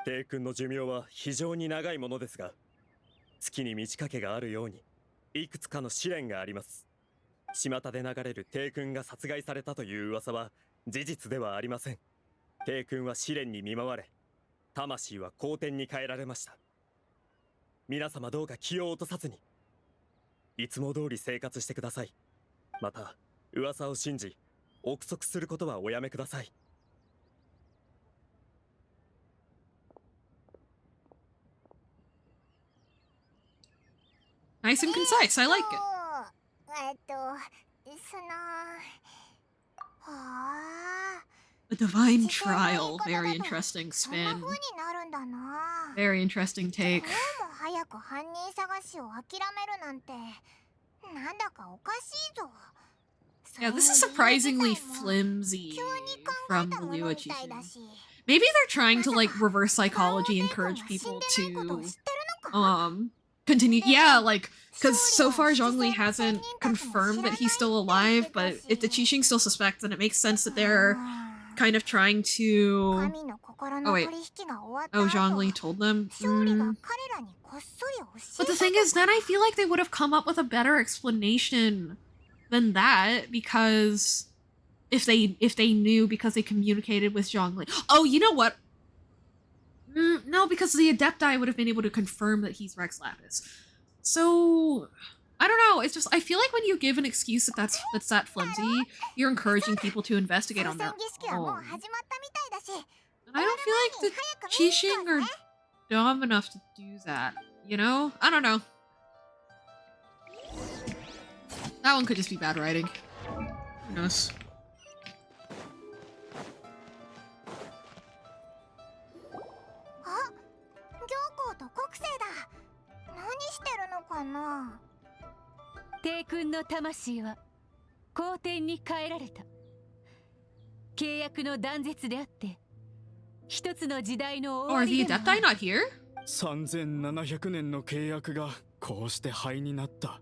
帝君の寿命は非常に長いものですが、月に満ち欠けがあるようにいくつかの試練があります。巷で流れる帝君が殺害されたという噂は事実ではありません。帝君は試練に見舞われ、魂は好天に変えられました。皆様どうか気を落とさずにいつも通り生活してください。また噂を信じ憶測することはおやめください。Nice and concise. I like it. はあ。 A divine trial. Very interesting spin. Very interesting take. 早く犯人探しを諦めるなんてなんだかおかしいぞ。 Yeah, this is surprisingly flimsy from the liyue teaching. Maybe they're trying to like reverse psychology, encourage people to continue. Yeah, like because so far Zhongli hasn't confirmed that he's still alive, but if the Qixing still suspects, then it makes sense that they're kind of trying to. Oh wait. Oh, Zhongli told them. But the thing is, then I feel like they would have come up with a better explanation than that, because if they knew, because they communicated with Zhongli. Oh, you know what? No, because the Adepti would have been able to confirm that he's Rex Lapis. So I don't know. It's just I feel like when you give an excuse that's that flimsy, you're encouraging people to investigate on their own. And I don't feel like the Qixing are dumb enough to do that. You know? I don't know. That one could just be bad writing. Who knows? Oh, 帝君の魂は好天に変えられた。契約の断絶であって一つの時代の終わりでも。 Are the Adepti not here? 3700年の契約がこうして灰になった。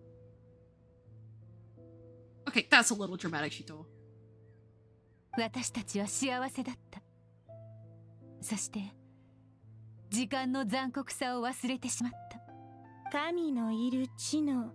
Okay, that's a little dramatic, Shito. 私たちは幸せだった。そして時間の残酷さを忘れてしまった。神のいる地の